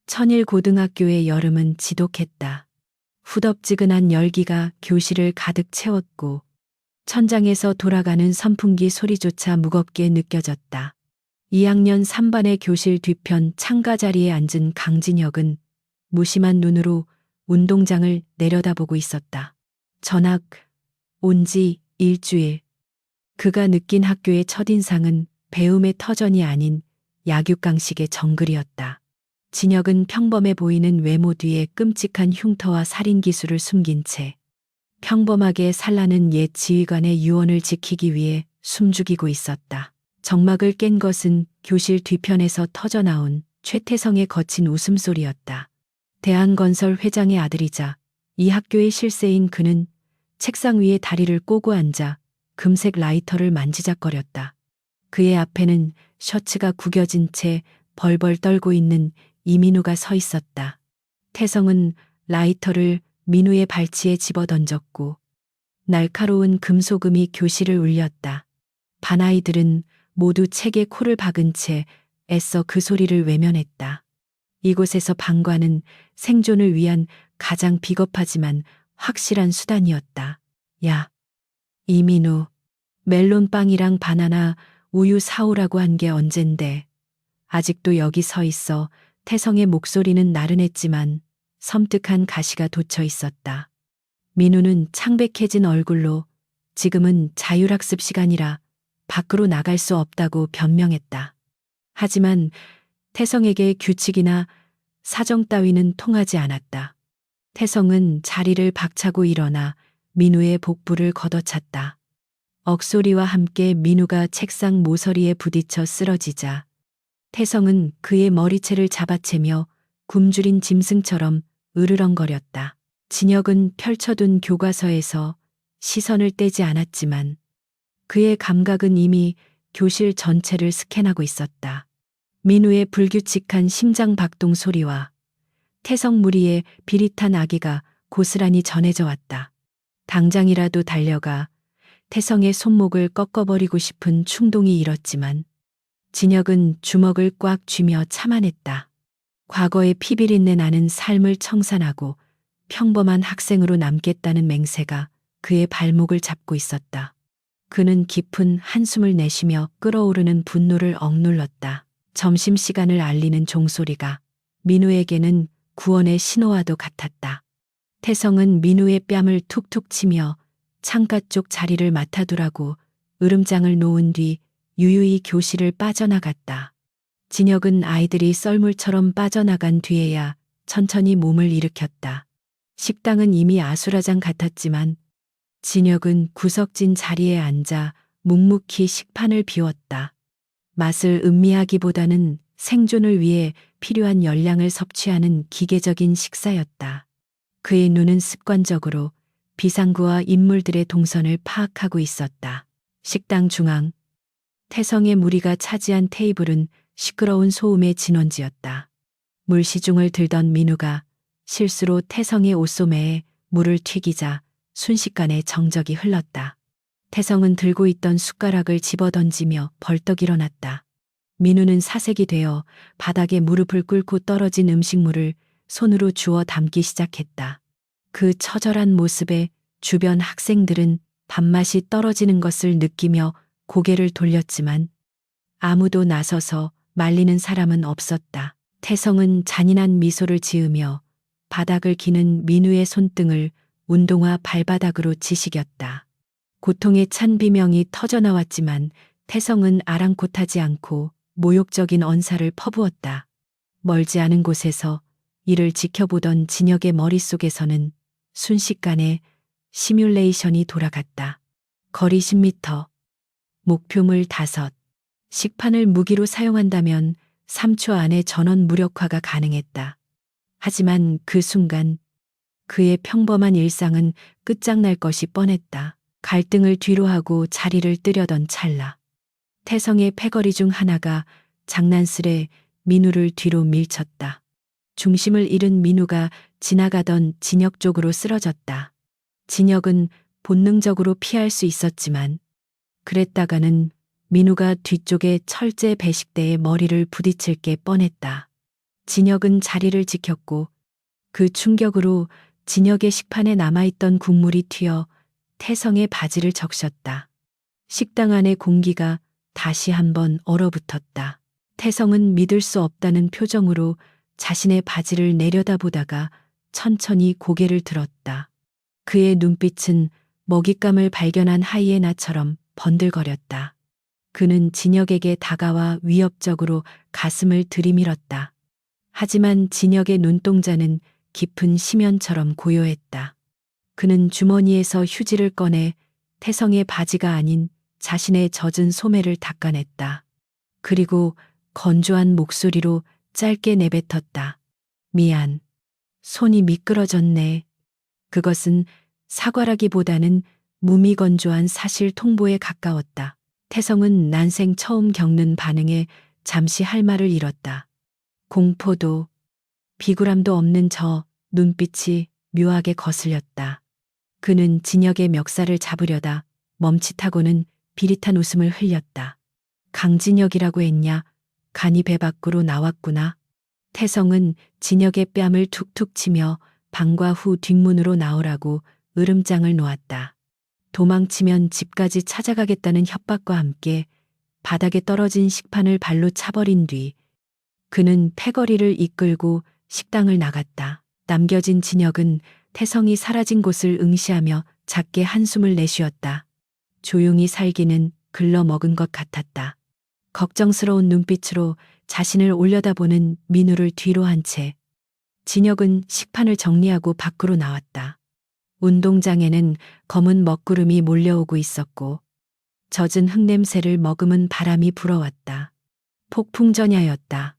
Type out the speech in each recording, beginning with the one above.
천일고등학교의 여름은 지독했다. 후덥지근한 열기가 교실을 가득 채웠고 천장에서 돌아가는 선풍기 소리조차 무겁게 느껴졌다. 2학년 3반의 교실 뒤편 창가 자리에 앉은 강진혁은 무심한 눈으로 운동장을 내려다보고 있었다. 전학 온 지 일주일. 그가 느낀 학교의 첫인상은 배움의 터전이 아닌 약육강식의 정글이었다. 진혁은 평범해 보이는 외모 뒤에 끔찍한 흉터와 살인 기술을 숨긴 채 평범하게 살라는 옛 지휘관의 유언을 지키기 위해 숨죽이고 있었다. 정막을 깬 것은 교실 뒤편에서 터져나온 최태성의 거친 웃음소리였다. 대한건설 회장의 아들이자 이 학교의 실세인 그는 책상 위에 다리를 꼬고 앉아 금색 라이터를 만지작거렸다. 그의 앞에는 셔츠가 구겨진 채 벌벌 떨고 있는 이민우가 서 있었다. 태성은 라이터를 민우의 발치에 집어던졌고 날카로운 금소금이 교실을 울렸다. 반 아이들은 모두 책에 코를 박은 채 애써 그 소리를 외면했다. 이곳에서 방과는 생존을 위한 가장 비겁하지만 확실한 수단이었다. 야, 이민우, 멜론빵이랑 바나나 우유 사오라고 한 게 언젠데. 아직도 여기 서 있어. 태성의 목소리는 나른했지만 섬뜩한 가시가 돋쳐 있었다. 민우는 창백해진 얼굴로 지금은 자율학습 시간이라 밖으로 나갈 수 없다고 변명했다. 하지만 태성에게 규칙이나 사정 따위는 통하지 않았다. 태성은 자리를 박차고 일어나 민우의 복부를 걷어찼다. 억소리와 함께 민우가 책상 모서리에 부딪혀 쓰러지자 태성은 그의 머리채를 잡아채며 굶주린 짐승처럼 으르렁거렸다. 진혁은 펼쳐둔 교과서에서 시선을 떼지 않았지만 그의 감각은 이미 교실 전체를 스캔하고 있었다. 민우의 불규칙한 심장 박동 소리와 태성 무리의 비릿한 아기가 고스란히 전해져 왔다. 당장이라도 달려가 태성의 손목을 꺾어버리고 싶은 충동이 일었지만 진혁은 주먹을 꽉 쥐며 참아냈다. 과거의 피비린내 나는 삶을 청산하고 평범한 학생으로 남겠다는 맹세가 그의 발목을 잡고 있었다. 그는 깊은 한숨을 내쉬며 끓어오르는 분노를 억눌렀다. 점심시간을 알리는 종소리가 민우에게는 구원의 신호와도 같았다. 태성은 민우의 뺨을 툭툭 치며 창가 쪽 자리를 맡아두라고 으름장을 놓은 뒤 유유히 교실을 빠져나갔다. 진혁은 아이들이 썰물처럼 빠져나간 뒤에야 천천히 몸을 일으켰다. 식당은 이미 아수라장 같았지만 진혁은 구석진 자리에 앉아 묵묵히 식판을 비웠다. 맛을 음미하기보다는 생존을 위해 필요한 열량을 섭취하는 기계적인 식사였다. 그의 눈은 습관적으로 비상구와 인물들의 동선을 파악하고 있었다. 식당 중앙, 태성의 무리가 차지한 테이블은 시끄러운 소음의 진원지였다. 물시중을 들던 민우가 실수로 태성의 옷소매에 물을 튀기자 순식간에 정적이 흘렀다. 태성은 들고 있던 숟가락을 집어던지며 벌떡 일어났다. 민우는 사색이 되어 바닥에 무릎을 꿇고 떨어진 음식물을 손으로 주워 담기 시작했다. 그 처절한 모습에 주변 학생들은 밥맛이 떨어지는 것을 느끼며 고개를 돌렸지만 아무도 나서서 말리는 사람은 없었다. 태성은 잔인한 미소를 지으며 바닥을 기는 민우의 손등을 운동화 발바닥으로 지시겼다. 고통에 찬 비명이 터져나왔지만 태성은 아랑곳하지 않고 모욕적인 언사를 퍼부었다. 멀지 않은 곳에서 이를 지켜보던 진혁의 머릿속에서는 순식간에 시뮬레이션이 돌아갔다. 거리 10m, 목표물 5. 식판을 무기로 사용한다면 3초 안에 전원 무력화가 가능했다. 하지만 그 순간 그의 평범한 일상은 끝장날 것이 뻔했다. 갈등을 뒤로하고 자리를 뜨려던 찰나 태성의 패거리 중 하나가 장난스레 민우를 뒤로 밀쳤다. 중심을 잃은 민우가 지나가던 진혁 쪽으로 쓰러졌다. 진혁은 본능적으로 피할 수 있었지만 그랬다가는 민우가 뒤쪽에 철제 배식대에 머리를 부딪힐 게 뻔했다. 진혁은 자리를 지켰고 그 충격으로 진혁의 식판에 남아있던 국물이 튀어 태성의 바지를 적셨다. 식당 안의 공기가 다시 한번 얼어붙었다. 태성은 믿을 수 없다는 표정으로 자신의 바지를 내려다보다가 천천히 고개를 들었다. 그의 눈빛은 먹잇감을 발견한 하이에나처럼 번들거렸다. 그는 진혁에게 다가와 위협적으로 가슴을 들이밀었다. 하지만 진혁의 눈동자는 깊은 심연처럼 고요했다. 그는 주머니에서 휴지를 꺼내 태성의 바지가 아닌 자신의 젖은 소매를 닦아냈다. 그리고 건조한 목소리로 짧게 내뱉었다. 미안. 손이 미끄러졌네. 그것은 사과라기보다는 무미건조한 사실 통보에 가까웠다. 태성은 난생 처음 겪는 반응에 잠시 할 말을 잃었다. 공포도 비굴함도 없는 저 눈빛이 묘하게 거슬렸다. 그는 진혁의 멱살을 잡으려다 멈칫하고는 비릿한 웃음을 흘렸다. 강진혁이라고 했냐? 간이 배 밖으로 나왔구나. 태성은 진혁의 뺨을 툭툭 치며 방과 후 뒷문으로 나오라고 으름장을 놓았다. 도망치면 집까지 찾아가겠다는 협박과 함께 바닥에 떨어진 식판을 발로 차버린 뒤 그는 패거리를 이끌고 식당을 나갔다. 남겨진 진혁은 태성이 사라진 곳을 응시하며 작게 한숨을 내쉬었다. 조용히 살기는 글러먹은 것 같았다. 걱정스러운 눈빛으로 자신을 올려다보는 민우를 뒤로 한 채 진혁은 식판을 정리하고 밖으로 나왔다. 운동장에는 검은 먹구름이 몰려오고 있었고 젖은 흙냄새를 머금은 바람이 불어왔다. 폭풍전야였다.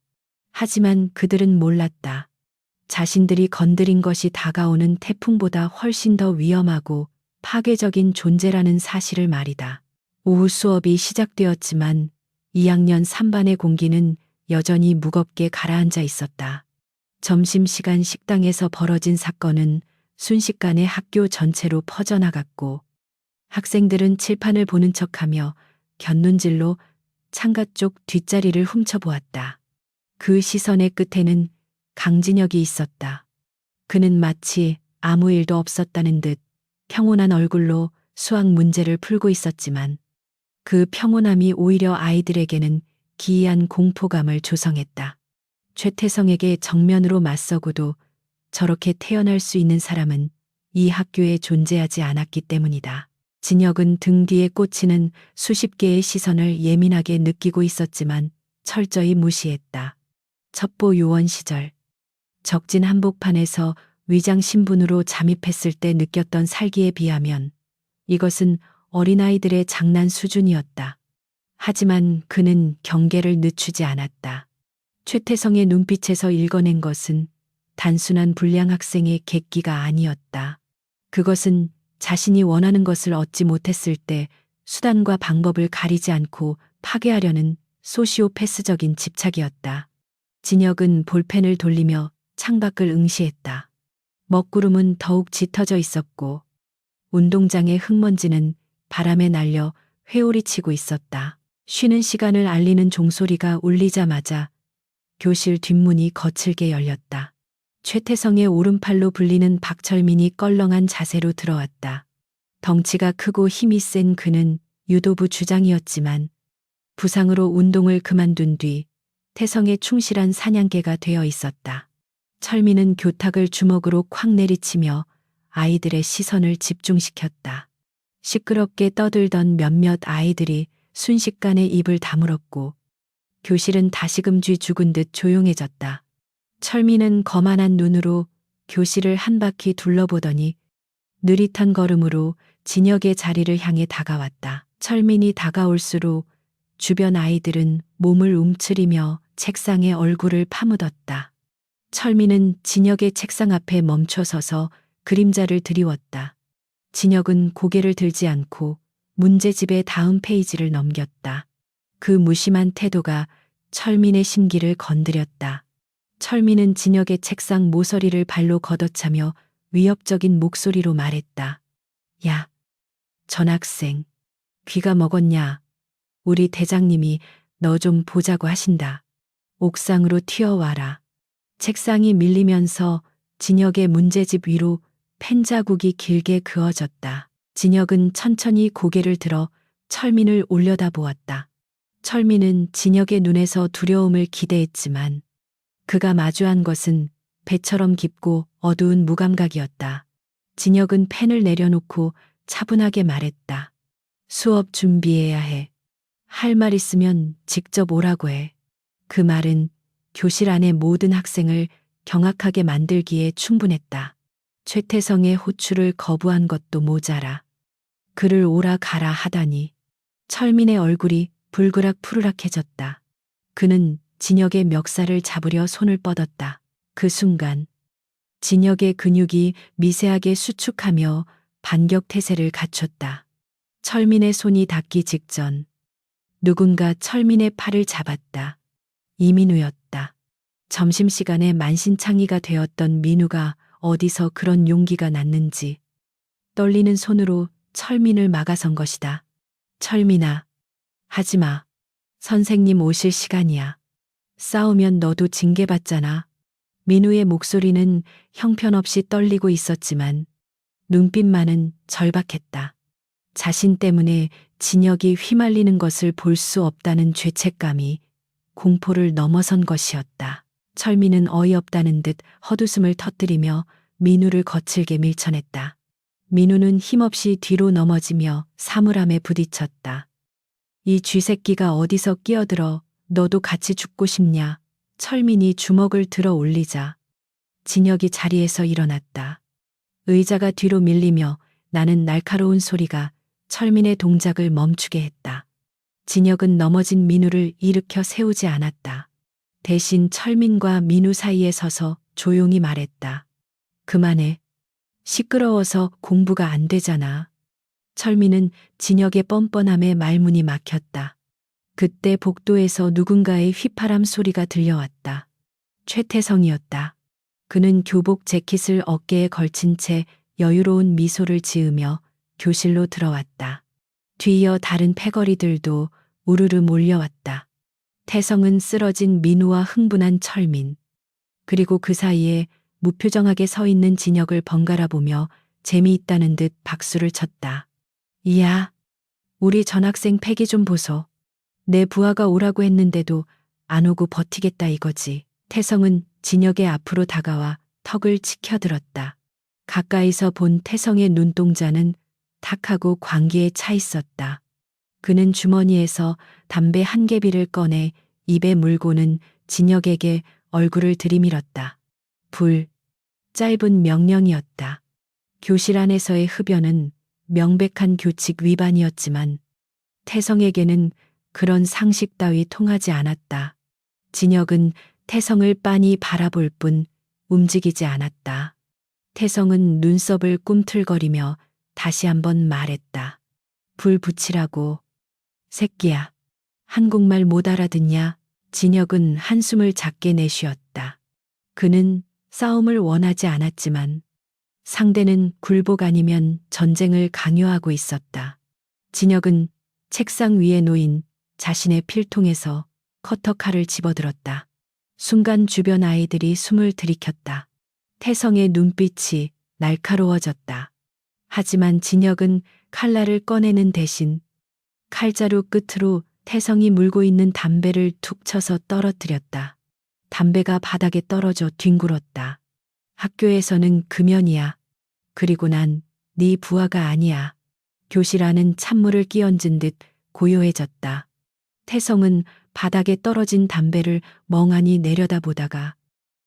하지만 그들은 몰랐다. 자신들이 건드린 것이 다가오는 태풍보다 훨씬 더 위험하고 파괴적인 존재라는 사실을 말이다. 오후 수업이 시작되었지만 2학년 3반의 공기는 여전히 무겁게 가라앉아 있었다. 점심시간 식당에서 벌어진 사건은 순식간에 학교 전체로 퍼져나갔고 학생들은 칠판을 보는 척하며 곁눈질로 창가 쪽 뒷자리를 훔쳐보았다. 그 시선의 끝에는 강진혁이 있었다. 그는 마치 아무 일도 없었다는 듯 평온한 얼굴로 수학 문제를 풀고 있었지만 그 평온함이 오히려 아이들에게는 기이한 공포감을 조성했다. 최태성에게 정면으로 맞서고도 저렇게 태어날 수 있는 사람은 이 학교에 존재하지 않았기 때문이다. 진혁은 등 뒤에 꽂히는 수십 개의 시선을 예민하게 느끼고 있었지만 철저히 무시했다. 첩보 요원 시절 적진 한복판에서 위장 신분으로 잠입했을 때 느꼈던 살기에 비하면 이것은 어린아이들의 장난 수준이었다. 하지만 그는 경계를 늦추지 않았다. 최태성의 눈빛에서 읽어낸 것은 단순한 불량 학생의 객기가 아니었다. 그것은 자신이 원하는 것을 얻지 못했을 때 수단과 방법을 가리지 않고 파괴하려는 소시오패스적인 집착이었다. 진혁은 볼펜을 돌리며 창밖을 응시했다. 먹구름은 더욱 짙어져 있었고 운동장의 흙먼지는 바람에 날려 회오리 치고 있었다. 쉬는 시간을 알리는 종소리가 울리자마자 교실 뒷문이 거칠게 열렸다. 최태성의 오른팔로 불리는 박철민이 껄렁한 자세로 들어왔다. 덩치가 크고 힘이 센 그는 유도부 주장이었지만 부상으로 운동을 그만둔 뒤 태성에 충실한 사냥개가 되어 있었다. 철민은 교탁을 주먹으로 콱 내리치며 아이들의 시선을 집중시켰다. 시끄럽게 떠들던 몇몇 아이들이 순식간에 입을 다물었고 교실은 다시금 쥐 죽은 듯 조용해졌다. 철민은 거만한 눈으로 교실을 한 바퀴 둘러보더니 느릿한 걸음으로 진혁의 자리를 향해 다가왔다. 철민이 다가올수록 주변 아이들은 몸을 움츠리며 책상에 얼굴을 파묻었다. 철민은 진혁의 책상 앞에 멈춰서서 그림자를 드리웠다. 진혁은 고개를 들지 않고 문제집의 다음 페이지를 넘겼다. 그 무심한 태도가 철민의 심기를 건드렸다. 철민은 진혁의 책상 모서리를 발로 걷어차며 위협적인 목소리로 말했다. 야, 전학생, 귀가 먹었냐? 우리 대장님이 너 좀 보자고 하신다. 옥상으로 튀어와라. 책상이 밀리면서 진혁의 문제집 위로 펜자국이 길게 그어졌다. 진혁은 천천히 고개를 들어 철민을 올려다보았다. 철민은 진혁의 눈에서 두려움을 기대했지만 그가 마주한 것은 배처럼 깊고 어두운 무감각이었다. 진혁은 펜을 내려놓고 차분하게 말했다. 수업 준비해야 해. 할 말 있으면 직접 오라고 해. 그 말은 교실 안의 모든 학생을 경악하게 만들기에 충분했다. 최태성의 호출을 거부한 것도 모자라 그를 오라 가라 하다니. 철민의 얼굴이 불그락 푸르락해졌다. 그는 진혁의 멱살을 잡으려 손을 뻗었다. 그 순간 진혁의 근육이 미세하게 수축하며 반격 태세를 갖췄다. 철민의 손이 닿기 직전 누군가 철민의 팔을 잡았다. 이민우였다. 점심시간에 만신창이가 되었던 민우가 어디서 그런 용기가 났는지 떨리는 손으로 철민을 막아선 것이다. 철민아, 하지마. 선생님 오실 시간이야. 싸우면 너도 징계받잖아. 민우의 목소리는 형편없이 떨리고 있었지만 눈빛만은 절박했다. 자신 때문에 진혁이 휘말리는 것을 볼 수 없다는 죄책감이 공포를 넘어선 것이었다. 철민은 어이없다는 듯 헛웃음을 터뜨리며 민우를 거칠게 밀쳐냈다. 민우는 힘없이 뒤로 넘어지며 사물함에 부딪혔다. 이 쥐새끼가 어디서 끼어들어 너도 같이 죽고 싶냐. 철민이 주먹을 들어 올리자 진혁이 자리에서 일어났다. 의자가 뒤로 밀리며 나는 날카로운 소리가 철민의 동작을 멈추게 했다. 진혁은 넘어진 민우를 일으켜 세우지 않았다. 대신 철민과 민우 사이에 서서 조용히 말했다. 그만해. 시끄러워서 공부가 안 되잖아. 철민은 진혁의 뻔뻔함에 말문이 막혔다. 그때 복도에서 누군가의 휘파람 소리가 들려왔다. 최태성이었다. 그는 교복 재킷을 어깨에 걸친 채 여유로운 미소를 지으며 교실로 들어왔다. 뒤이어 다른 패거리들도 우르르 몰려왔다. 태성은 쓰러진 민우와 흥분한 철민, 그리고 그 사이에 무표정하게 서 있는 진혁을 번갈아 보며 재미있다는 듯 박수를 쳤다. 이야, 우리 전학생 패기 좀 보소. 내 부하가 오라고 했는데도 안 오고 버티겠다 이거지. 태성은 진혁의 앞으로 다가와 턱을 치켜들었다. 가까이서 본 태성의 눈동자는 탁하고 광기에 차 있었다. 그는 주머니에서 담배 한 개비를 꺼내 입에 물고는 진혁에게 얼굴을 들이밀었다. 불. 짧은 명령이었다. 교실 안에서의 흡연은 명백한 교칙 위반이었지만 태성에게는 그런 상식 따위 통하지 않았다. 진혁은 태성을 빤히 바라볼 뿐 움직이지 않았다. 태성은 눈썹을 꿈틀거리며 다시 한번 말했다. 불 붙이라고. 새끼야. 한국말 못 알아듣냐? 진혁은 한숨을 작게 내쉬었다. 그는 싸움을 원하지 않았지만 상대는 굴복 아니면 전쟁을 강요하고 있었다. 진혁은 책상 위에 놓인 자신의 필통에서 커터칼을 집어들었다. 순간 주변 아이들이 숨을 들이켰다. 태성의 눈빛이 날카로워졌다. 하지만 진혁은 칼날을 꺼내는 대신 칼자루 끝으로 태성이 물고 있는 담배를 툭 쳐서 떨어뜨렸다. 담배가 바닥에 떨어져 뒹굴었다. 학교에서는 금연이야. 그리고 난 네 부하가 아니야. 교실 안은 찬물을 끼얹은 듯 고요해졌다. 태성은 바닥에 떨어진 담배를 멍하니 내려다보다가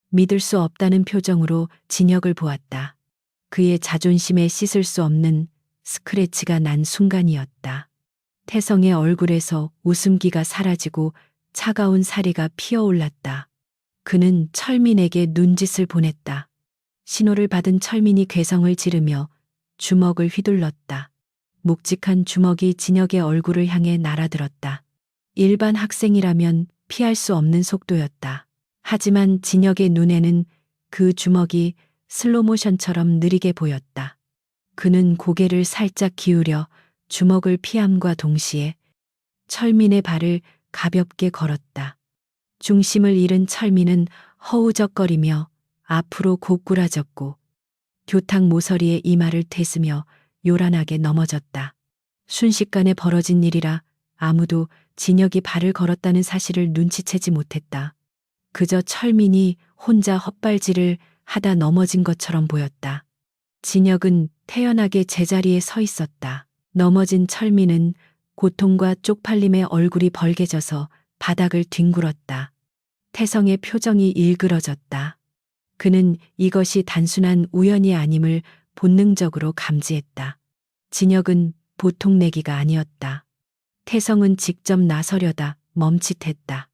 믿을 수 없다는 표정으로 진혁을 보았다. 그의 자존심에 씻을 수 없는 스크래치가 난 순간이었다. 태성의 얼굴에서 웃음기가 사라지고 차가운 사리가 피어올랐다. 그는 철민에게 눈짓을 보냈다. 신호를 받은 철민이 괴성을 지르며 주먹을 휘둘렀다. 묵직한 주먹이 진혁의 얼굴을 향해 날아들었다. 일반 학생이라면 피할 수 없는 속도였다. 하지만 진혁의 눈에는 그 주먹이 슬로모션처럼 느리게 보였다. 그는 고개를 살짝 기울여 주먹을 피함과 동시에 철민의 발을 가볍게 걸었다. 중심을 잃은 철민은 허우적거리며 앞으로 고꾸라졌고 교탁 모서리에 이마를 대으며 요란하게 넘어졌다. 순식간에 벌어진 일이라 아무도 진혁이 발을 걸었다는 사실을 눈치채지 못했다. 그저 철민이 혼자 헛발질을 하다 넘어진 것처럼 보였다. 진혁은 태연하게 제자리에 서 있었다. 넘어진 철민은 고통과 쪽팔림에 얼굴이 벌개져서 바닥을 뒹굴었다. 태성의 표정이 일그러졌다. 그는 이것이 단순한 우연이 아님을 본능적으로 감지했다. 진혁은 보통 내기가 아니었다. 태성은 직접 나서려다 멈칫했다.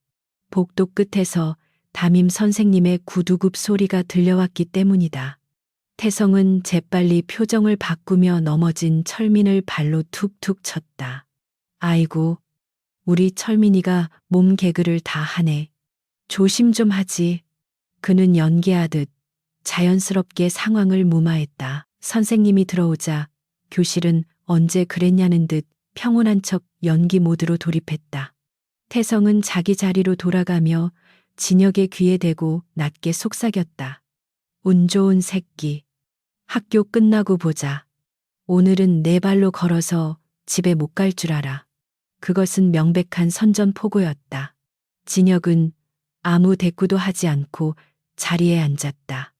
복도 끝에서 담임 선생님의 구두굽 소리가 들려왔기 때문이다. 태성은 재빨리 표정을 바꾸며 넘어진 철민을 발로 툭툭 쳤다. 아이고, 우리 철민이가 몸 개그를 다 하네. 조심 좀 하지. 그는 연기하듯 자연스럽게 상황을 무마했다. 선생님이 들어오자 교실은 언제 그랬냐는 듯 평온한 척 연기 모드로 돌입했다. 태성은 자기 자리로 돌아가며 진혁의 귀에 대고 낮게 속삭였다. 운 좋은 새끼. 학교 끝나고 보자. 오늘은 내 발로 걸어서 집에 못 갈 줄 알아. 그것은 명백한 선전포고였다. 진혁은 아무 대꾸도 하지 않고 자리에 앉았다.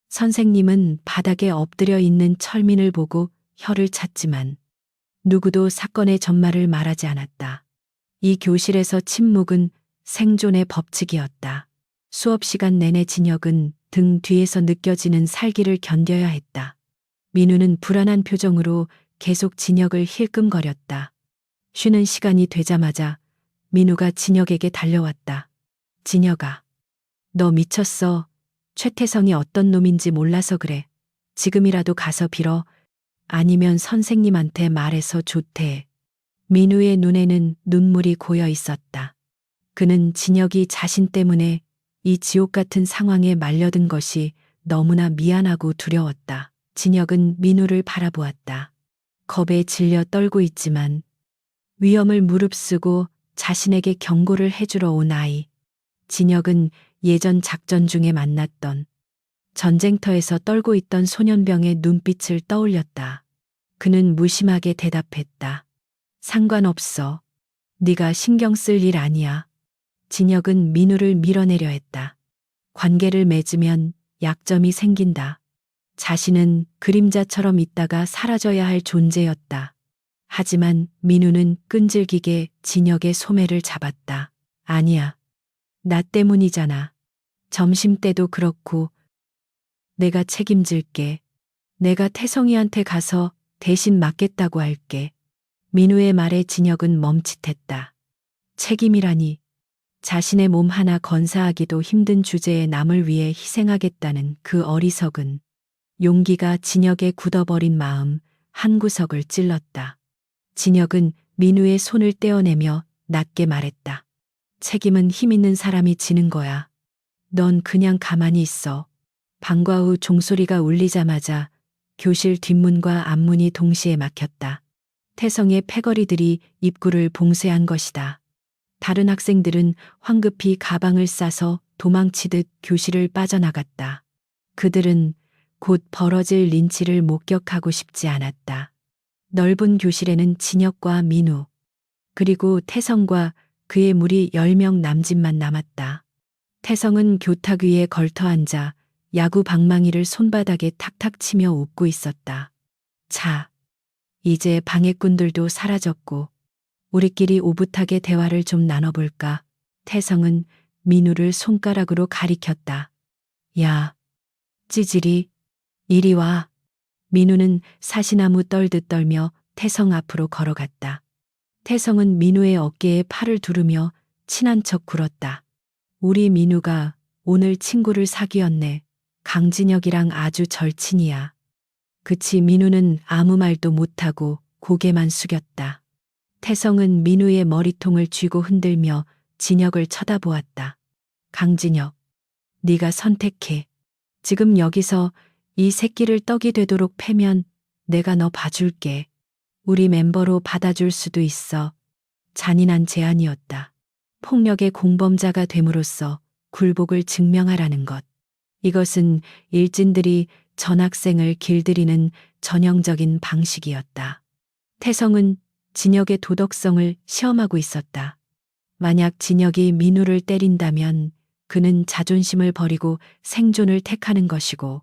선생님은 바닥에 엎드려 있는 철민을 보고 혀를 찼지만 누구도 사건의 전말을 말하지 않았다. 이 교실에서 침묵은 생존의 법칙이었다. 수업 시간 내내 진혁은 등 뒤에서 느껴지는 살기를 견뎌야 했다. 민우는 불안한 표정으로 계속 진혁을 힐끔거렸다. 쉬는 시간이 되자마자 민우가 진혁에게 달려왔다. 진혁아, 너 미쳤어. 최태성이 어떤 놈인지 몰라서 그래. 지금이라도 가서 빌어. 아니면 선생님한테 말해서 좋대. 민우의 눈에는 눈물이 고여 있었다. 그는 진혁이 자신 때문에 이 지옥 같은 상황에 말려든 것이 너무나 미안하고 두려웠다. 진혁은 민우를 바라보았다. 겁에 질려 떨고 있지만 위험을 무릅쓰고 자신에게 경고를 해주러 온 아이. 진혁은 예전 작전 중에 만났던 전쟁터에서 떨고 있던 소년병의 눈빛을 떠올렸다. 그는 무심하게 대답했다. 상관없어. 네가 신경 쓸 일 아니야. 진혁은 민우를 밀어내려 했다. 관계를 맺으면 약점이 생긴다. 자신은 그림자처럼 있다가 사라져야 할 존재였다. 하지만 민우는 끈질기게 진혁의 소매를 잡았다. 아니야. 나 때문이잖아. 점심 때도 그렇고. 내가 책임질게. 내가 태성이한테 가서 대신 맡겠다고 할게. 민우의 말에 진혁은 멈칫했다. 책임이라니. 자신의 몸 하나 건사하기도 힘든 주제에 남을 위해 희생하겠다는 그 어리석은 용기가 진혁의 굳어버린 마음 한구석을 찔렀다. 진혁은 민우의 손을 떼어내며 낮게 말했다. 책임은 힘 있는 사람이 지는 거야. 넌 그냥 가만히 있어. 방과 후 종소리가 울리자마자 교실 뒷문과 앞문이 동시에 막혔다. 태성의 패거리들이 입구를 봉쇄한 것이다. 다른 학생들은 황급히 가방을 싸서 도망치듯 교실을 빠져나갔다. 그들은 곧 벌어질 린치를 목격하고 싶지 않았다. 넓은 교실에는 진혁과 민우, 그리고 태성과 그의 무리 10명 남짓만 남았다. 태성은 교탁 위에 걸터 앉아 야구 방망이를 손바닥에 탁탁 치며 웃고 있었다. 자, 이제 방해꾼들도 사라졌고 우리끼리 오붓하게 대화를 좀 나눠볼까? 태성은 민우를 손가락으로 가리켰다. 야, 찌질이, 이리 와. 민우는 사시나무 떨듯 떨며 태성 앞으로 걸어갔다. 태성은 민우의 어깨에 팔을 두르며 친한 척 굴었다. 우리 민우가 오늘 친구를 사귀었네. 강진혁이랑 아주 절친이야. 그치. 민우는 아무 말도 못하고 고개만 숙였다. 태성은 민우의 머리통을 쥐고 흔들며 진혁을 쳐다보았다. 강진혁, 네가 선택해. 지금 여기서 이 새끼를 떡이 되도록 패면 내가 너 봐줄게. 우리 멤버로 받아줄 수도 있어. 잔인한 제안이었다. 폭력의 공범자가 됨으로써 굴복을 증명하라는 것. 이것은 일진들이 전학생을 길들이는 전형적인 방식이었다. 태성은 진혁의 도덕성을 시험하고 있었다. 만약 진혁이 민우를 때린다면 그는 자존심을 버리고 생존을 택하는 것이고,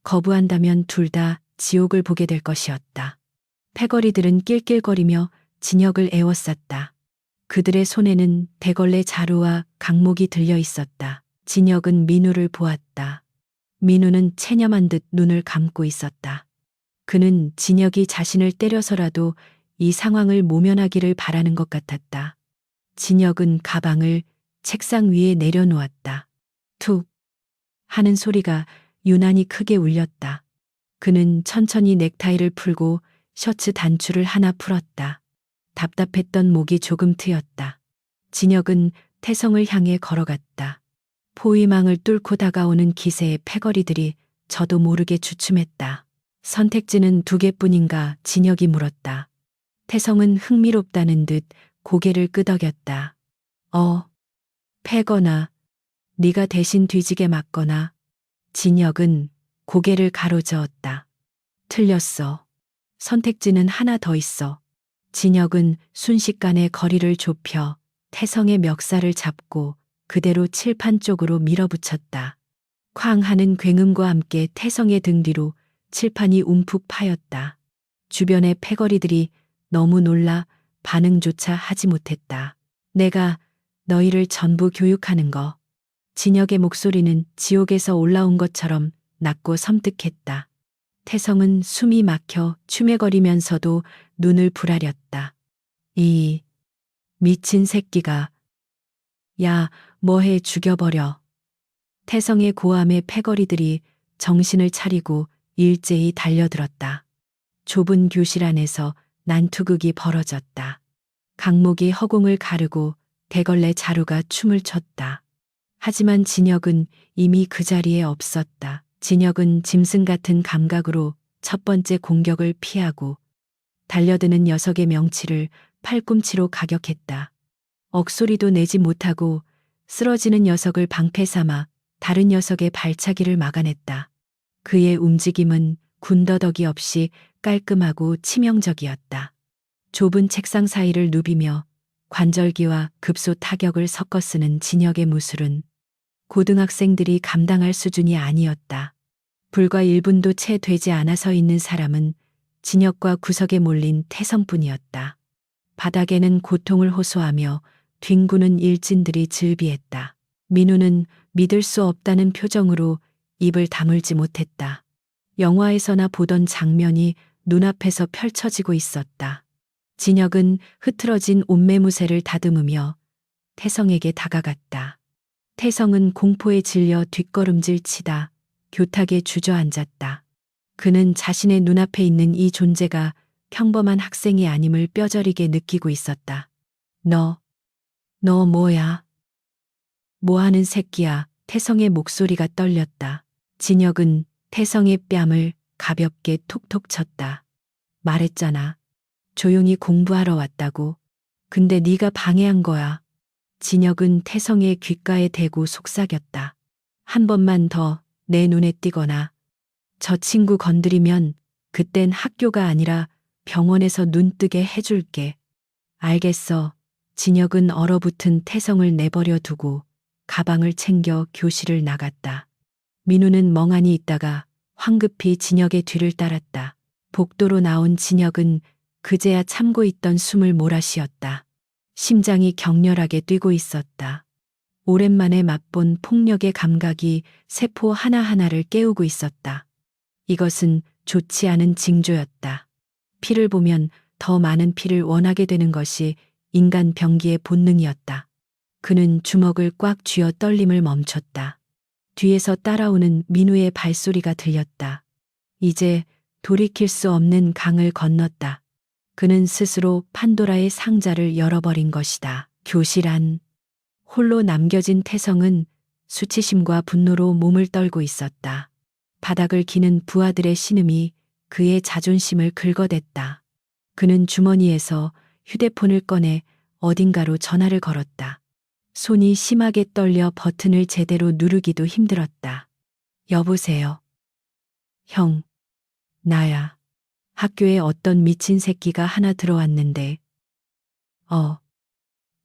거부한다면 둘 다 지옥을 보게 될 것이었다. 패거리들은 낄낄거리며 진혁을 에워쌌다. 그들의 손에는 대걸레 자루와 강목이 들려 있었다. 진혁은 민우를 보았다. 민우는 체념한 듯 눈을 감고 있었다. 그는 진혁이 자신을 때려서라도 이 상황을 모면하기를 바라는 것 같았다. 진혁은 가방을 책상 위에 내려놓았다. 툭 하는 소리가 유난히 크게 울렸다. 그는 천천히 넥타이를 풀고 셔츠 단추를 하나 풀었다. 답답했던 목이 조금 트였다. 진혁은 태성을 향해 걸어갔다. 포위망을 뚫고 다가오는 기세의 패거리들이 저도 모르게 주춤했다. 선택지는 두 개뿐인가 진혁이 물었다. 태성은 흥미롭다는 듯 고개를 끄덕였다. 패거나 네가 대신 뒤지게 맞거나. 진혁은 고개를 가로저었다. 틀렸어. 선택지는 하나 더 있어. 진혁은 순식간에 거리를 좁혀 태성의 멱살을 잡고 그대로 칠판 쪽으로 밀어붙였다. 쾅 하는 굉음과 함께 태성의 등 뒤로 칠판이 움푹 파였다. 주변의 패거리들이 너무 놀라 반응조차 하지 못했다. 내가 너희를 전부 교육하는 거. 진혁의 목소리는 지옥에서 올라온 것처럼 낮고 섬뜩했다. 태성은 숨이 막혀 추매거리면서도 눈을 부라렸다. 이 미친 새끼가. 야, 뭐해, 죽여버려. 태성의 고함에 패거리들이 정신을 차리고 일제히 달려들었다. 좁은 교실 안에서 난투극이 벌어졌다. 강목이 허공을 가르고 대걸레 자루가 춤을 췄다. 하지만 진혁은 이미 그 자리에 없었다. 진혁은 짐승 같은 감각으로 첫 번째 공격을 피하고 달려드는 녀석의 명치를 팔꿈치로 가격했다. 억소리도 내지 못하고 쓰러지는 녀석을 방패 삼아 다른 녀석의 발차기를 막아냈다. 그의 움직임은 군더더기 없이 깔끔하고 치명적이었다. 좁은 책상 사이를 누비며 관절기와 급소 타격을 섞어 쓰는 진혁의 무술은 고등학생들이 감당할 수준이 아니었다. 불과 1분도 채 되지 않아 서 있는 사람은 진혁과 구석에 몰린 태성뿐이었다. 바닥에는 고통을 호소하며 뒹구는 일진들이 즐비했다. 민우는 믿을 수 없다는 표정으로 입을 다물지 못했다. 영화에서나 보던 장면이 눈앞에서 펼쳐지고 있었다. 진혁은 흐트러진 옷매무새를 다듬으며 태성에게 다가갔다. 태성은 공포에 질려 뒷걸음질 치다 교탁에 주저앉았다. 그는 자신의 눈앞에 있는 이 존재가 평범한 학생이 아님을 뼈저리게 느끼고 있었다. 너 뭐야? 뭐하는 새끼야? 태성의 목소리가 떨렸다. 진혁은 태성의 뺨을 가볍게 톡톡 쳤다. 말했잖아. 조용히 공부하러 왔다고. 근데 네가 방해한 거야. 진혁은 태성의 귓가에 대고 속삭였다. 한 번만 더 내 눈에 띄거나 저 친구 건드리면 그땐 학교가 아니라 병원에서 눈 뜨게 해줄게. 알겠어. 진혁은 얼어붙은 태성을 내버려 두고 가방을 챙겨 교실을 나갔다. 민우는 멍하니 있다가 황급히 진혁의 뒤를 따랐다. 복도로 나온 진혁은 그제야 참고 있던 숨을 몰아쉬었다. 심장이 격렬하게 뛰고 있었다. 오랜만에 맛본 폭력의 감각이 세포 하나하나를 깨우고 있었다. 이것은 좋지 않은 징조였다. 피를 보면 더 많은 피를 원하게 되는 것이 인간 병기의 본능이었다. 그는 주먹을 꽉 쥐어 떨림을 멈췄다. 뒤에서 따라오는 민우의 발소리가 들렸다. 이제 돌이킬 수 없는 강을 건넜다. 그는 스스로 판도라의 상자를 열어버린 것이다. 교실 안. 홀로 남겨진 태성은 수치심과 분노로 몸을 떨고 있었다. 바닥을 기는 부하들의 신음이 그의 자존심을 긁어댔다. 그는 주머니에서 휴대폰을 꺼내 어딘가로 전화를 걸었다. 손이 심하게 떨려 버튼을 제대로 누르기도 힘들었다. 여보세요. 형, 나야. 학교에 어떤 미친 새끼가 하나 들어왔는데.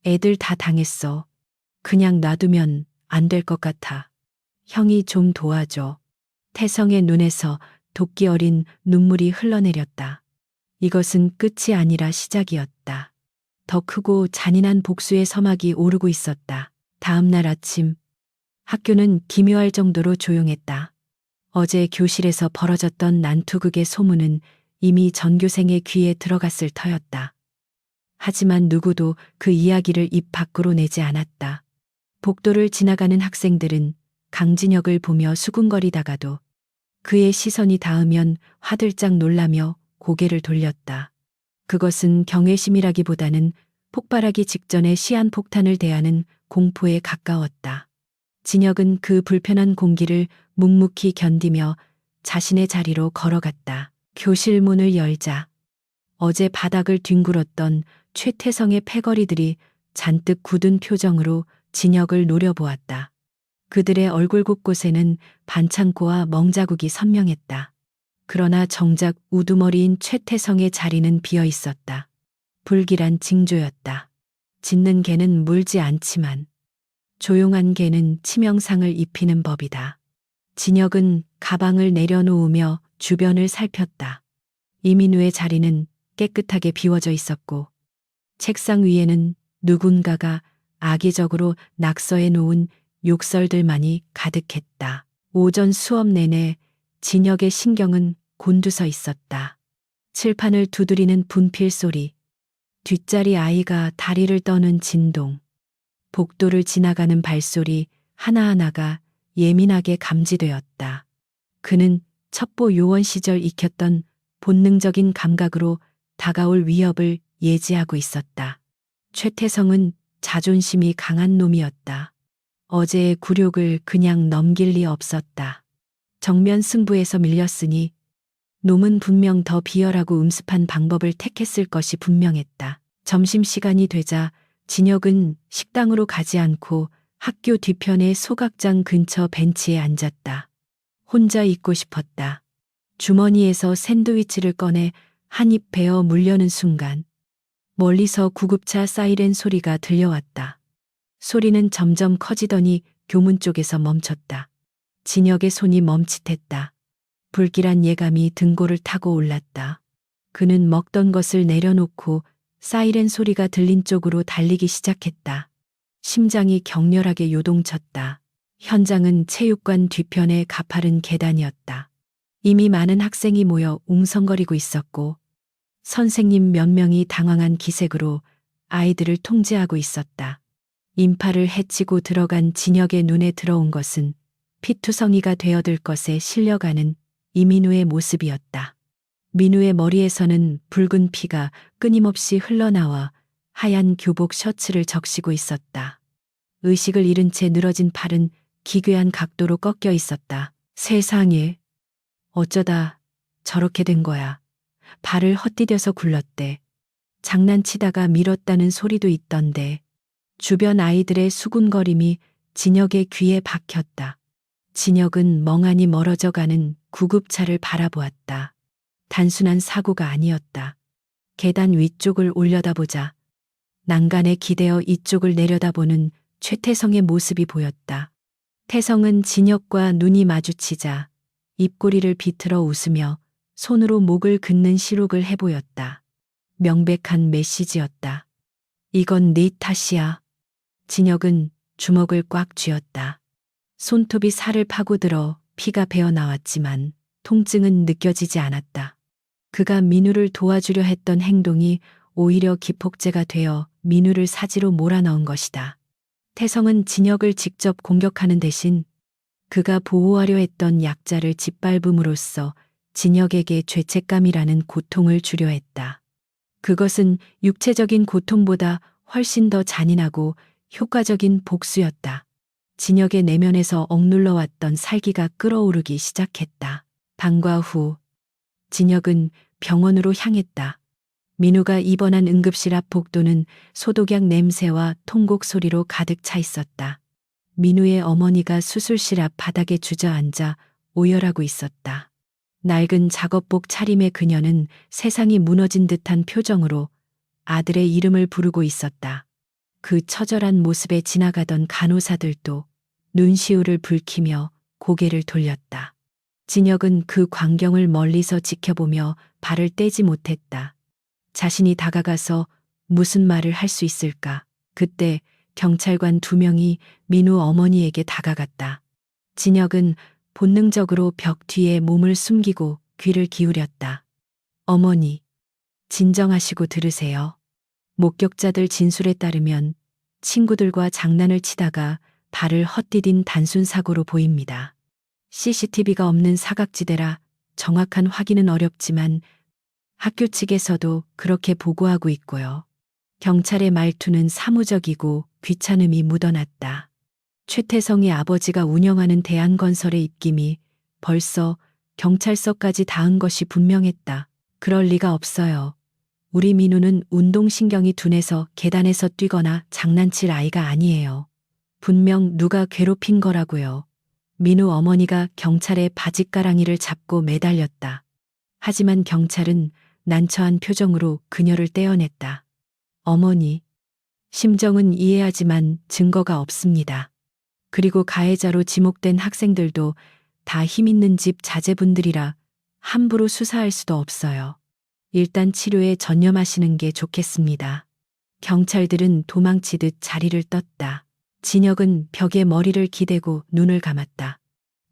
애들 다 당했어. 그냥 놔두면 안 될 것 같아. 형이 좀 도와줘. 태성의 눈에서 도끼 어린 눈물이 흘러내렸다. 이것은 끝이 아니라 시작이었다. 더 크고 잔인한 복수의 서막이 오르고 있었다. 다음 날 아침, 학교는 기묘할 정도로 조용했다. 어제 교실에서 벌어졌던 난투극의 소문은 이미 전교생의 귀에 들어갔을 터였다. 하지만 누구도 그 이야기를 입 밖으로 내지 않았다. 복도를 지나가는 학생들은 강진혁을 보며 수군거리다가도 그의 시선이 닿으면 화들짝 놀라며 고개를 돌렸다. 그것은 경외심이라기보다는 폭발하기 직전에 시한폭탄을 대하는 공포에 가까웠다. 진혁은 그 불편한 공기를 묵묵히 견디며 자신의 자리로 걸어갔다. 교실 문을 열자 어제 바닥을 뒹굴었던 최태성의 패거리들이 잔뜩 굳은 표정으로 진혁을 노려보았다. 그들의 얼굴 곳곳에는 반창고와 멍자국이 선명했다. 그러나 정작 우두머리인 최태성의 자리는 비어 있었다. 불길한 징조였다. 짖는 개는 물지 않지만 조용한 개는 치명상을 입히는 법이다. 진혁은 가방을 내려놓으며 주변을 살폈다. 이민우의 자리는 깨끗하게 비워져 있었고 책상 위에는 누군가가 악의적으로 낙서해 놓은 욕설들만이 가득했다. 오전 수업 내내 진혁의 신경은 곤두서 있었다. 칠판을 두드리는 분필 소리, 뒷자리 아이가 다리를 떠는 진동, 복도를 지나가는 발소리 하나하나가 예민하게 감지되었다. 그는 첩보 요원 시절 익혔던 본능적인 감각으로 다가올 위협을 예지하고 있었다. 최태성은 자존심이 강한 놈이었다. 어제의 굴욕을 그냥 넘길 리 없었다. 정면 승부에서 밀렸으니 놈은 분명 더 비열하고 음습한 방법을 택했을 것이 분명했다. 점심시간이 되자 진혁은 식당으로 가지 않고 학교 뒤편의 소각장 근처 벤치에 앉았다. 혼자 있고 싶었다. 주머니에서 샌드위치를 꺼내 한 입 베어 물려는 순간 멀리서 구급차 사이렌 소리가 들려왔다. 소리는 점점 커지더니 교문 쪽에서 멈췄다. 진혁의 손이 멈칫했다. 불길한 예감이 등골을 타고 올랐다. 그는 먹던 것을 내려놓고 사이렌 소리가 들린 쪽으로 달리기 시작했다. 심장이 격렬하게 요동쳤다. 현장은 체육관 뒤편의 가파른 계단이었다. 이미 많은 학생이 모여 웅성거리고 있었고 선생님 몇 명이 당황한 기색으로 아이들을 통제하고 있었다. 인파를 헤치고 들어간 진혁의 눈에 들어온 것은 피투성이가 되어들 것에 실려가는 이민우의 모습이었다. 민우의 머리에서는 붉은 피가 끊임없이 흘러나와 하얀 교복 셔츠를 적시고 있었다. 의식을 잃은 채 늘어진 팔은 기괴한 각도로 꺾여 있었다. 세상에, 어쩌다 저렇게 된 거야. 발을 헛디뎌서 굴렀대. 장난치다가 밀었다는 소리도 있던데. 주변 아이들의 수군거림이 진혁의 귀에 박혔다. 진혁은 멍하니 멀어져 가는 구급차를 바라보았다. 단순한 사고가 아니었다. 계단 위쪽을 올려다보자 난간에 기대어 이쪽을 내려다보는 최태성의 모습이 보였다. 태성은 진혁과 눈이 마주치자 입꼬리를 비틀어 웃으며 손으로 목을 긋는 시룩을 해보였다. 명백한 메시지였다. 이건 네 탓이야. 진혁은 주먹을 꽉 쥐었다. 손톱이 살을 파고들어 피가 배어 나왔지만 통증은 느껴지지 않았다. 그가 민우를 도와주려 했던 행동이 오히려 기폭제가 되어 민우를 사지로 몰아넣은 것이다. 태성은 진혁을 직접 공격하는 대신 그가 보호하려 했던 약자를 짓밟음으로써 진혁에게 죄책감이라는 고통을 주려 했다. 그것은 육체적인 고통보다 훨씬 더 잔인하고 효과적인 복수였다. 진혁의 내면에서 억눌러 왔던 살기가 끓어오르기 시작했다. 방과 후 진혁은 병원으로 향했다. 민우가 입원한 응급실 앞 복도는 소독약 냄새와 통곡 소리로 가득 차 있었다. 민우의 어머니가 수술실 앞 바닥에 주저앉아 오열하고 있었다. 낡은 작업복 차림의 그녀는 세상이 무너진 듯한 표정으로 아들의 이름을 부르고 있었다. 그 처절한 모습에 지나가던 간호사들도 눈시울을 붉히며 고개를 돌렸다. 진혁은 그 광경을 멀리서 지켜보며 발을 떼지 못했다. 자신이 다가가서 무슨 말을 할 수 있을까? 그때 경찰관 2명이 민우 어머니에게 다가갔다. 진혁은 본능적으로 벽 뒤에 몸을 숨기고 귀를 기울였다. 어머니, 진정하시고 들으세요. 목격자들 진술에 따르면 친구들과 장난을 치다가 발을 헛디딘 단순 사고로 보입니다. CCTV가 없는 사각지대라 정확한 확인은 어렵지만 학교 측에서도 그렇게 보고하고 있고요. 경찰의 말투는 사무적이고 귀찮음이 묻어났다. 최태성의 아버지가 운영하는 대한건설의 입김이 벌써 경찰서까지 닿은 것이 분명했다. 그럴 리가 없어요. 우리 민우는 운동신경이 둔해서 계단에서 뛰거나 장난칠 아이가 아니에요. 분명 누가 괴롭힌 거라고요. 민우 어머니가 경찰의 바짓가랑이를 잡고 매달렸다. 하지만 경찰은 난처한 표정으로 그녀를 떼어냈다. 어머니, 심정은 이해하지만 증거가 없습니다. 그리고 가해자로 지목된 학생들도 다 힘있는 집 자제분들이라 함부로 수사할 수도 없어요. 일단 치료에 전념하시는 게 좋겠습니다. 경찰들은 도망치듯 자리를 떴다. 진혁은 벽에 머리를 기대고 눈을 감았다.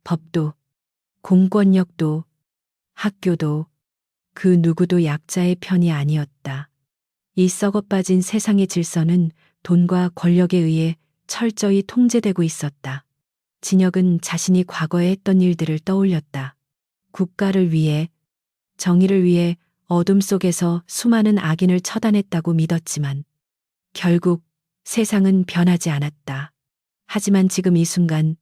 법도, 공권력도, 학교도 그 누구도 약자의 편이 아니었다. 이 썩어빠진 세상의 질서는 돈과 권력에 의해 철저히 통제되고 있었다. 진혁은 자신이 과거에 했던 일들을 떠올렸다. 국가를 위해, 정의를 위해 어둠 속에서 수많은 악인을 처단했다고 믿었지만 결국 세상은 변하지 않았다. 하지만 지금 이 순간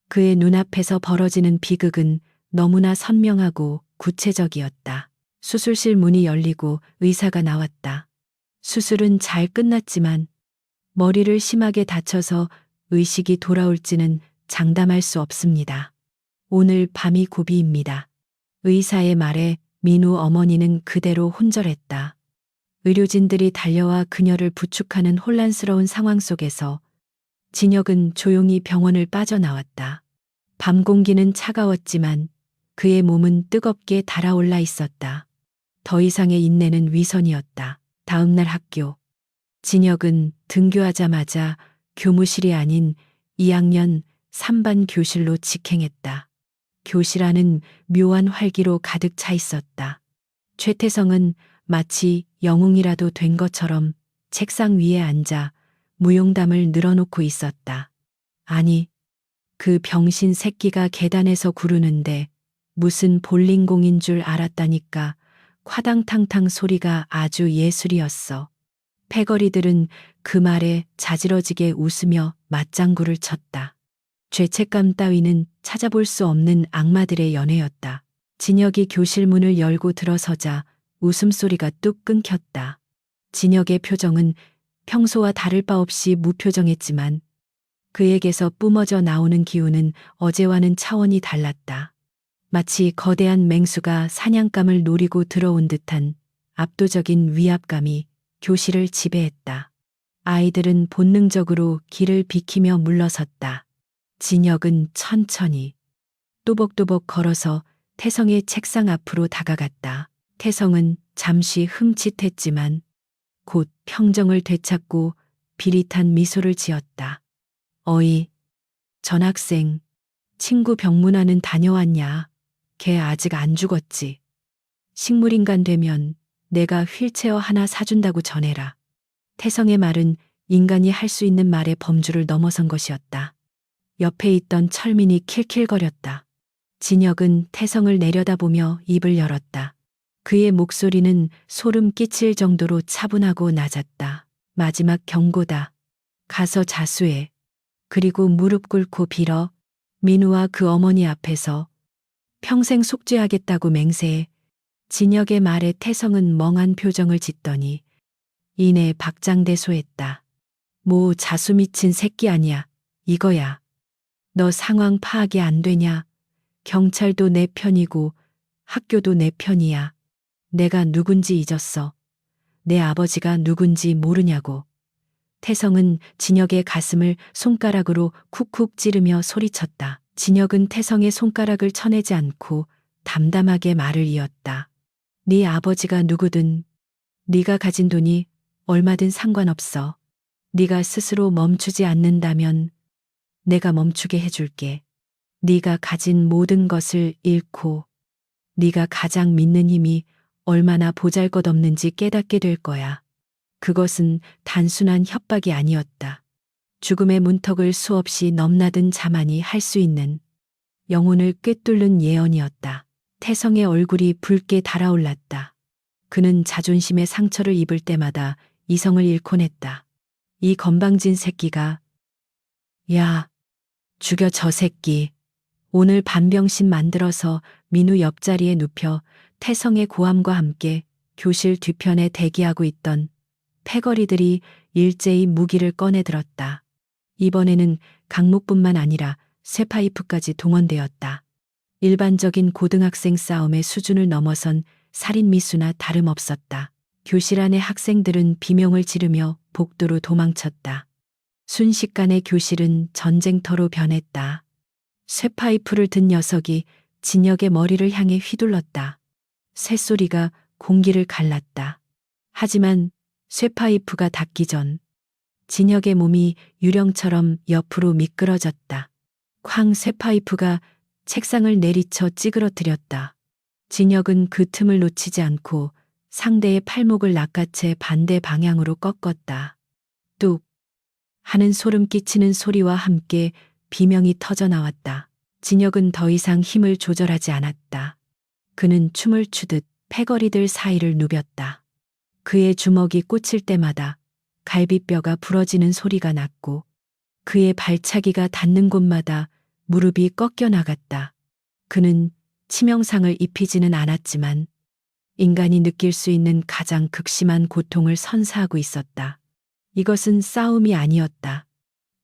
그의 눈앞에서 벌어지는 비극은 너무나 선명하고 구체적이었다. 수술실 문이 열리고 의사가 나왔다. 수술은 잘 끝났지만 머리를 심하게 다쳐서 의식이 돌아올지는 장담할 수 없습니다. 오늘 밤이 고비입니다. 의사의 말에 민우 어머니는 그대로 혼절했다. 의료진들이 달려와 그녀를 부축하는 혼란스러운 상황 속에서 진혁은 조용히 병원을 빠져나왔다. 밤 공기는 차가웠지만 그의 몸은 뜨겁게 달아올라 있었다. 더 이상의 인내는 위선이었다. 다음 날 학교. 진혁은 등교하자마자 교무실이 아닌 2학년 3반 교실로 직행했다. 교실 안은 묘한 활기로 가득 차 있었다. 최태성은 마치 영웅이라도 된 것처럼 책상 위에 앉아 무용담을 늘어놓고 있었다. 아니, 그 병신 새끼가 계단에서 구르는데 무슨 볼링공인 줄 알았다니까. 화당탕탕 소리가 아주 예술이었어. 패거리들은 그 말에 자지러지게 웃으며 맞장구를 쳤다. 죄책감 따위는 찾아볼 수 없는 악마들의 연애였다. 진혁이 교실 문을 열고 들어서자 웃음소리가 뚝 끊겼다. 진혁의 표정은 평소와 다를 바 없이 무표정했지만 그에게서 뿜어져 나오는 기운은 어제와는 차원이 달랐다. 마치 거대한 맹수가 사냥감을 노리고 들어온 듯한 압도적인 위압감이 교실을 지배했다. 아이들은 본능적으로 길을 비키며 물러섰다. 진혁은 천천히 또박또박 걸어서 태성의 책상 앞으로 다가갔다. 태성은 잠시 흠칫했지만 곧 평정을 되찾고 비릿한 미소를 지었다. 어이, 전학생, 친구 병문안은 다녀왔냐? 걔 아직 안 죽었지. 식물인간 되면 내가 휠체어 하나 사준다고 전해라. 태성의 말은 인간이 할 수 있는 말의 범주를 넘어선 것이었다. 옆에 있던 철민이 킬킬거렸다. 진혁은 태성을 내려다보며 입을 열었다. 그의 목소리는 소름 끼칠 정도로 차분하고 낮았다. 마지막 경고다. 가서 자수해. 그리고 무릎 꿇고 빌어. 민우와 그 어머니 앞에서 평생 속죄하겠다고 맹세해. 진혁의 말에 태성은 멍한 표정을 짓더니 이내 박장대소했다. 뭐 자수 미친 새끼 아니야. 이거야. 너 상황 파악이 안 되냐? 경찰도 내 편이고 학교도 내 편이야. 내가 누군지 잊었어. 내 아버지가 누군지 모르냐고. 태성은 진혁의 가슴을 손가락으로 쿡쿡 찌르며 소리쳤다. 진혁은 태성의 손가락을 쳐내지 않고 담담하게 말을 이었다. 네 아버지가 누구든 네가 가진 돈이 얼마든 상관없어. 네가 스스로 멈추지 않는다면 내가 멈추게 해줄게. 네가 가진 모든 것을 잃고 네가 가장 믿는 힘이 얼마나 보잘것없는지 깨닫게 될 거야. 그것은 단순한 협박이 아니었다. 죽음의 문턱을 수없이 넘나든 자만이 할 수 있는 영혼을 꿰뚫는 예언이었다. 태성의 얼굴이 붉게 달아올랐다. 그는 자존심의 상처를 입을 때마다 이성을 잃곤 했다. 이 건방진 새끼가 야, 죽여 저 새끼. 오늘 반병신 만들어서 민우 옆자리에 눕혀 태성의 고함과 함께 교실 뒤편에 대기하고 있던 패거리들이 일제히 무기를 꺼내들었다. 이번에는 강목뿐만 아니라 쇠파이프까지 동원되었다. 일반적인 고등학생 싸움의 수준을 넘어선 살인미수나 다름없었다. 교실 안의 학생들은 비명을 지르며 복도로 도망쳤다. 순식간에 교실은 전쟁터로 변했다. 쇠파이프를 든 녀석이 진혁의 머리를 향해 휘둘렀다. 쇳소리가 공기를 갈랐다. 하지만 쇠파이프가 닿기 전 진혁의 몸이 유령처럼 옆으로 미끄러졌다. 쾅 쇠파이프가 책상을 내리쳐 찌그러뜨렸다. 진혁은 그 틈을 놓치지 않고 상대의 팔목을 낚아채 반대 방향으로 꺾었다. 뚝 하는 소름 끼치는 소리와 함께 비명이 터져 나왔다. 진혁은 더 이상 힘을 조절하지 않았다. 그는 춤을 추듯 패거리들 사이를 누볐다. 그의 주먹이 꽂힐 때마다 갈비뼈가 부러지는 소리가 났고 그의 발차기가 닿는 곳마다 무릎이 꺾여 나갔다. 그는 치명상을 입히지는 않았지만 인간이 느낄 수 있는 가장 극심한 고통을 선사하고 있었다. 이것은 싸움이 아니었다.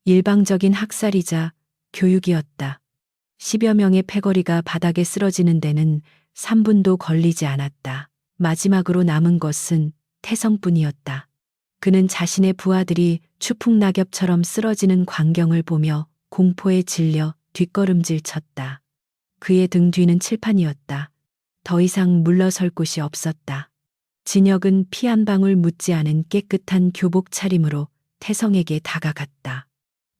일방적인 학살이자 교육이었다. 10여 명의 패거리가 바닥에 쓰러지는 데는 3분도 걸리지 않았다. 마지막으로 남은 것은 태성뿐이었다. 그는 자신의 부하들이 추풍낙엽처럼 쓰러지는 광경을 보며 공포에 질려 뒷걸음질 쳤다. 그의 등 뒤는 칠판이었다. 더 이상 물러설 곳이 없었다. 진혁은 피 한 방울 묻지 않은 깨끗한 교복 차림으로 태성에게 다가갔다.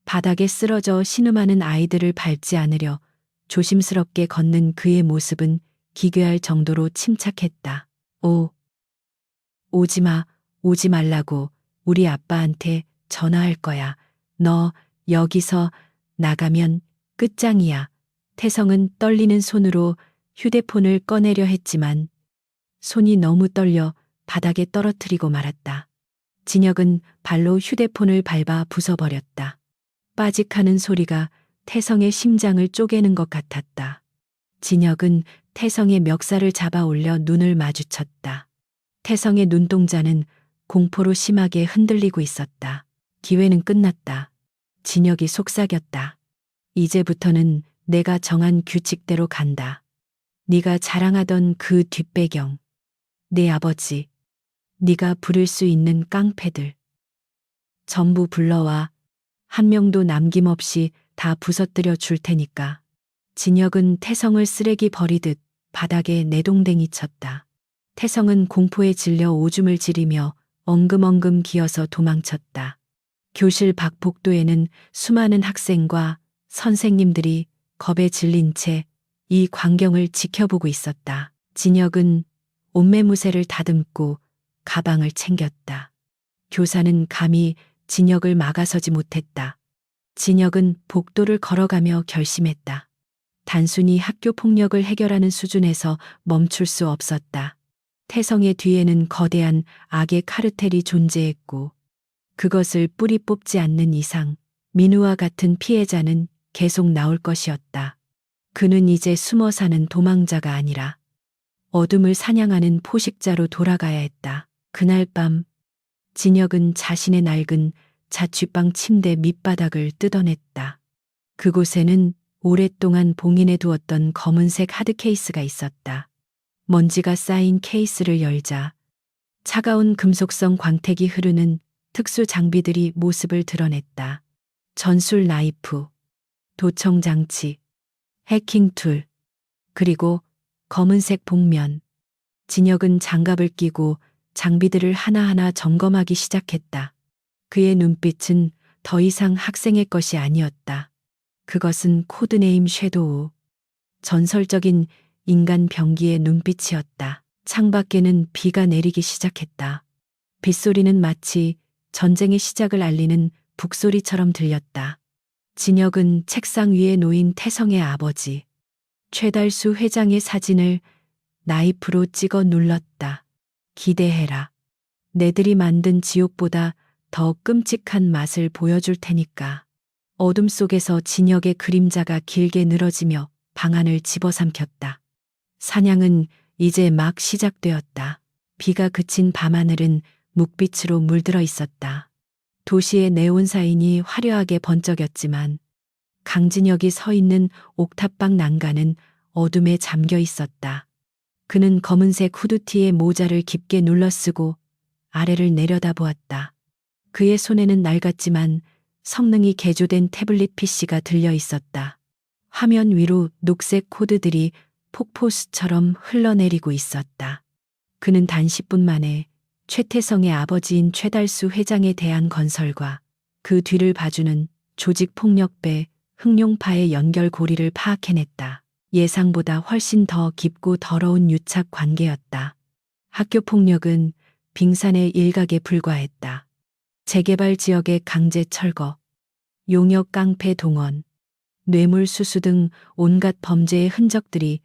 바닥에 쓰러져 신음하는 아이들을 밟지 않으려 조심스럽게 걷는 그의 모습은 기괴할 정도로 침착했다. 오지 마, 오지 말라고 우리 아빠한테 전화할 거야. 너 여기서 나가면 끝장이야. 태성은 떨리는 손으로 휴대폰을 꺼내려 했지만 손이 너무 떨려 바닥에 떨어뜨리고 말았다. 진혁은 발로 휴대폰을 밟아 부숴버렸다. 빠직하는 소리가 태성의 심장을 쪼개는 것 같았다. 진혁은 태성의 멱살을 잡아 올려 눈을 마주쳤다. 태성의 눈동자는 공포로 심하게 흔들리고 있었다. 기회는 끝났다. 진혁이 속삭였다. 이제부터는 내가 정한 규칙대로 간다. 네가 자랑하던 그 뒷배경, 내 아버지, 네가 부릴 수 있는 깡패들 전부 불러와. 한 명도 남김없이 다 부서뜨려 줄 테니까. 진혁은 태성을 쓰레기 버리듯 바닥에 내동댕이 쳤다. 태성은 공포에 질려 오줌을 지리며 엉금엉금 기어서 도망쳤다. 교실 밖 복도에는 수많은 학생과 선생님들이 겁에 질린 채 이 광경을 지켜보고 있었다. 진혁은 옷매무새를 다듬고 가방을 챙겼다. 교사는 감히 진혁을 막아서지 못했다. 진혁은 복도를 걸어가며 결심했다. 단순히 학교 폭력을 해결하는 수준에서 멈출 수 없었다. 태성의 뒤에는 거대한 악의 카르텔이 존재했고 그것을 뿌리 뽑지 않는 이상 민우와 같은 피해자는 계속 나올 것이었다. 그는 이제 숨어 사는 도망자가 아니라 어둠을 사냥하는 포식자로 돌아가야 했다. 그날 밤 진혁은 자신의 낡은 자취방 침대 밑바닥을 뜯어냈다. 그곳에는 오랫동안 봉인해 두었던 검은색 하드 케이스가 있었다. 먼지가 쌓인 케이스를 열자 차가운 금속성 광택이 흐르는 특수 장비들이 모습을 드러냈다. 전술 나이프, 도청 장치, 해킹 툴, 그리고 검은색 복면. 진혁은 장갑을 끼고 장비들을 하나하나 점검하기 시작했다. 그의 눈빛은 더 이상 학생의 것이 아니었다. 그것은 코드네임 섀도우, 전설적인 인간 병기의 눈빛이었다. 창밖에는 비가 내리기 시작했다. 빗소리는 마치 전쟁의 시작을 알리는 북소리처럼 들렸다. 진혁은 책상 위에 놓인 태성의 아버지, 최달수 회장의 사진을 나이프로 찍어 눌렀다. 기대해라. 내들이 만든 지옥보다 더 끔찍한 맛을 보여줄 테니까. 어둠 속에서 진혁의 그림자가 길게 늘어지며 방안을 집어삼켰다. 사냥은 이제 막 시작되었다. 비가 그친 밤하늘은 묵빛으로 물들어 있었다. 도시의 네온사인이 화려하게 번쩍였지만 강진혁이 서 있는 옥탑방 난간은 어둠에 잠겨 있었다. 그는 검은색 후드티에 모자를 깊게 눌러쓰고 아래를 내려다보았다. 그의 손에는 낡았지만 성능이 개조된 태블릿 PC가 들려 있었다. 화면 위로 녹색 코드들이 폭포수처럼 흘러내리고 있었다. 그는 단 10분 만에 최태성의 아버지인 최달수 회장에 대한 건설과 그 뒤를 봐주는 조직폭력배 흑룡파의 연결고리를 파악해냈다. 예상보다 훨씬 더 깊고 더러운 유착 관계였다. 학교 폭력은 빙산의 일각에 불과했다. 재개발 지역의 강제 철거, 용역 깡패 동원, 뇌물 수수 등 온갖 범죄의 흔적들이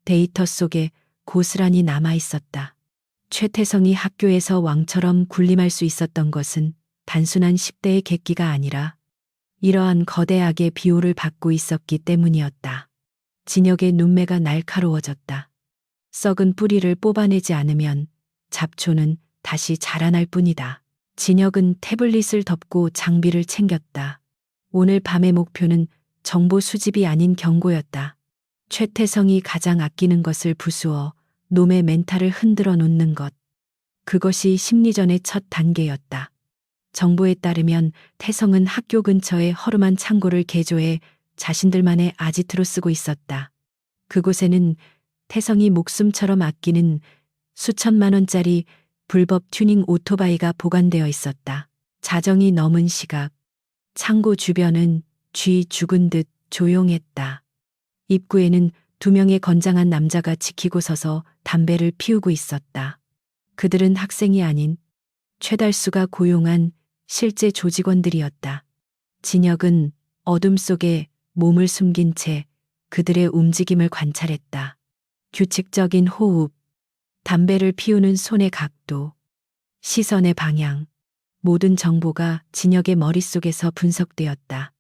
데이터 속에 고스란히 남아 있었다. 최태성이 학교에서 왕처럼 군림할 수 있었던 것은 단순한 10대의 객기가 아니라 이러한 거대 악의 비호를 받고 있었기 때문이었다. 진혁의 눈매가 날카로워졌다. 썩은 뿌리를 뽑아내지 않으면 잡초는 다시 자라날 뿐이다. 진혁은 태블릿을 덮고 장비를 챙겼다. 오늘 밤의 목표는 정보 수집이 아닌 경고였다. 최태성이 가장 아끼는 것을 부수어 놈의 멘탈을 흔들어 놓는 것. 그것이 심리전의 첫 단계였다. 정보에 따르면 태성은 학교 근처에 허름한 창고를 개조해 자신들만의 아지트로 쓰고 있었다. 그곳에는 태성이 목숨처럼 아끼는 수천만 원짜리 불법 튜닝 오토바이가 보관되어 있었다. 자정이 넘은 시각, 창고 주변은 쥐 죽은 듯 조용했다. 입구에는 2명의 건장한 남자가 지키고 서서 담배를 피우고 있었다. 그들은 학생이 아닌 최달수가 고용한 실제 조직원들이었다. 진혁은 어둠 속에 몸을 숨긴 채 그들의 움직임을 관찰했다. 규칙적인 호흡, 담배를 피우는 손의 각도, 시선의 방향, 모든 정보가 진혁의 머릿속에서 분석되었다.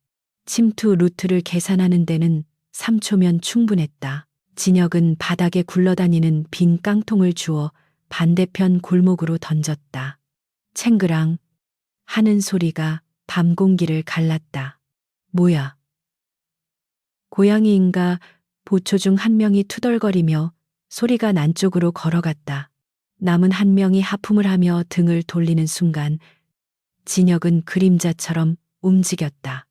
침투 루트를 계산하는 데는 3초면 충분했다. 진혁은 바닥에 굴러다니는 빈 깡통을 주워 반대편 골목으로 던졌다. 챙그랑 하는 소리가 밤 공기를 갈랐다. 뭐야? 고양이인가 보초 중 한 명이 투덜거리며 소리가 난 쪽으로 걸어갔다. 남은 한 명이 하품을 하며 등을 돌리는 순간 진혁은 그림자처럼 움직였다.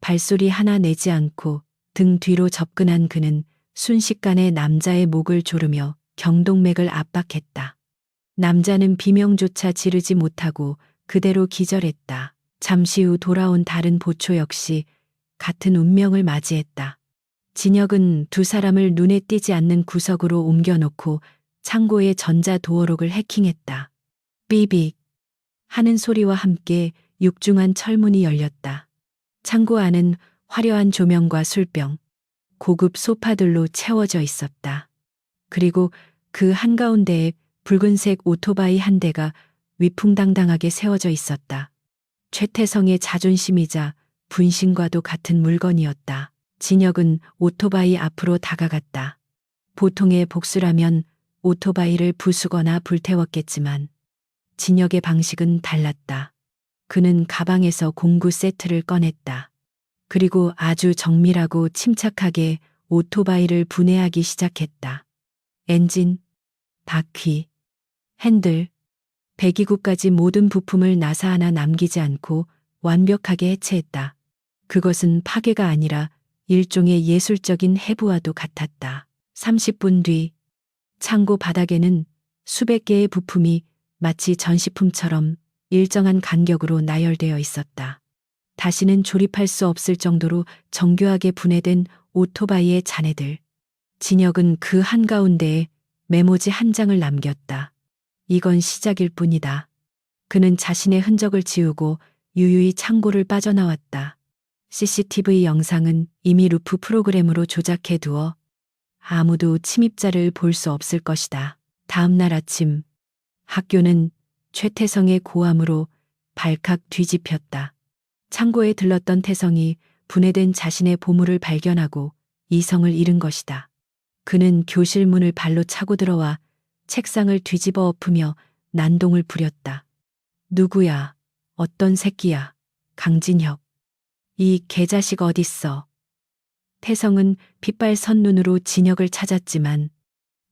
발소리 하나 내지 않고 등 뒤로 접근한 그는 순식간에 남자의 목을 조르며 경동맥을 압박했다. 남자는 비명조차 지르지 못하고 그대로 기절했다. 잠시 후 돌아온 다른 보초 역시 같은 운명을 맞이했다. 진혁은 두 사람을 눈에 띄지 않는 구석으로 옮겨놓고 창고의 전자도어록을 해킹했다. 삐빅 하는 소리와 함께 육중한 철문이 열렸다. 창고 안은 화려한 조명과 술병, 고급 소파들로 채워져 있었다. 그리고 그 한가운데에 붉은색 오토바이 한 대가 위풍당당하게 세워져 있었다. 최태성의 자존심이자 분신과도 같은 물건이었다. 진혁은 오토바이 앞으로 다가갔다. 보통의 복수라면 오토바이를 부수거나 불태웠겠지만 진혁의 방식은 달랐다. 그는 가방에서 공구 세트를 꺼냈다. 그리고 아주 정밀하고 침착하게 오토바이를 분해하기 시작했다. 엔진, 바퀴, 핸들, 배기구까지 모든 부품을 나사 하나 남기지 않고 완벽하게 해체했다. 그것은 파괴가 아니라 일종의 예술적인 해부와도 같았다. 30분 뒤 창고 바닥에는 수백 개의 부품이 마치 전시품처럼 일정한 간격으로 나열되어 있었다. 다시는 조립할 수 없을 정도로 정교하게 분해된 오토바이의 잔해들. 진혁은 그 한가운데에 메모지 한 장을 남겼다. 이건 시작일 뿐이다. 그는 자신의 흔적을 지우고 유유히 창고를 빠져나왔다. CCTV 영상은 이미 루프 프로그램으로 조작해 두어 아무도 침입자를 볼 수 없을 것이다. 다음 날 아침, 학교는 최태성의 고함으로 발칵 뒤집혔다. 창고에 들렀던 태성이 분해된 자신의 보물을 발견하고 이성을 잃은 것이다. 그는 교실 문을 발로 차고 들어와 책상을 뒤집어 엎으며 난동을 부렸다. 누구야? 어떤 새끼야? 강진혁. 이 개자식 어딨어? 태성은 핏발선 눈으로 진혁을 찾았지만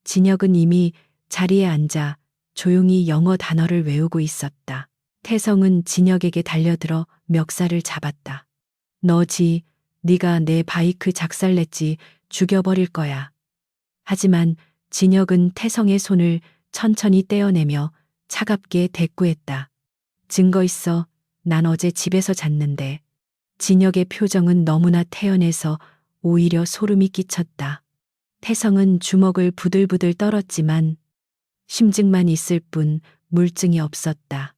진혁은 이미 자리에 앉아 조용히 영어 단어를 외우고 있었다. 태성은 진혁에게 달려들어 멱살을 잡았다. 너지, 네가 내 바이크 작살냈지, 죽여버릴 거야. 하지만 진혁은 태성의 손을 천천히 떼어내며 차갑게 대꾸했다. 증거 있어. 난 어제 집에서 잤는데. 진혁의 표정은 너무나 태연해서 오히려 소름이 끼쳤다. 태성은 주먹을 부들부들 떨었지만 심증만 있을 뿐 물증이 없었다.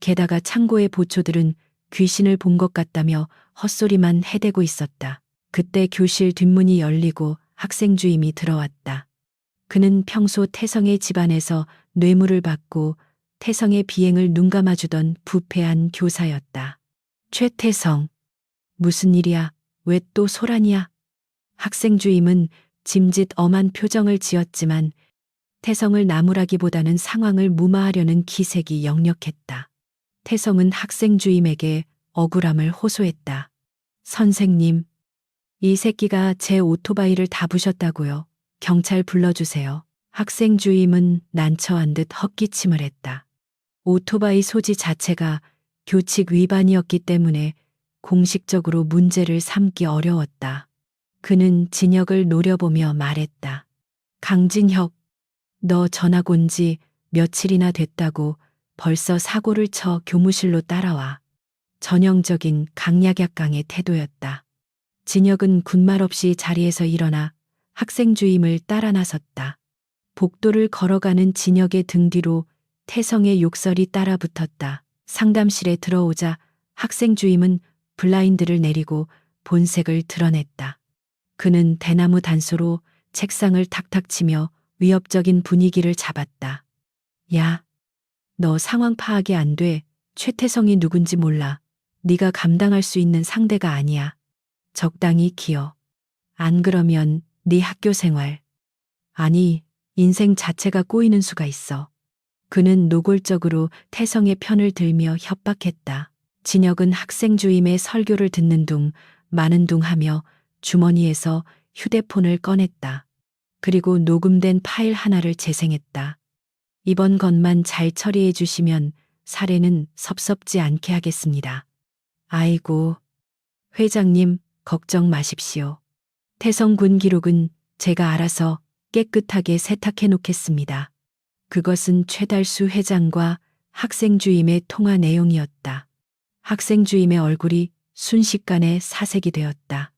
게다가 창고의 보초들은 귀신을 본 것 같다며 헛소리만 해대고 있었다. 그때 교실 뒷문이 열리고 학생 주임이 들어왔다. 그는 평소 태성의 집안에서 뇌물을 받고 태성의 비행을 눈감아주던 부패한 교사였다. 최태성, 무슨 일이야? 왜 또 소란이야? 학생 주임은 짐짓 엄한 표정을 지었지만 태성을 나무라기보다는 상황을 무마하려는 기색이 역력했다. 태성은 학생 주임에게 억울함을 호소했다. 선생님, 이 새끼가 제 오토바이를 다 부셨다고요. 경찰 불러주세요. 학생 주임은 난처한 듯 헛기침을 했다. 오토바이 소지 자체가 교칙 위반이었기 때문에 공식적으로 문제를 삼기 어려웠다. 그는 진혁을 노려보며 말했다. 강진혁, 너 전학 온 지 며칠이나 됐다고 벌써 사고를 쳐 교무실로 따라와. 전형적인 강약약강의 태도였다. 진혁은 군말 없이 자리에서 일어나 학생 주임을 따라 나섰다. 복도를 걸어가는 진혁의 등 뒤로 태성의 욕설이 따라 붙었다. 상담실에 들어오자 학생 주임은 블라인드를 내리고 본색을 드러냈다. 그는 대나무 단소로 책상을 탁탁 치며 위협적인 분위기를 잡았다. 야, 너 상황 파악이 안 돼. 최태성이 누군지 몰라. 네가 감당할 수 있는 상대가 아니야. 적당히 기어. 안 그러면 네 학교 생활, 아니 인생 자체가 꼬이는 수가 있어. 그는 노골적으로 태성의 편을 들며 협박했다. 진혁은 학생 주임의 설교를 듣는 둥 마는 둥 하며 주머니에서 휴대폰을 꺼냈다. 그리고 녹음된 파일 하나를 재생했다. 이번 것만 잘 처리해 주시면 사례는 섭섭지 않게 하겠습니다. 아이고, 회장님 걱정 마십시오. 태성군 기록은 제가 알아서 깨끗하게 세탁해 놓겠습니다. 그것은 최달수 회장과 학생 주임의 통화 내용이었다. 학생 주임의 얼굴이 순식간에 사색이 되었다.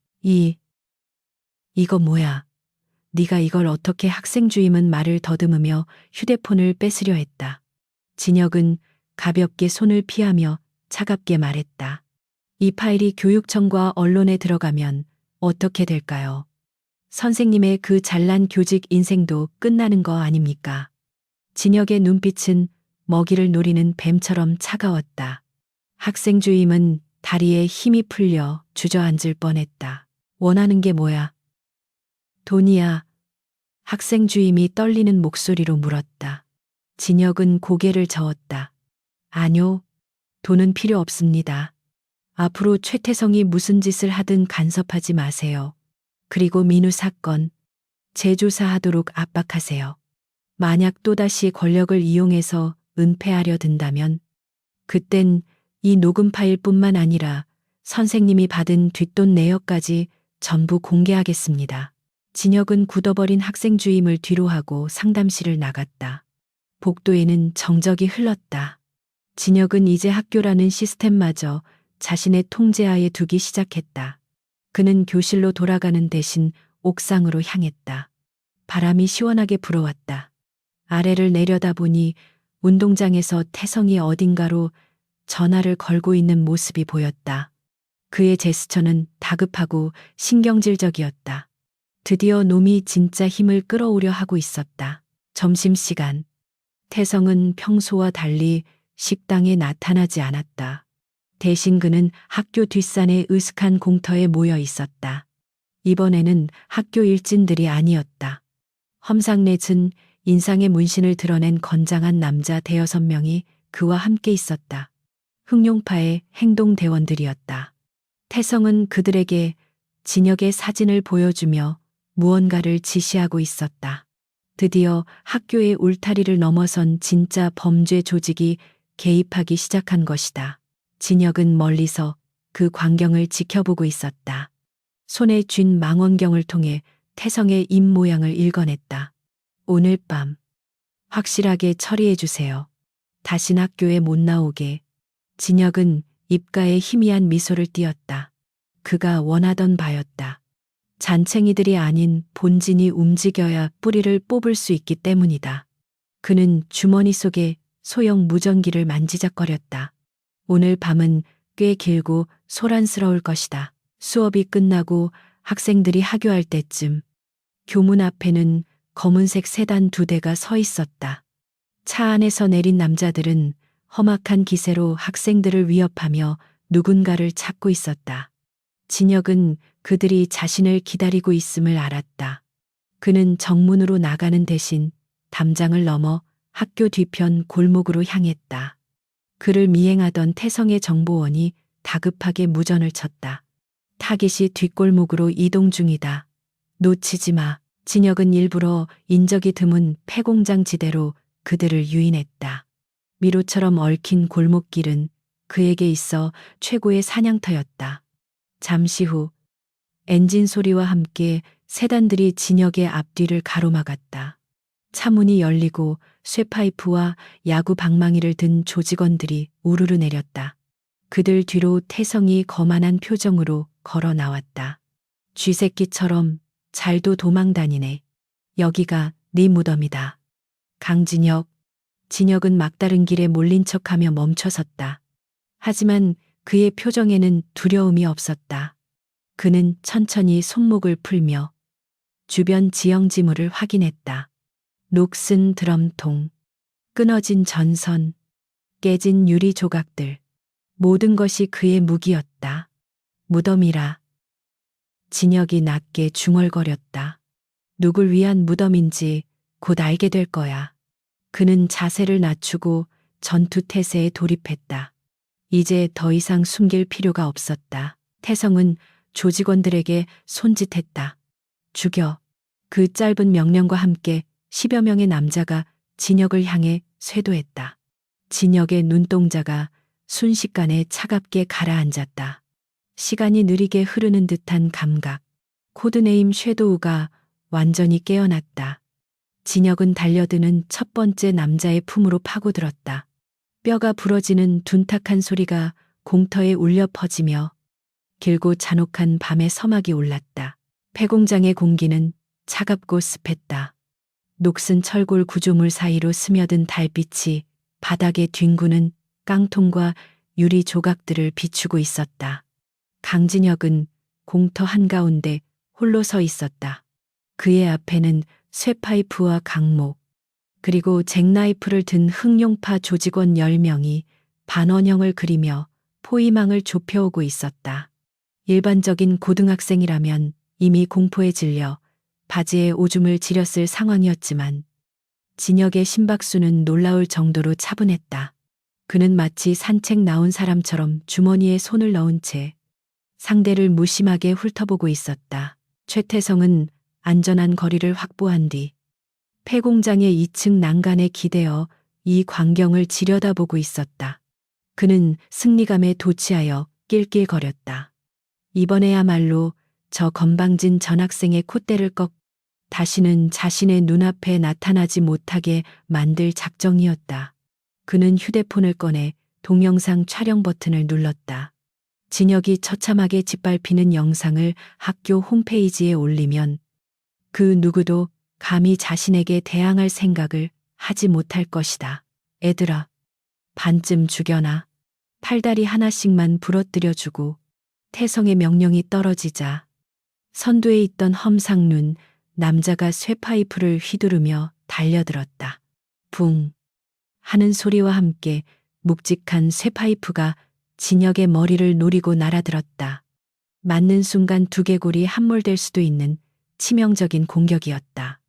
이거 뭐야? 네가 이걸 어떻게? 학생 주임은 말을 더듬으며 휴대폰을 뺏으려 했다. 진혁은 가볍게 손을 피하며 차갑게 말했다. 이 파일이 교육청과 언론에 들어가면 어떻게 될까요? 선생님의 그 잘난 교직 인생도 끝나는 거 아닙니까? 진혁의 눈빛은 먹이를 노리는 뱀처럼 차가웠다. 학생 주임은 다리에 힘이 풀려 주저앉을 뻔했다. 원하는 게 뭐야? 돈이야. 학생 주임이 떨리는 목소리로 물었다. 진혁은 고개를 저었다. 아뇨, 돈은 필요 없습니다. 앞으로 최태성이 무슨 짓을 하든 간섭하지 마세요. 그리고 민우 사건 재조사하도록 압박하세요. 만약 또다시 권력을 이용해서 은폐하려 든다면 그땐 이 녹음 파일뿐만 아니라 선생님이 받은 뒷돈 내역까지 전부 공개하겠습니다. 진혁은 굳어버린 학생 주임을 뒤로하고 상담실을 나갔다. 복도에는 정적이 흘렀다. 진혁은 이제 학교라는 시스템마저 자신의 통제하에 두기 시작했다. 그는 교실로 돌아가는 대신 옥상으로 향했다. 바람이 시원하게 불어왔다. 아래를 내려다보니 운동장에서 태성이 어딘가로 전화를 걸고 있는 모습이 보였다. 그의 제스처는 다급하고 신경질적이었다. 드디어 놈이 진짜 힘을 끌어오려 하고 있었다. 점심시간. 태성은 평소와 달리 식당에 나타나지 않았다. 대신 그는 학교 뒷산의 으슥한 공터에 모여 있었다. 이번에는 학교 일진들이 아니었다. 험상궂은 인상의 문신을 드러낸 건장한 남자 대여섯 명이 그와 함께 있었다. 흑룡파의 행동대원들이었다. 태성은 그들에게 진혁의 사진을 보여주며 무언가를 지시하고 있었다. 드디어 학교의 울타리를 넘어선 진짜 범죄 조직이 개입하기 시작한 것이다. 진혁은 멀리서 그 광경을 지켜보고 있었다. 손에 쥔 망원경을 통해 태성의 입 모양을 읽어냈다. 오늘 밤 확실하게 처리해 주세요. 다신 학교에 못 나오게. 진혁은 입가에 희미한 미소를 띄었다. 그가 원하던 바였다. 잔챙이들이 아닌 본진이 움직여야 뿌리를 뽑을 수 있기 때문이다. 그는 주머니 속에 소형 무전기를 만지작거렸다. 오늘 밤은 꽤 길고 소란스러울 것이다. 수업이 끝나고 학생들이 하교할 때쯤 교문 앞에는 검은색 세단 2대가 서 있었다. 차 안에서 내린 남자들은 험악한 기세로 학생들을 위협하며 누군가를 찾고 있었다. 진혁은 그들이 자신을 기다리고 있음을 알았다. 그는 정문으로 나가는 대신 담장을 넘어 학교 뒤편 골목으로 향했다. 그를 미행하던 태성의 정보원이 다급하게 무전을 쳤다. 타깃이 뒷골목으로 이동 중이다. 놓치지 마. 진혁은 일부러 인적이 드문 폐공장 지대로 그들을 유인했다. 미로처럼 얽힌 골목길은 그에게 있어 최고의 사냥터였다. 잠시 후 엔진 소리와 함께 세단들이 진혁의 앞뒤를 가로막았다. 차문이 열리고 쇠파이프와 야구 방망이를 든 조직원들이 우르르 내렸다. 그들 뒤로 태성이 거만한 표정으로 걸어 나왔다. 쥐새끼처럼 잘도 도망다니네. 여기가 네 무덤이다. 강진혁. 진혁은 막다른 길에 몰린 척하며 멈춰섰다. 하지만 그의 표정에는 두려움이 없었다. 그는 천천히 손목을 풀며 주변 지형지물을 확인했다. 녹슨 드럼통, 끊어진 전선, 깨진 유리 조각들. 모든 것이 그의 무기였다. 무덤이라. 진혁이 낮게 중얼거렸다. 누굴 위한 무덤인지 곧 알게 될 거야. 그는 자세를 낮추고 전투 태세에 돌입했다. 이제 더 이상 숨길 필요가 없었다. 태성은 조직원들에게 손짓했다. 죽여. 그 짧은 명령과 함께 10여 명의 남자가 진혁을 향해 쇄도했다. 진혁의 눈동자가 순식간에 차갑게 가라앉았다. 시간이 느리게 흐르는 듯한 감각. 코드네임 섀도우가 완전히 깨어났다. 진혁은 달려드는 첫 번째 남자의 품으로 파고들었다. 뼈가 부러지는 둔탁한 소리가 공터에 울려 퍼지며 길고 잔혹한 밤의 서막이 올랐다. 폐공장의 공기는 차갑고 습했다. 녹슨 철골 구조물 사이로 스며든 달빛이 바닥에 뒹구는 깡통과 유리 조각들을 비추고 있었다. 강진혁은 공터 한가운데 홀로 서 있었다. 그의 앞에는 쇠파이프와 강목, 그리고 잭나이프를 든 흑룡파 조직원 10명이 반원형을 그리며 포위망을 좁혀오고 있었다. 일반적인 고등학생이라면 이미 공포에 질려 바지에 오줌을 지렸을 상황이었지만 진혁의 심박수는 놀라울 정도로 차분했다. 그는 마치 산책 나온 사람처럼 주머니에 손을 넣은 채 상대를 무심하게 훑어보고 있었다. 최태성은 안전한 거리를 확보한 뒤 폐공장의 2층 난간에 기대어 이 광경을 지려다보고 있었다. 그는 승리감에 도취하여 낄낄거렸다. 이번에야말로 저 건방진 전학생의 콧대를 꺾 다시는 자신의 눈앞에 나타나지 못하게 만들 작정이었다. 그는 휴대폰을 꺼내 동영상 촬영 버튼을 눌렀다. 진혁이 처참하게 짓밟히는 영상을 학교 홈페이지에 올리면 그 누구도 감히 자신에게 대항할 생각을 하지 못할 것이다. 애들아, 반쯤 죽여놔. 팔다리 하나씩만 부러뜨려주고 태성의 명령이 떨어지자 선두에 있던 험상눈 남자가 쇠파이프를 휘두르며 달려들었다. 붕 하는 소리와 함께 묵직한 쇠파이프가 진혁의 머리를 노리고 날아들었다. 맞는 순간 두개골이 함몰될 수도 있는 치명적인 공격이었다.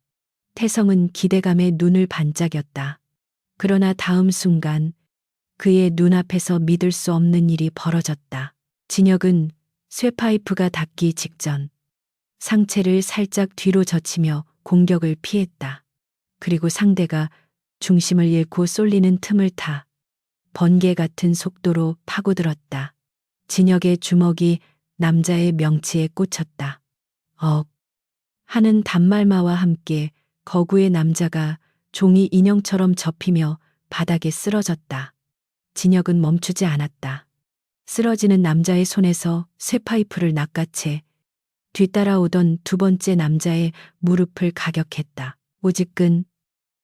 태성은 기대감에 눈을 반짝였다. 그러나 다음 순간 그의 눈앞에서 믿을 수 없는 일이 벌어졌다. 진혁은 쇠파이프가 닿기 직전 상체를 살짝 뒤로 젖히며 공격을 피했다. 그리고 상대가 중심을 잃고 쏠리는 틈을 타 번개 같은 속도로 파고들었다. 진혁의 주먹이 남자의 명치에 꽂혔다. 억 하는 단말마와 함께 거구의 남자가 종이 인형처럼 접히며 바닥에 쓰러졌다. 진혁은 멈추지 않았다. 쓰러지는 남자의 손에서 쇠파이프를 낚아채 뒤따라오던 두 번째 남자의 무릎을 가격했다. 오직근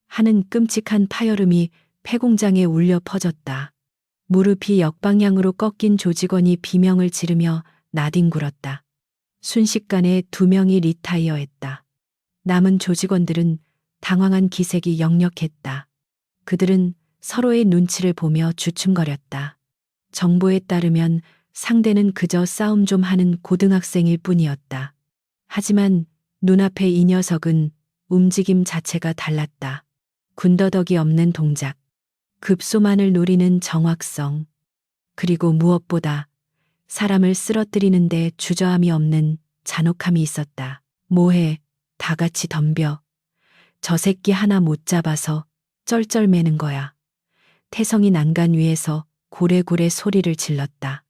하는 끔찍한 파열음이 폐공장에 울려 퍼졌다. 무릎이 역방향으로 꺾인 조직원이 비명을 지르며 나뒹굴었다. 순식간에 2명이 리타이어했다. 남은 조직원들은 당황한 기색이 역력했다. 그들은 서로의 눈치를 보며 주춤거렸다. 정보에 따르면 상대는 그저 싸움 좀 하는 고등학생일 뿐이었다. 하지만 눈앞의 이 녀석은 움직임 자체가 달랐다. 군더더기 없는 동작, 급소만을 노리는 정확성, 그리고 무엇보다 사람을 쓰러뜨리는데 주저함이 없는 잔혹함이 있었다. 뭐해, 다 같이 덤벼. 저 새끼 하나 못 잡아서 쩔쩔매는 거야. 태성이 난간 위에서 고래고래 소리를 질렀다.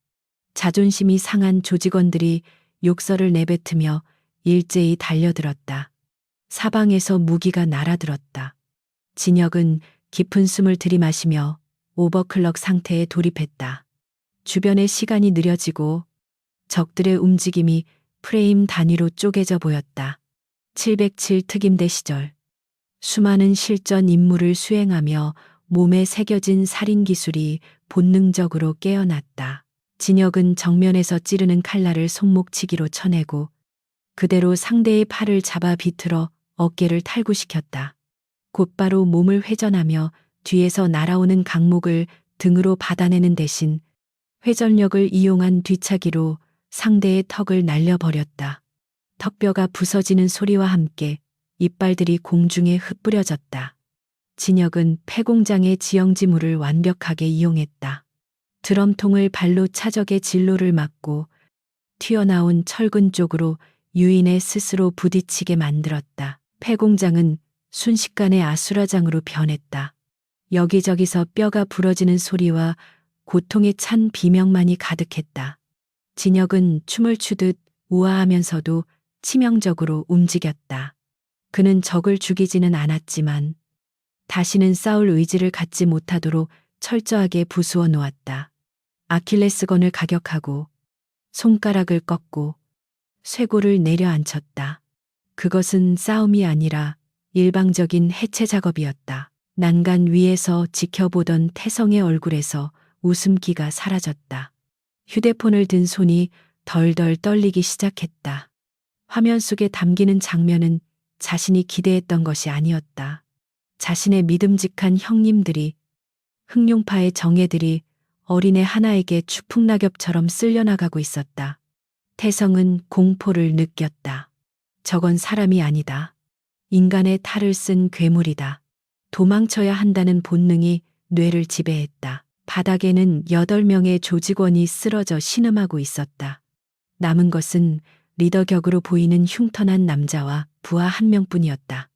자존심이 상한 조직원들이 욕설을 내뱉으며 일제히 달려들었다. 사방에서 무기가 날아들었다. 진혁은 깊은 숨을 들이마시며 오버클럭 상태에 돌입했다. 주변의 시간이 느려지고 적들의 움직임이 프레임 단위로 쪼개져 보였다. 707 특임대 시절 수많은 실전 임무를 수행하며 몸에 새겨진 살인 기술이 본능적으로 깨어났다. 진혁은 정면에서 찌르는 칼날을 손목치기로 쳐내고 그대로 상대의 팔을 잡아 비틀어 어깨를 탈구시켰다. 곧바로 몸을 회전하며 뒤에서 날아오는 강목을 등으로 받아내는 대신 회전력을 이용한 뒤차기로 상대의 턱을 날려버렸다. 턱뼈가 부서지는 소리와 함께 이빨들이 공중에 흩뿌려졌다. 진혁은 폐공장의 지형지물을 완벽하게 이용했다. 드럼통을 발로 차적의 진로를 막고 튀어나온 철근 쪽으로 유인해 스스로 부딪히게 만들었다. 폐공장은 순식간에 아수라장으로 변했다. 여기저기서 뼈가 부러지는 소리와 고통에 찬 비명만이 가득했다. 진혁은 춤을 추듯 우아하면서도 치명적으로 움직였다. 그는 적을 죽이지는 않았지만 다시는 싸울 의지를 갖지 못하도록 철저하게 부수어 놓았다. 아킬레스건을 가격하고 손가락을 꺾고 쇄골을 내려앉혔다. 그것은 싸움이 아니라 일방적인 해체 작업이었다. 난간 위에서 지켜보던 태성의 얼굴에서 웃음기가 사라졌다. 휴대폰을 든 손이 덜덜 떨리기 시작했다. 화면 속에 담기는 장면은 자신이 기대했던 것이 아니었다. 자신의 믿음직한 형님들이, 흑룡파의 정예들이 어린애 하나에게 추풍낙엽처럼 쓸려나가고 있었다. 태성은 공포를 느꼈다. 저건 사람이 아니다. 인간의 탈을 쓴 괴물이다. 도망쳐야 한다는 본능이 뇌를 지배했다. 바닥에는 8명의 조직원이 쓰러져 신음하고 있었다. 남은 것은 리더 격으로 보이는 흉터난 남자와 부하 한 명뿐이었다.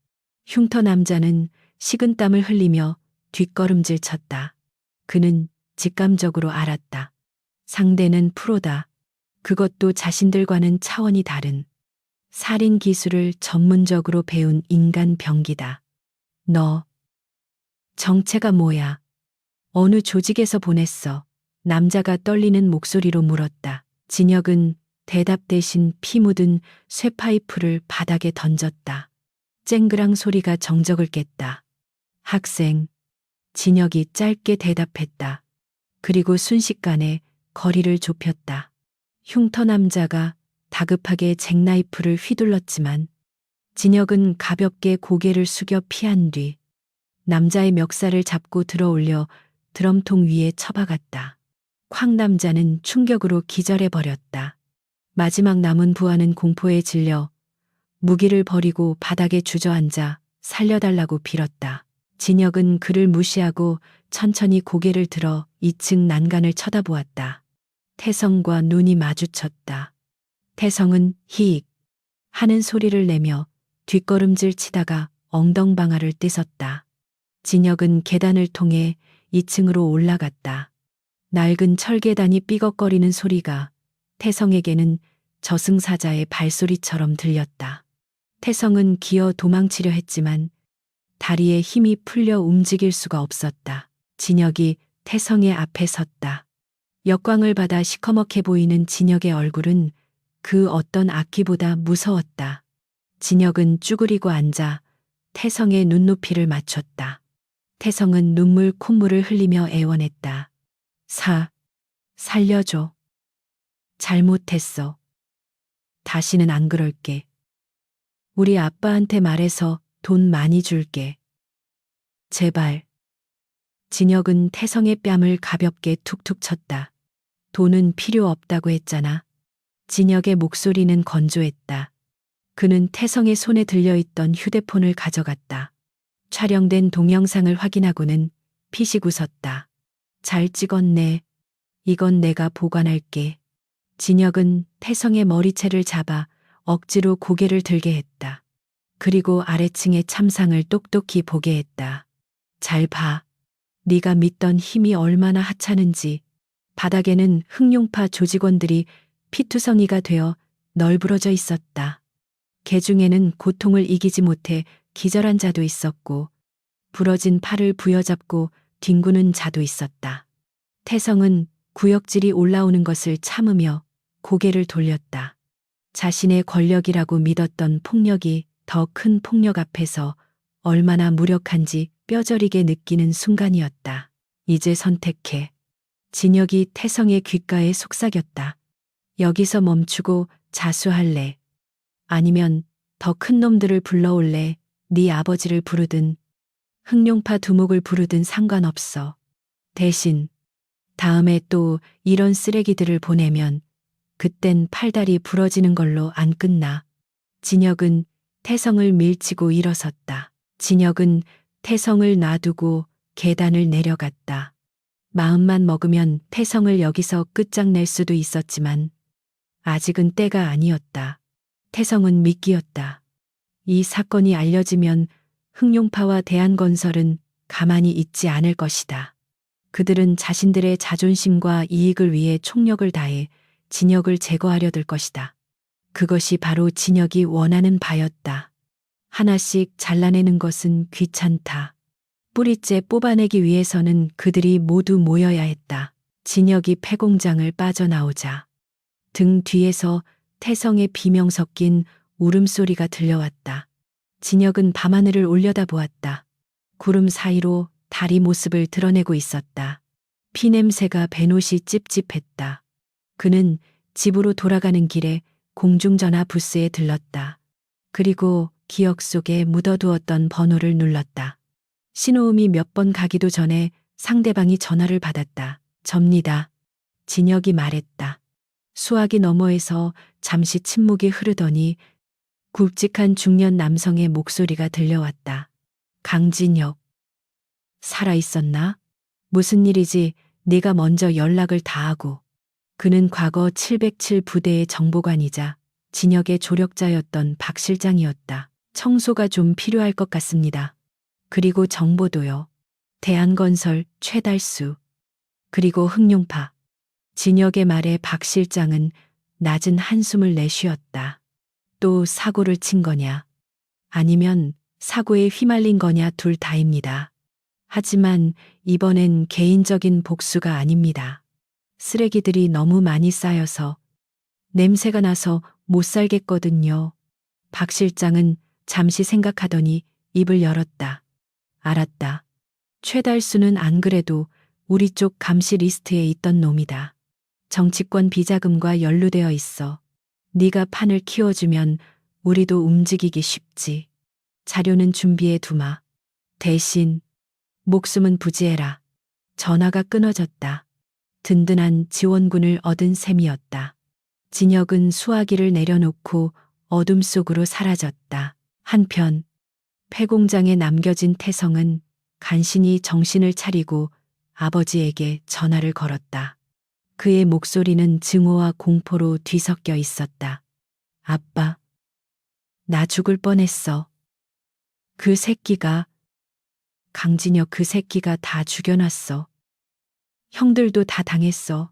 흉터 남자는 식은땀을 흘리며 뒷걸음질 쳤다. 그는 직감적으로 알았다. 상대는 프로다. 그것도 자신들과는 차원이 다른 살인 기술을 전문적으로 배운 인간 병기다. 너 정체가 뭐야? 어느 조직에서 보냈어? 남자가 떨리는 목소리로 물었다. 진혁은 대답 대신 피 묻은 쇠파이프를 바닥에 던졌다. 쨍그랑 소리가 정적을 깼다. 학생. 진혁이 짧게 대답했다. 그리고 순식간에 거리를 좁혔다. 흉터 남자가 다급하게 잭나이프를 휘둘렀지만 진혁은 가볍게 고개를 숙여 피한 뒤 남자의 멱살을 잡고 들어올려 드럼통 위에 처박았다. 쾅 남자는 충격으로 기절해버렸다. 마지막 남은 부하는 공포에 질려 무기를 버리고 바닥에 주저앉아 살려달라고 빌었다. 진혁은 그를 무시하고 천천히 고개를 들어 2층 난간을 쳐다보았다. 태성과 눈이 마주쳤다. 태성은 히익 하는 소리를 내며 뒷걸음질 치다가 엉덩방아를 떼섰다. 진혁은 계단을 통해 2층으로 올라갔다. 낡은 철계단이 삐걱거리는 소리가 태성에게는 저승사자의 발소리처럼 들렸다. 태성은 기어 도망치려 했지만 다리에 힘이 풀려 움직일 수가 없었다. 진혁이 태성의 앞에 섰다. 역광을 받아 시커멓게 보이는 진혁의 얼굴은 그 어떤 악기보다 무서웠다. 진혁은 쭈그리고 앉아 태성의 눈높이를 맞췄다. 태성은 눈물 콧물을 흘리며 애원했다. 살려줘. 잘못했어. 다시는 안 그럴게. 우리 아빠한테 말해서 돈 많이 줄게. 제발. 진혁은 태성의 뺨을 가볍게 툭툭 쳤다. 돈은 필요 없다고 했잖아. 진혁의 목소리는 건조했다. 그는 태성의 손에 들려있던 휴대폰을 가져갔다. 촬영된 동영상을 확인하고는 피식 웃었다. 잘 찍었네. 이건 내가 보관할게. 진혁은 태성의 머리채를 잡아 억지로 고개를 들게 했다. 그리고 아래층의 참상을 똑똑히 보게 했다. 잘 봐. 네가 믿던 힘이 얼마나 하찮은지. 바닥에는 흑룡파 조직원들이 피투성이가 되어 널브러져 있었다. 개 중에는 고통을 이기지 못해 기절한 자도 있었고 부러진 팔을 부여잡고 뒹구는 자도 있었다. 태성은 구역질이 올라오는 것을 참으며 고개를 돌렸다. 자신의 권력이라고 믿었던 폭력이 더 큰 폭력 앞에서 얼마나 무력한지 뼈저리게 느끼는 순간이었다. 이제 선택해. 진혁이 태성의 귓가에 속삭였다. 여기서 멈추고 자수할래? 아니면 더 큰 놈들을 불러올래? 네 아버지를 부르든 흑룡파 두목을 부르든 상관없어. 대신 다음에 또 이런 쓰레기들을 보내면 그땐 팔다리 부러지는 걸로 안 끝나. 진혁은 태성을 밀치고 일어섰다. 진혁은 태성을 놔두고 계단을 내려갔다. 마음만 먹으면 태성을 여기서 끝장낼 수도 있었지만 아직은 때가 아니었다. 태성은 미끼였다. 이 사건이 알려지면 흑룡파와 대한건설은 가만히 있지 않을 것이다. 그들은 자신들의 자존심과 이익을 위해 총력을 다해 진혁을 제거하려 들 것이다. 그것이 바로 진혁이 원하는 바였다. 하나씩 잘라내는 것은 귀찮다. 뿌리째 뽑아내기 위해서는 그들이 모두 모여야 했다. 진혁이 폐공장을 빠져나오자 등 뒤에서 태성의 비명 섞인 울음소리가 들려왔다. 진혁은 밤하늘을 올려다보았다. 구름 사이로 달이 모습을 드러내고 있었다. 피냄새가 배노시 찝찝했다. 그는 집으로 돌아가는 길에 공중전화 부스에 들렀다. 그리고 기억 속에 묻어두었던 번호를 눌렀다. 신호음이 몇 번 가기도 전에 상대방이 전화를 받았다. 접니다. 진혁이 말했다. 수화기 너머에서 잠시 침묵이 흐르더니 굵직한 중년 남성의 목소리가 들려왔다. 강진혁. 살아있었나? 무슨 일이지? 네가 먼저 연락을 다 하고. 그는 과거 707 부대의 정보관이자 진혁의 조력자였던 박 실장이었다. 청소가 좀 필요할 것 같습니다. 그리고 정보도요. 대한건설 최달수. 그리고 흑룡파. 진혁의 말에 박 실장은 낮은 한숨을 내쉬었다. 또 사고를 친 거냐? 아니면 사고에 휘말린 거냐, 둘 다입니다. 하지만 이번엔 개인적인 복수가 아닙니다. 쓰레기들이 너무 많이 쌓여서 냄새가 나서 못 살겠거든요. 박 실장은 잠시 생각하더니 입을 열었다. 알았다. 최달수는 안 그래도 우리 쪽 감시 리스트에 있던 놈이다. 정치권 비자금과 연루되어 있어. 네가 판을 키워주면 우리도 움직이기 쉽지. 자료는 준비해 두마. 대신 목숨은 부지해라. 전화가 끊어졌다. 든든한 지원군을 얻은 셈이었다. 진혁은 수화기를 내려놓고 어둠 속으로 사라졌다. 한편 폐공장에 남겨진 태성은 간신히 정신을 차리고 아버지에게 전화를 걸었다. 그의 목소리는 증오와 공포로 뒤섞여 있었다. 아빠, 나 죽을 뻔했어. 그 새끼가, 강진혁 그 새끼가 다 죽여놨어. 형들도 다 당했어.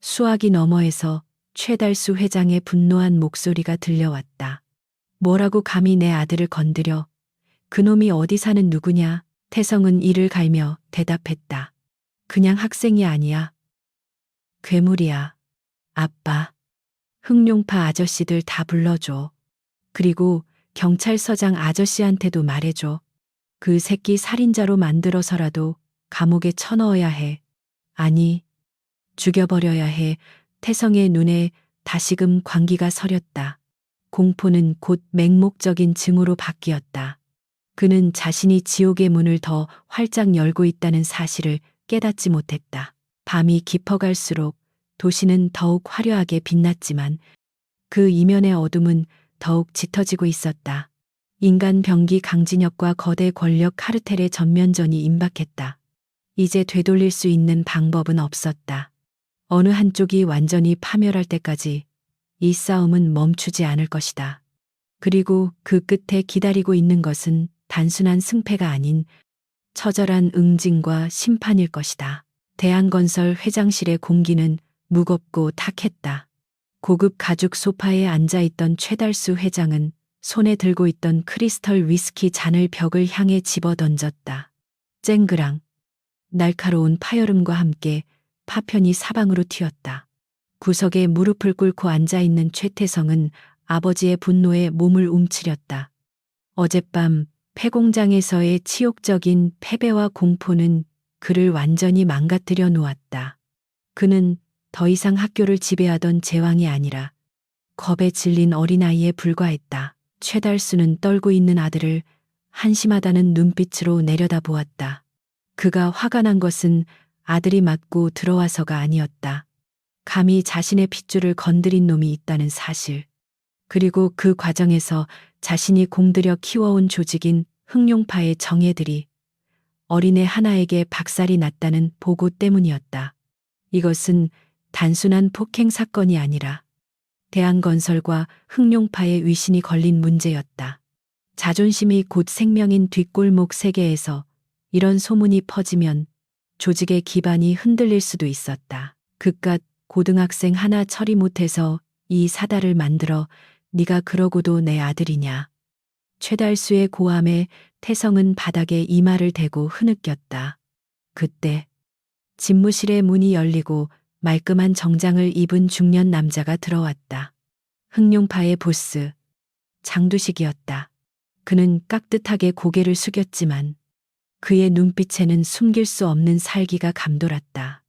수화기 너머에서 최달수 회장의 분노한 목소리가 들려왔다. 뭐라고 감히 내 아들을 건드려? 그놈이 어디 사는 누구냐? 태성은 이를 갈며 대답했다. 그냥 학생이 아니야. 괴물이야. 아빠. 흑룡파 아저씨들 다 불러줘. 그리고 경찰서장 아저씨한테도 말해줘. 그 새끼 살인자로 만들어서라도 감옥에 쳐넣어야 해. 아니, 죽여버려야 해. 태성의 눈에 다시금 광기가 서렸다. 공포는 곧 맹목적인 증오로 바뀌었다. 그는 자신이 지옥의 문을 더 활짝 열고 있다는 사실을 깨닫지 못했다. 밤이 깊어갈수록 도시는 더욱 화려하게 빛났지만 그 이면의 어둠은 더욱 짙어지고 있었다. 인간 병기 강진혁과 거대 권력 카르텔의 전면전이 임박했다. 이제 되돌릴 수 있는 방법은 없었다. 어느 한쪽이 완전히 파멸할 때까지 이 싸움은 멈추지 않을 것이다. 그리고 그 끝에 기다리고 있는 것은 단순한 승패가 아닌 처절한 응징과 심판일 것이다. 대한건설 회장실의 공기는 무겁고 탁했다. 고급 가죽 소파에 앉아있던 최달수 회장은 손에 들고 있던 크리스털 위스키 잔을 벽을 향해 집어 던졌다. 쨍그랑 날카로운 파열음과 함께 파편이 사방으로 튀었다. 구석에 무릎을 꿇고 앉아있는 최태성은 아버지의 분노에 몸을 움츠렸다. 어젯밤 폐공장에서의 치욕적인 패배와 공포는 그를 완전히 망가뜨려 놓았다. 그는 더 이상 학교를 지배하던 제왕이 아니라 겁에 질린 어린아이에 불과했다. 최달수는 떨고 있는 아들을 한심하다는 눈빛으로 내려다보았다. 그가 화가 난 것은 아들이 맞고 들어와서가 아니었다. 감히 자신의 핏줄을 건드린 놈이 있다는 사실. 그리고 그 과정에서 자신이 공들여 키워온 조직인 흑룡파의 정예들이 어린애 하나에게 박살이 났다는 보고 때문이었다. 이것은 단순한 폭행 사건이 아니라 대한건설과 흑룡파의 위신이 걸린 문제였다. 자존심이 곧 생명인 뒷골목 세계에서 이런 소문이 퍼지면 조직의 기반이 흔들릴 수도 있었다. 그깟 고등학생 하나 처리 못해서 이 사달을 만들어 네가 그러고도 내 아들이냐. 최달수의 고함에 태성은 바닥에 이마를 대고 흐느꼈다. 그때 집무실의 문이 열리고 말끔한 정장을 입은 중년 남자가 들어왔다. 흑룡파의 보스, 장두식이었다. 그는 깍듯하게 고개를 숙였지만 그의 눈빛에는 숨길 수 없는 살기가 감돌았다.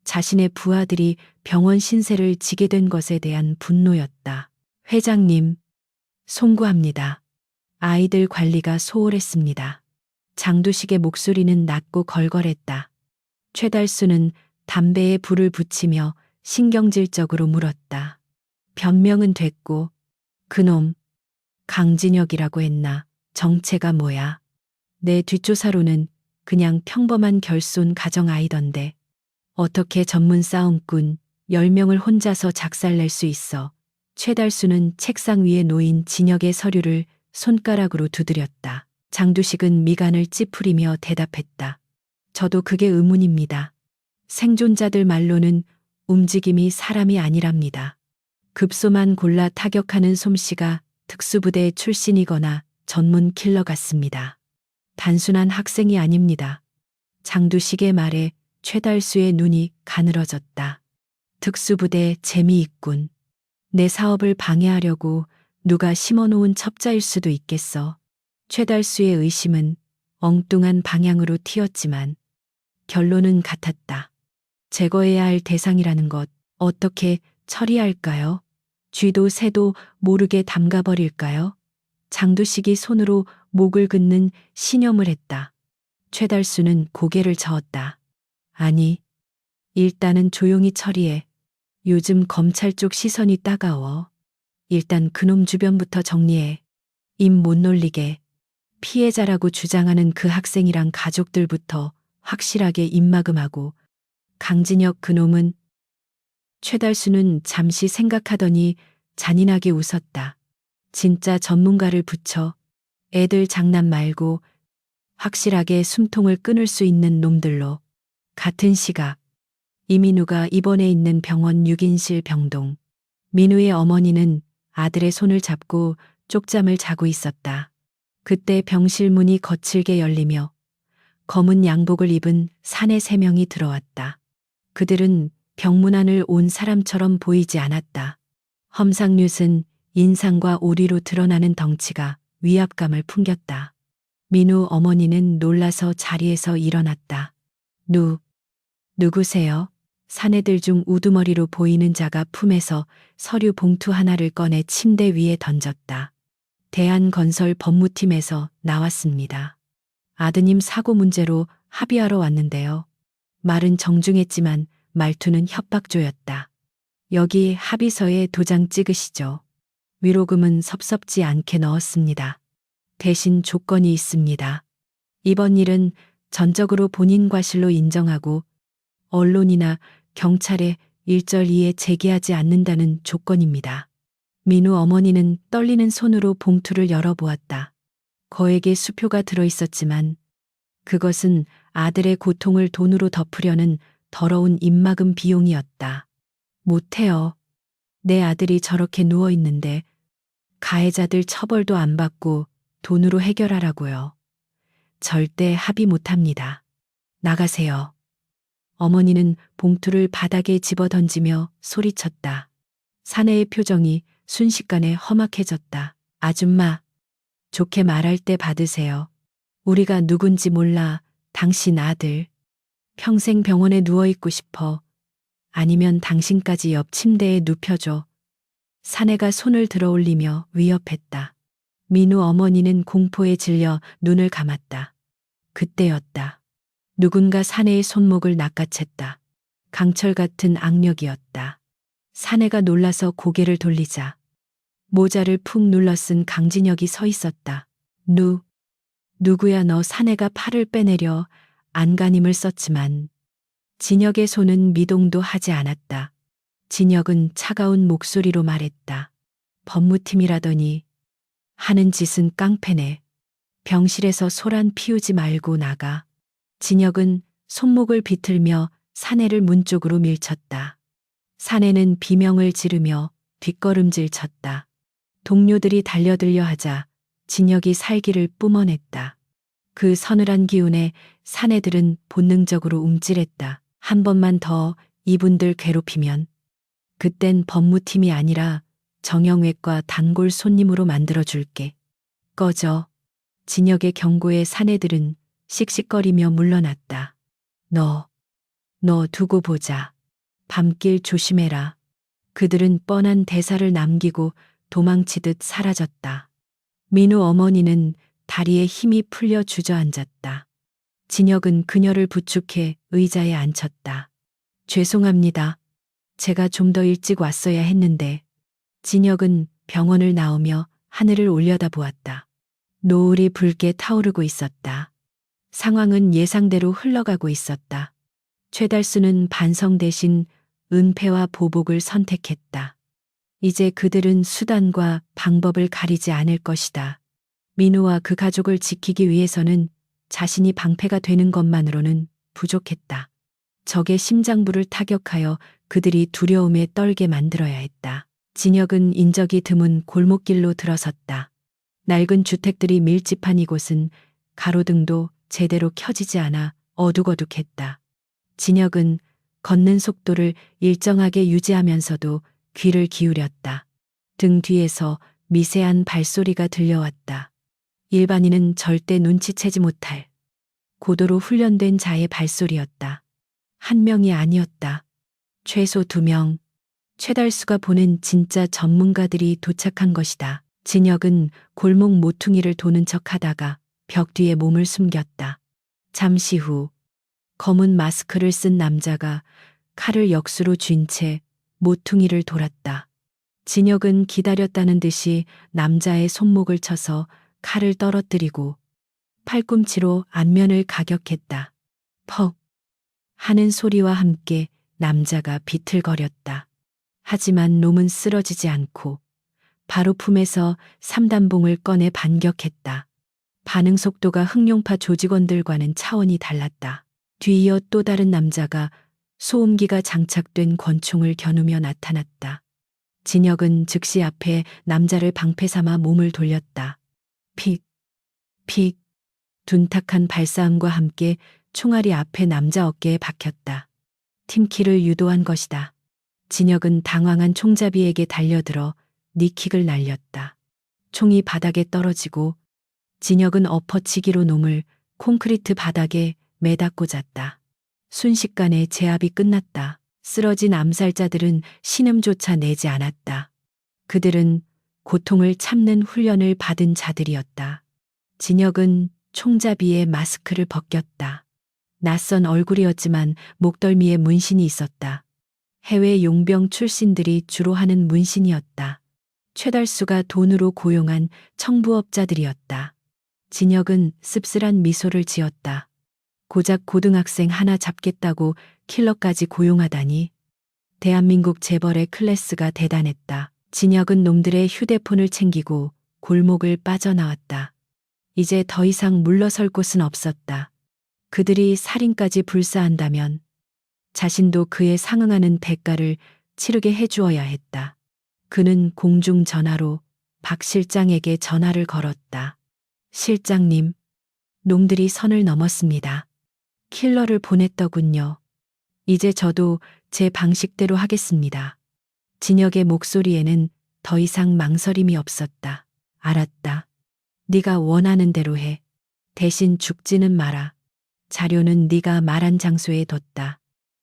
자신의 부하들이 병원 신세를 지게 된 것에 대한 분노였다. 회장님, 송구합니다. 아이들 관리가 소홀했습니다. 장두식의 목소리는 낮고 걸걸했다. 최달수는 담배에 불을 붙이며 신경질적으로 물었다. 변명은 됐고 그놈 강진혁이라고 했나? 정체가 뭐야? 내 뒷조사로는 그냥 평범한 결손 가정 아이던데 어떻게 전문 싸움꾼 10명을 혼자서 작살낼 수 있어? 최달수는 책상 위에 놓인 진혁의 서류를 손가락으로 두드렸다. 장두식은 미간을 찌푸리며 대답했다. 저도 그게 의문입니다. 생존자들 말로는 움직임이 사람이 아니랍니다. 급소만 골라 타격하는 솜씨가 특수부대 출신이거나 전문 킬러 같습니다. 단순한 학생이 아닙니다. 장두식의 말에 최달수의 눈이 가늘어졌다. 특수부대 재미있군. 내 사업을 방해하려고 누가 심어놓은 첩자일 수도 있겠어. 최달수의 의심은 엉뚱한 방향으로 튀었지만 결론은 같았다. 제거해야 할 대상이라는 것 어떻게 처리할까요? 쥐도 새도 모르게 담가버릴까요? 장두식이 손으로 목을 긋는 신염을 했다. 최달수는 고개를 저었다. 아니, 일단은 조용히 처리해. 요즘 검찰 쪽 시선이 따가워. 일단 그놈 주변부터 정리해. 입 못 놀리게. 피해자라고 주장하는 그 학생이랑 가족들부터 확실하게 입막음하고 강진혁 그놈은 최달수는 잠시 생각하더니 잔인하게 웃었다. 진짜 전문가를 붙여 애들 장난 말고 확실하게 숨통을 끊을 수 있는 놈들로. 같은 시각 이민우가 입원해 있는 병원 6인실 병동. 민우의 어머니는 아들의 손을 잡고 쪽잠을 자고 있었다. 그때 병실 문이 거칠게 열리며 검은 양복을 입은 사내 3명이 들어왔다. 그들은 병문안을 온 사람처럼 보이지 않았다. 험상궂은 인상과 오리로 드러나는 덩치가 위압감을 풍겼다. 민우 어머니는 놀라서 자리에서 일어났다. 누구세요? 사내들 중 우두머리로 보이는 자가 품에서 서류 봉투 하나를 꺼내 침대 위에 던졌다. 대한건설 법무팀에서 나왔습니다. 아드님 사고 문제로 합의하러 왔는데요. 말은 정중했지만 말투는 협박조였다. 여기 합의서에 도장 찍으시죠. 위로금은 섭섭지 않게 넣었습니다. 대신 조건이 있습니다. 이번 일은 전적으로 본인 과실로 인정하고 언론이나 경찰에 일절이에 제기하지 않는다는 조건입니다. 민우 어머니는 떨리는 손으로 봉투를 열어보았다. 거액의 수표가 들어있었지만 그것은 아들의 고통을 돈으로 덮으려는 더러운 입막음 비용이었다. 못해요. 내 아들이 저렇게 누워있는데 가해자들 처벌도 안 받고 돈으로 해결하라고요. 절대 합의 못합니다. 나가세요. 어머니는 봉투를 바닥에 집어던지며 소리쳤다. 사내의 표정이 순식간에 험악해졌다. 아줌마, 좋게 말할 때 받으세요. 우리가 누군지 몰라. 당신 아들. 평생 병원에 누워있고 싶어. 아니면 당신까지 옆 침대에 눕혀줘. 사내가 손을 들어올리며 위협했다. 민우 어머니는 공포에 질려 눈을 감았다. 그때였다. 누군가 사내의 손목을 낚아챘다. 강철 같은 악력이었다. 사내가 놀라서 고개를 돌리자 모자를 푹 눌러 쓴 강진혁이 서 있었다. 누구야 너. 사내가 팔을 빼내려 안간힘을 썼지만 진혁의 손은 미동도 하지 않았다. 진혁은 차가운 목소리로 말했다. 법무팀이라더니 하는 짓은 깡패네. 병실에서 소란 피우지 말고 나가. 진혁은 손목을 비틀며 사내를 문 쪽으로 밀쳤다. 사내는 비명을 지르며 뒷걸음질 쳤다. 동료들이 달려들려 하자 진혁이 살기를 뿜어냈다. 그 서늘한 기운에 사내들은 본능적으로 움찔했다. 한 번만 더 이분들 괴롭히면 그땐 법무팀이 아니라 정형외과 단골 손님으로 만들어줄게. 꺼져. 진혁의 경고에 사내들은 씩씩거리며 물러났다. 너 두고 보자. 밤길 조심해라. 그들은 뻔한 대사를 남기고 도망치듯 사라졌다. 민우 어머니는 다리에 힘이 풀려 주저앉았다. 진혁은 그녀를 부축해 의자에 앉혔다. 죄송합니다. 제가 좀 더 일찍 왔어야 했는데. 진혁은 병원을 나오며 하늘을 올려다보았다. 노을이 붉게 타오르고 있었다. 상황은 예상대로 흘러가고 있었다. 최달수는 반성 대신 은폐와 보복을 선택했다. 이제 그들은 수단과 방법을 가리지 않을 것이다. 민우와 그 가족을 지키기 위해서는 자신이 방패가 되는 것만으로는 부족했다. 적의 심장부를 타격하여 그들이 두려움에 떨게 만들어야 했다. 진혁은 인적이 드문 골목길로 들어섰다. 낡은 주택들이 밀집한 이곳은 가로등도 제대로 켜지지 않아 어둑어둑했다. 진혁은 걷는 속도를 일정하게 유지하면서도 귀를 기울였다. 등 뒤에서 미세한 발소리가 들려왔다. 일반인은 절대 눈치채지 못할 고도로 훈련된 자의 발소리였다. 한 명이 아니었다. 최소 2명. 최달수가 보낸 진짜 전문가들이 도착한 것이다. 진혁은 골목 모퉁이를 도는 척하다가 벽 뒤에 몸을 숨겼다. 잠시 후 검은 마스크를 쓴 남자가 칼을 역수로 쥔 채 모퉁이를 돌았다. 진혁은 기다렸다는 듯이 남자의 손목을 쳐서 칼을 떨어뜨리고 팔꿈치로 안면을 가격했다. 퍽 하는 소리와 함께 남자가 비틀거렸다. 하지만 놈은 쓰러지지 않고 바로 품에서 삼단봉을 꺼내 반격했다. 반응 속도가 흑룡파 조직원들과는 차원이 달랐다. 뒤이어 또 다른 남자가 소음기가 장착된 권총을 겨누며 나타났다. 진혁은 즉시 앞에 남자를 방패 삼아 몸을 돌렸다. 픽, 픽, 둔탁한 발싸움과 함께 총알이 앞에 남자 어깨에 박혔다. 팀킬을 유도한 것이다. 진혁은 당황한 총잡이에게 달려들어 니킥을 날렸다. 총이 바닥에 떨어지고 진혁은 엎어치기로 놈을 콘크리트 바닥에 매다 꽂았다. 순식간에 제압이 끝났다. 쓰러진 암살자들은 신음조차 내지 않았다. 그들은 고통을 참는 훈련을 받은 자들이었다. 진혁은 총잡이의 마스크를 벗겼다. 낯선 얼굴이었지만 목덜미에 문신이 있었다. 해외 용병 출신들이 주로 하는 문신이었다. 최달수가 돈으로 고용한 청부업자들이었다. 진혁은 씁쓸한 미소를 지었다. 고작 고등학생 하나 잡겠다고 킬러까지 고용하다니. 대한민국 재벌의 클래스가 대단했다. 진혁은 놈들의 휴대폰을 챙기고 골목을 빠져나왔다. 이제 더 이상 물러설 곳은 없었다. 그들이 살인까지 불사한다면 자신도 그에 상응하는 대가를 치르게 해주어야 했다. 그는 공중전화로 박 실장에게 전화를 걸었다. 실장님, 놈들이 선을 넘었습니다. 킬러를 보냈더군요. 이제 저도 제 방식대로 하겠습니다. 진혁의 목소리에는 더 이상 망설임이 없었다. 알았다. 네가 원하는 대로 해. 대신 죽지는 마라. 자료는 네가 말한 장소에 뒀다.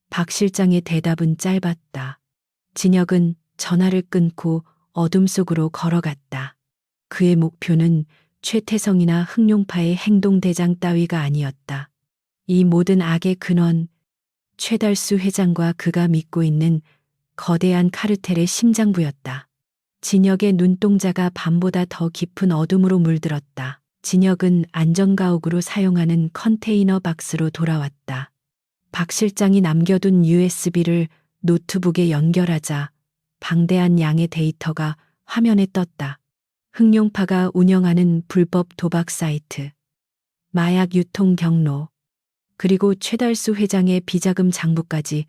박 실장의 대답은 짧았다. 진혁은 전화를 끊고 어둠 속으로 걸어갔다. 그의 목표는 최태성이나 흑룡파의 행동대장 따위가 아니었다. 이 모든 악의 근원, 최달수 회장과 그가 믿고 있는 거대한 카르텔의 심장부였다. 진혁의 눈동자가 밤보다 더 깊은 어둠으로 물들었다. 진혁은 안전가옥으로 사용하는 컨테이너 박스로 돌아왔다. 박 실장이 남겨둔 USB를 노트북에 연결하자 방대한 양의 데이터가 화면에 떴다. 흑룡파가 운영하는 불법 도박 사이트, 마약 유통 경로, 그리고 최달수 회장의 비자금 장부까지.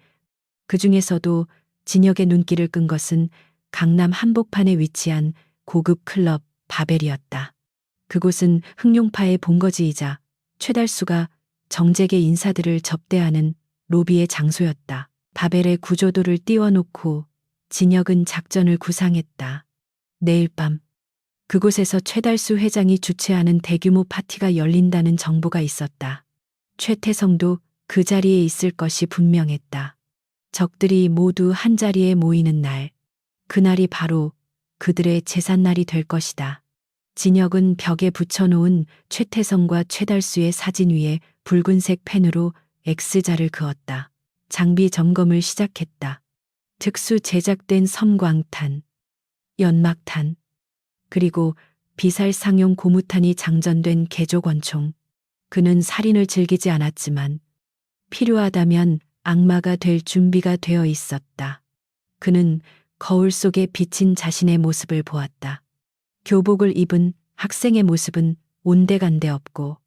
그 중에서도 진혁의 눈길을 끈 것은 강남 한복판에 위치한 고급 클럽 바벨이었다. 그곳은 흑룡파의 본거지이자 최달수가 정재계 인사들을 접대하는 로비의 장소였다. 바벨의 구조도를 띄워놓고 진혁은 작전을 구상했다. 내일 밤 그곳에서 최달수 회장이 주최하는 대규모 파티가 열린다는 정보가 있었다. 최태성도 그 자리에 있을 것이 분명했다. 적들이 모두 한자리에 모이는 날, 그날이 바로 그들의 제삿날이 될 것이다. 진혁은 벽에 붙여놓은 최태성과 최달수의 사진 위에 붉은색 펜으로 X자를 그었다. 장비 점검을 시작했다. 특수 제작된 섬광탄, 연막탄, 그리고 비살상용 고무탄이 장전된 개조권총. 그는 살인을 즐기지 않았지만 필요하다면 악마가 될 준비가 되어 있었다. 그는 거울 속에 비친 자신의 모습을 보았다. 교복을 입은 학생의 모습은 온데간데 없고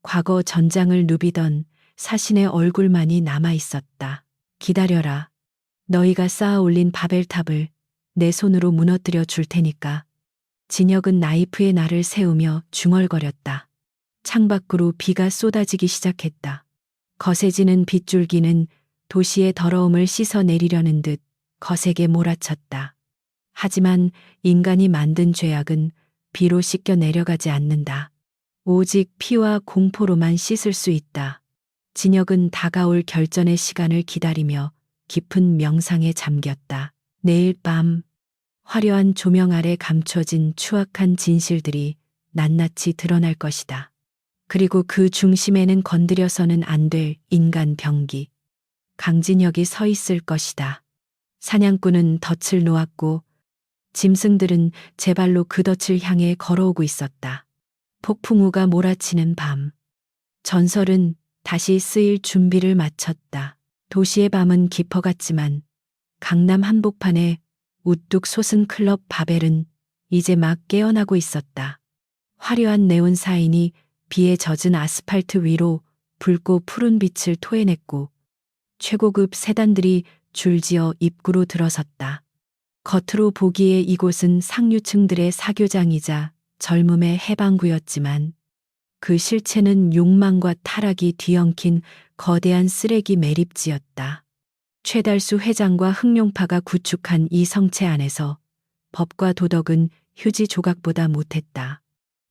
과거 전장을 누비던 사신의 얼굴만이 남아 있었다. 기다려라. 너희가 쌓아 올린 바벨탑을 내 손으로 무너뜨려 줄 테니까. 진혁은 나이프에 날을 세우며 중얼거렸다. 창밖으로 비가 쏟아지기 시작했다. 거세지는 빗줄기는 도시의 더러움을 씻어내리려는 듯 거세게 몰아쳤다. 하지만 인간이 만든 죄악은 비로 씻겨 내려가지 않는다. 오직 피와 공포로만 씻을 수 있다. 진혁은 다가올 결전의 시간을 기다리며 깊은 명상에 잠겼다. 내일 밤 화려한 조명 아래 감춰진 추악한 진실들이 낱낱이 드러날 것이다. 그리고 그 중심에는 건드려서는 안 될 인간 병기. 강진혁이 서 있을 것이다. 사냥꾼은 덫을 놓았고 짐승들은 제 발로 그 덫을 향해 걸어오고 있었다. 폭풍우가 몰아치는 밤. 전설은 다시 쓰일 준비를 마쳤다. 도시의 밤은 깊어갔지만 강남 한복판에 우뚝 솟은 클럽 바벨은 이제 막 깨어나고 있었다. 화려한 네온 사인이 비에 젖은 아스팔트 위로 붉고 푸른 빛을 토해냈고 최고급 세단들이 줄지어 입구로 들어섰다. 겉으로 보기에 이곳은 상류층들의 사교장이자 젊음의 해방구였지만 그 실체는 욕망과 타락이 뒤엉킨 거대한 쓰레기 매립지였다. 최달수 회장과 흑룡파가 구축한 이 성체 안에서 법과 도덕은 휴지 조각보다 못했다.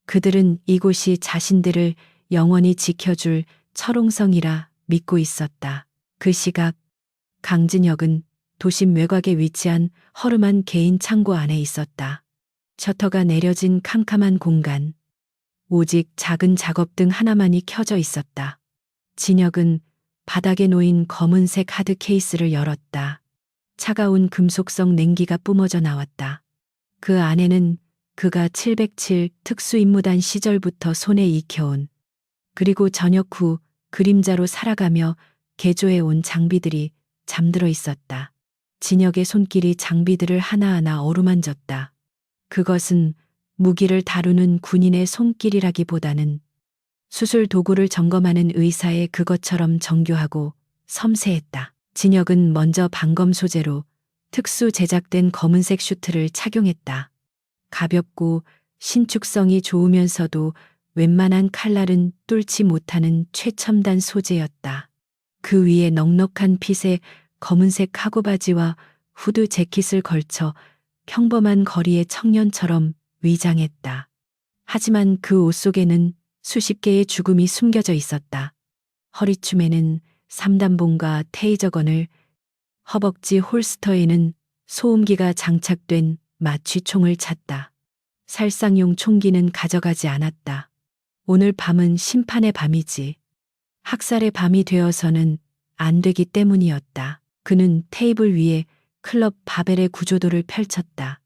그들은 이곳이 자신들을 영원히 지켜줄 철옹성이라 믿고 있었다. 그 시각 강진혁은 도심 외곽에 위치한 허름한 개인 창고 안에 있었다. 셔터가 내려진 캄캄한 공간. 오직 작은 작업등 하나만이 켜져 있었다. 진혁은 바닥에 놓인 검은색 하드 케이스를 열었다. 차가운 금속성 냉기가 뿜어져 나왔다. 그 안에는 그가 707 특수임무단 시절부터 손에 익혀온 그리고 전역 후 그림자로 살아가며 개조해온 장비들이 잠들어 있었다. 진혁의 손길이 장비들을 하나하나 어루만졌다. 그것은 무기를 다루는 군인의 손길이라기보다는 수술 도구를 점검하는 의사의 그것처럼 정교하고 섬세했다. 진혁은 먼저 방검 소재로 특수 제작된 검은색 슈트를 착용했다. 가볍고 신축성이 좋으면서도 웬만한 칼날은 뚫지 못하는 최첨단 소재였다. 그 위에 넉넉한 핏의 검은색 카고 바지와 후드 재킷을 걸쳐 평범한 거리의 청년처럼 위장했다. 하지만 그 옷 속에는 수십 개의 죽음이 숨겨져 있었다. 허리춤에는 삼단봉과 테이저건을, 허벅지 홀스터에는 소음기가 장착된 마취총을 찼다. 살상용 총기는 가져가지 않았다. 오늘 밤은 심판의 밤이지. 학살의 밤이 되어서는 안 되기 때문이었다. 그는 테이블 위에 클럽 바벨의 구조도를 펼쳤다.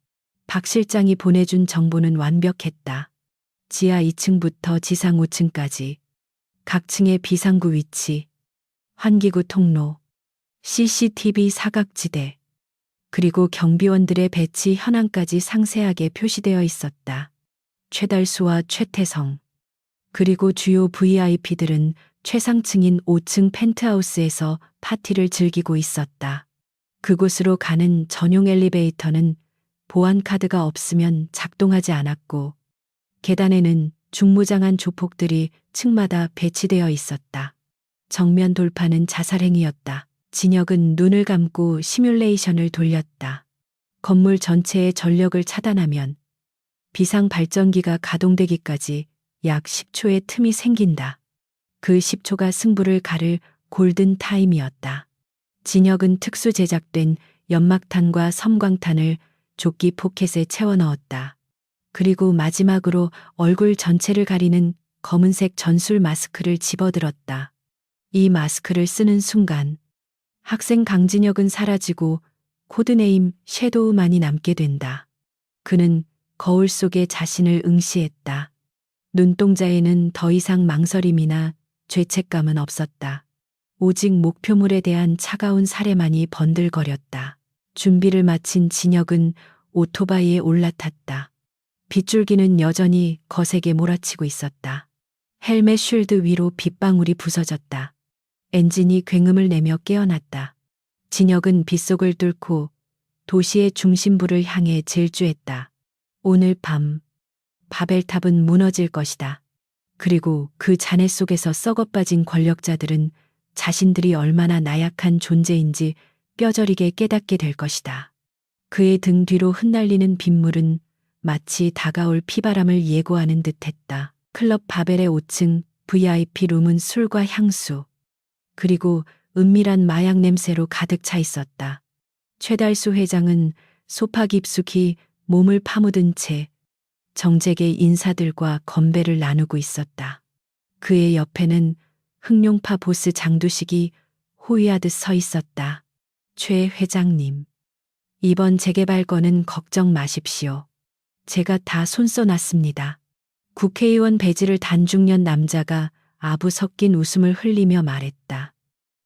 박 실장이 보내준 정보는 완벽했다. 지하 2층부터 지상 5층까지 각 층의 비상구 위치, 환기구 통로, CCTV 사각지대, 그리고 경비원들의 배치 현황까지 상세하게 표시되어 있었다. 최달수와 최태성, 그리고 주요 VIP들은 최상층인 5층 펜트하우스에서 파티를 즐기고 있었다. 그곳으로 가는 전용 엘리베이터는 보안 카드가 없으면 작동하지 않았고 계단에는 중무장한 조폭들이 층마다 배치되어 있었다. 정면 돌파는 자살행위였다. 진혁은 눈을 감고 시뮬레이션을 돌렸다. 건물 전체의 전력을 차단하면 비상 발전기가 가동되기까지 약 10초의 틈이 생긴다. 그 10초가 승부를 가를 골든 타임이었다. 진혁은 특수 제작된 연막탄과 섬광탄을 조끼 포켓에 채워 넣었다. 그리고 마지막으로 얼굴 전체를 가리는 검은색 전술 마스크를 집어들었다. 이 마스크를 쓰는 순간 학생 강진혁은 사라지고 코드네임 섀도우만이 남게 된다. 그는 거울 속에 자신을 응시했다. 눈동자에는 더 이상 망설임이나 죄책감은 없었다. 오직 목표물에 대한 차가운 사례만이 번들거렸다. 준비를 마친 진혁은 오토바이에 올라탔다. 빗줄기는 여전히 거세게 몰아치고 있었다. 헬멧 쉴드 위로 빗방울이 부서졌다. 엔진이 굉음을 내며 깨어났다. 진혁은 빗속을 뚫고 도시의 중심부를 향해 질주했다. 오늘 밤 바벨탑은 무너질 것이다. 그리고 그 잔해 속에서 썩어빠진 권력자들은 자신들이 얼마나 나약한 존재인지 뼈저리게 깨닫게 될 것이다. 그의 등 뒤로 흩날리는 빗물은 마치 다가올 피바람을 예고하는 듯했다. 클럽 바벨의 5층 VIP 룸은 술과 향수, 그리고 은밀한 마약 냄새로 가득 차 있었다. 최달수 회장은 소파 깊숙이 몸을 파묻은 채 정재계 인사들과 건배를 나누고 있었다. 그의 옆에는 흑룡파 보스 장두식이 호위하듯 서 있었다. 최 회장님, 이번 재개발 건은 걱정 마십시오. 제가 다 손써놨습니다. 국회의원 배지를 단 중년 남자가 아부 섞인 웃음을 흘리며 말했다.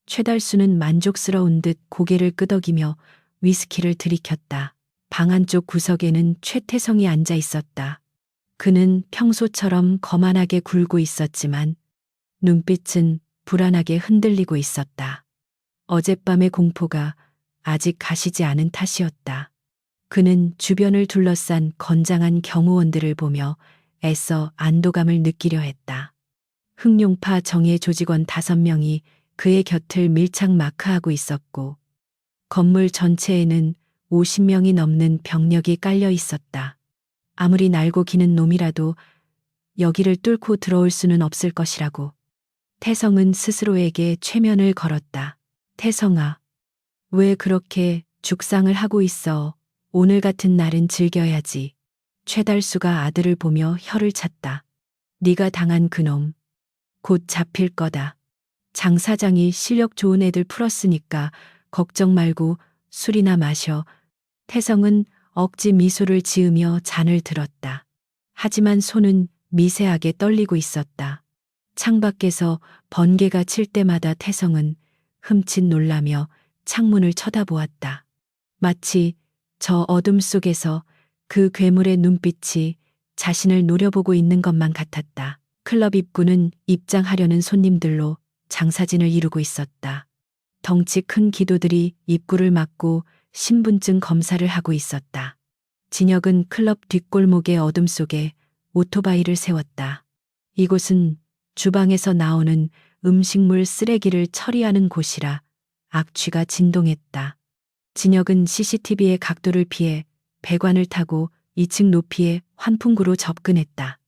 최달수는 만족스러운 듯 고개를 끄덕이며 위스키를 들이켰다. 방 안쪽 구석에는 최태성이 앉아 있었다. 그는 평소처럼 거만하게 굴고 있었지만 눈빛은 불안하게 흔들리고 있었다. 어젯밤의 공포가 아직 가시지 않은 탓이었다. 그는 주변을 둘러싼 건장한 경호원들을 보며 애써 안도감을 느끼려 했다. 흑룡파 정예 조직원 5명이 그의 곁을 밀착 마크하고 있었고 건물 전체에는 50명이 넘는 병력이 깔려 있었다. 아무리 날고 기는 놈이라도 여기를 뚫고 들어올 수는 없을 것이라고. 태성은 스스로에게 최면을 걸었다. 태성아, 왜 그렇게 죽상을 하고 있어? 오늘 같은 날은 즐겨야지. 최달수가 아들을 보며 혀를 찼다. 네가 당한 그놈 곧 잡힐 거다. 장 사장이 실력 좋은 애들 풀었으니까 걱정 말고 술이나 마셔. 태성은 억지 미소를 지으며 잔을 들었다. 하지만 손은 미세하게 떨리고 있었다. 창밖에서 번개가 칠 때마다 태성은 흠칫 놀라며 창문을 쳐다보았다. 마치 저 어둠 속에서 그 괴물의 눈빛이 자신을 노려보고 있는 것만 같았다. 클럽 입구는 입장하려는 손님들로 장사진을 이루고 있었다. 덩치 큰 기도들이 입구를 막고 신분증 검사를 하고 있었다. 진혁은 클럽 뒷골목의 어둠 속에 오토바이를 세웠다. 이곳은 주방에서 나오는 음식물 쓰레기를 처리하는 곳이라 악취가 진동했다. 진혁은 CCTV의 각도를 피해 배관을 타고 2층 높이의 환풍구로 접근했다.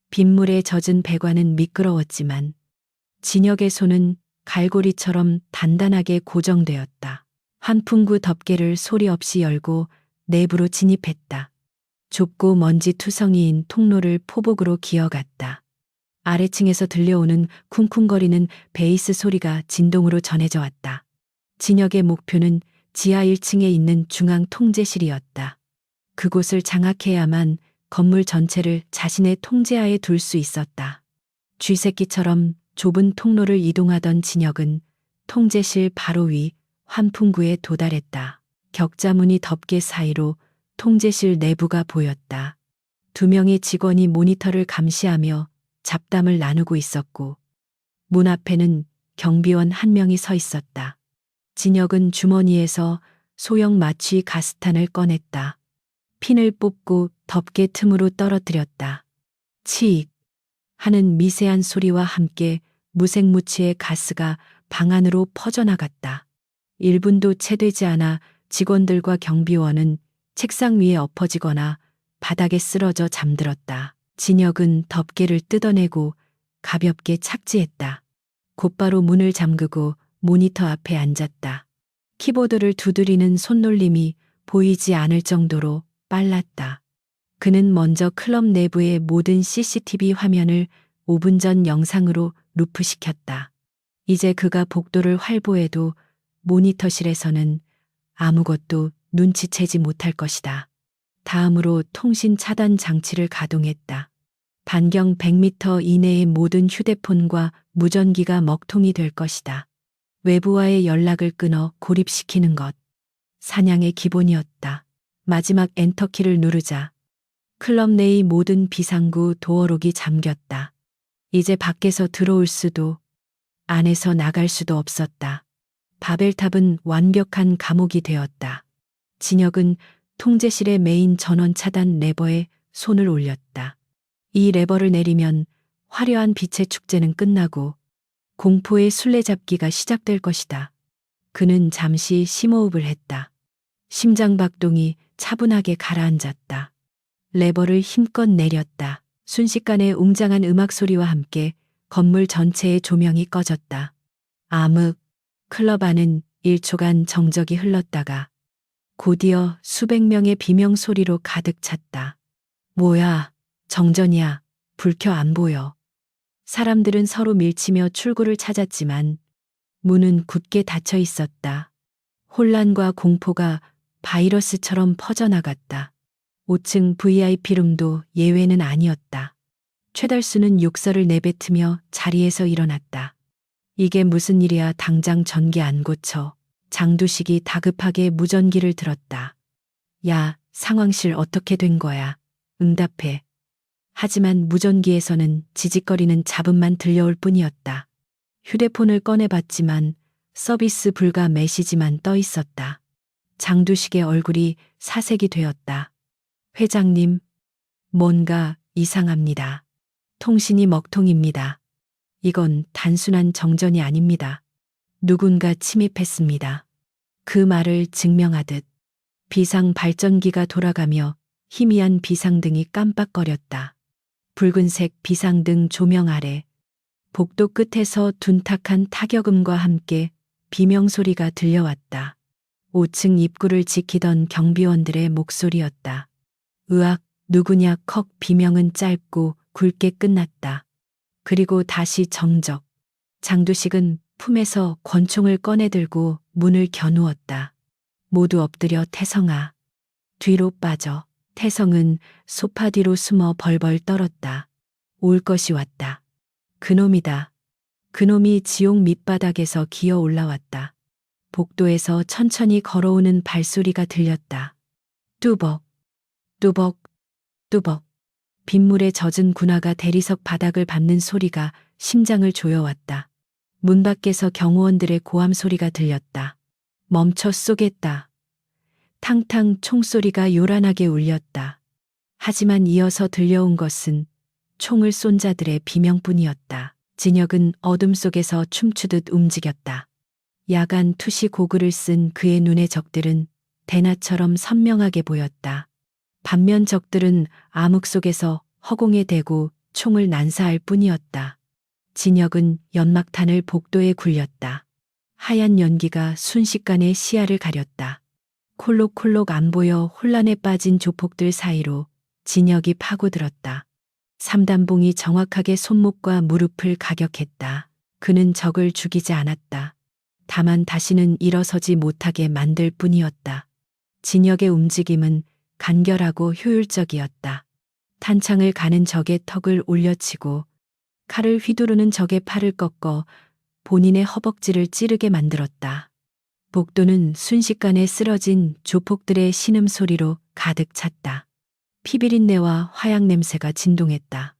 빗물에 젖은 배관은 미끄러웠지만 진혁의 손은 갈고리처럼 단단하게 고정되었다. 환풍구 덮개를 소리 없이 열고 내부로 진입했다. 좁고 먼지 투성이인 통로를 포복으로 기어갔다. 아래층에서 들려오는 쿵쿵거리는 베이스 소리가 진동으로 전해져 왔다. 진혁의 목표는 지하 1층에 있는 중앙 통제실이었다. 그곳을 장악해야만 건물 전체를 자신의 통제하에 둘 수 있었다. 쥐새끼처럼 좁은 통로를 이동하던 진혁은 통제실 바로 위 환풍구에 도달했다. 격자무늬 덮개 사이로 통제실 내부가 보였다. 2명의 직원이 모니터를 감시하며 잡담을 나누고 있었고 문 앞에는 경비원 1명이 서 있었다. 진혁은 주머니에서 소형 마취 가스탄을 꺼냈다. 핀을 뽑고 덮개 틈으로 떨어뜨렸다. 치익 하는 미세한 소리와 함께 무색무취의 가스가 방 안으로 퍼져나갔다. 1분도 채 되지 않아 직원들과 경비원은 책상 위에 엎어지거나 바닥에 쓰러져 잠들었다. 진혁은 덮개를 뜯어내고 가볍게 착지했다. 곧바로 문을 잠그고 모니터 앞에 앉았다. 키보드를 두드리는 손놀림이 보이지 않을 정도로 빨랐다. 그는 먼저 클럽 내부의 모든 CCTV 화면을 5분 전 영상으로 루프시켰다. 이제 그가 복도를 활보해도 모니터실에서는 아무것도 눈치채지 못할 것이다. 다음으로 통신 차단 장치를 가동했다. 반경 100m 이내의 모든 휴대폰과 무전기가 먹통이 될 것이다. 외부와의 연락을 끊어 고립시키는 것. 사냥의 기본이었다. 마지막 엔터키를 누르자 클럽 내의 모든 비상구 도어록이 잠겼다. 이제 밖에서 들어올 수도 안에서 나갈 수도 없었다. 바벨탑은 완벽한 감옥이 되었다. 진혁은 통제실의 메인 전원 차단 레버에 손을 올렸다. 이 레버를 내리면 화려한 빛의 축제는 끝나고 공포의 술래잡기가 시작될 것이다. 그는 잠시 심호흡을 했다. 심장 박동이 차분하게 가라앉았다. 레버를 힘껏 내렸다. 순식간에 웅장한 음악 소리와 함께 건물 전체의 조명이 꺼졌다. 암흑, 클럽 안은 1초간 정적이 흘렀다가 곧이어 수백 명의 비명 소리로 가득 찼다. 뭐야, 정전이야, 불 켜 안 보여. 사람들은 서로 밀치며 출구를 찾았지만 문은 굳게 닫혀 있었다. 혼란과 공포가 바이러스처럼 퍼져나갔다. 5층 VIP룸도 예외는 아니었다. 최달수는 욕설을 내뱉으며 자리에서 일어났다. 이게 무슨 일이야, 당장 전기 안 고쳐. 장두식이 다급하게 무전기를 들었다. 야, 상황실 어떻게 된 거야? 응답해. 하지만 무전기에서는 지직거리는 잡음만 들려올 뿐이었다. 휴대폰을 꺼내봤지만 서비스 불가 메시지만 떠 있었다. 장두식의 얼굴이 사색이 되었다. 회장님, 뭔가 이상합니다. 통신이 먹통입니다. 이건 단순한 정전이 아닙니다. 누군가 침입했습니다. 그 말을 증명하듯 비상 발전기가 돌아가며 희미한 비상등이 깜빡거렸다. 붉은색 비상등 조명 아래 복도 끝에서 둔탁한 타격음과 함께 비명소리가 들려왔다. 5층 입구를 지키던 경비원들의 목소리였다. 으악, 누구냐 컥. 비명은 짧고 굵게 끝났다. 그리고 다시 정적. 장두식은 품에서 권총을 꺼내들고 문을 겨누었다. 모두 엎드려. 태성아. 뒤로 빠져. 태성은 소파 뒤로 숨어 벌벌 떨었다. 올 것이 왔다. 그놈이다. 그놈이 지옥 밑바닥에서 기어 올라왔다. 복도에서 천천히 걸어오는 발소리가 들렸다. 뚜벅, 뚜벅, 뚜벅. 빗물에 젖은 군화가 대리석 바닥을 밟는 소리가 심장을 조여왔다. 문 밖에서 경호원들의 고함 소리가 들렸다. 멈춰 쏘겠다. 탕탕 총소리가 요란하게 울렸다. 하지만 이어서 들려온 것은 총을 쏜 자들의 비명뿐이었다. 진혁은 어둠 속에서 춤추듯 움직였다. 야간 투시 고글을 쓴 그의 눈의 적들은 대나처럼 선명하게 보였다. 반면 적들은 암흑 속에서 허공에 대고 총을 난사할 뿐이었다. 진혁은 연막탄을 복도에 굴렸다. 하얀 연기가 순식간에 시야를 가렸다. 콜록콜록 안 보여 혼란에 빠진 조폭들 사이로 진혁이 파고들었다. 삼단봉이 정확하게 손목과 무릎을 가격했다. 그는 적을 죽이지 않았다. 다만 다시는 일어서지 못하게 만들 뿐이었다. 진혁의 움직임은 간결하고 효율적이었다. 탄창을 가는 적의 턱을 올려치고 칼을 휘두르는 적의 팔을 꺾어 본인의 허벅지를 찌르게 만들었다. 복도는 순식간에 쓰러진 조폭들의 신음소리로 가득 찼다. 피비린내와 화약 냄새가 진동했다.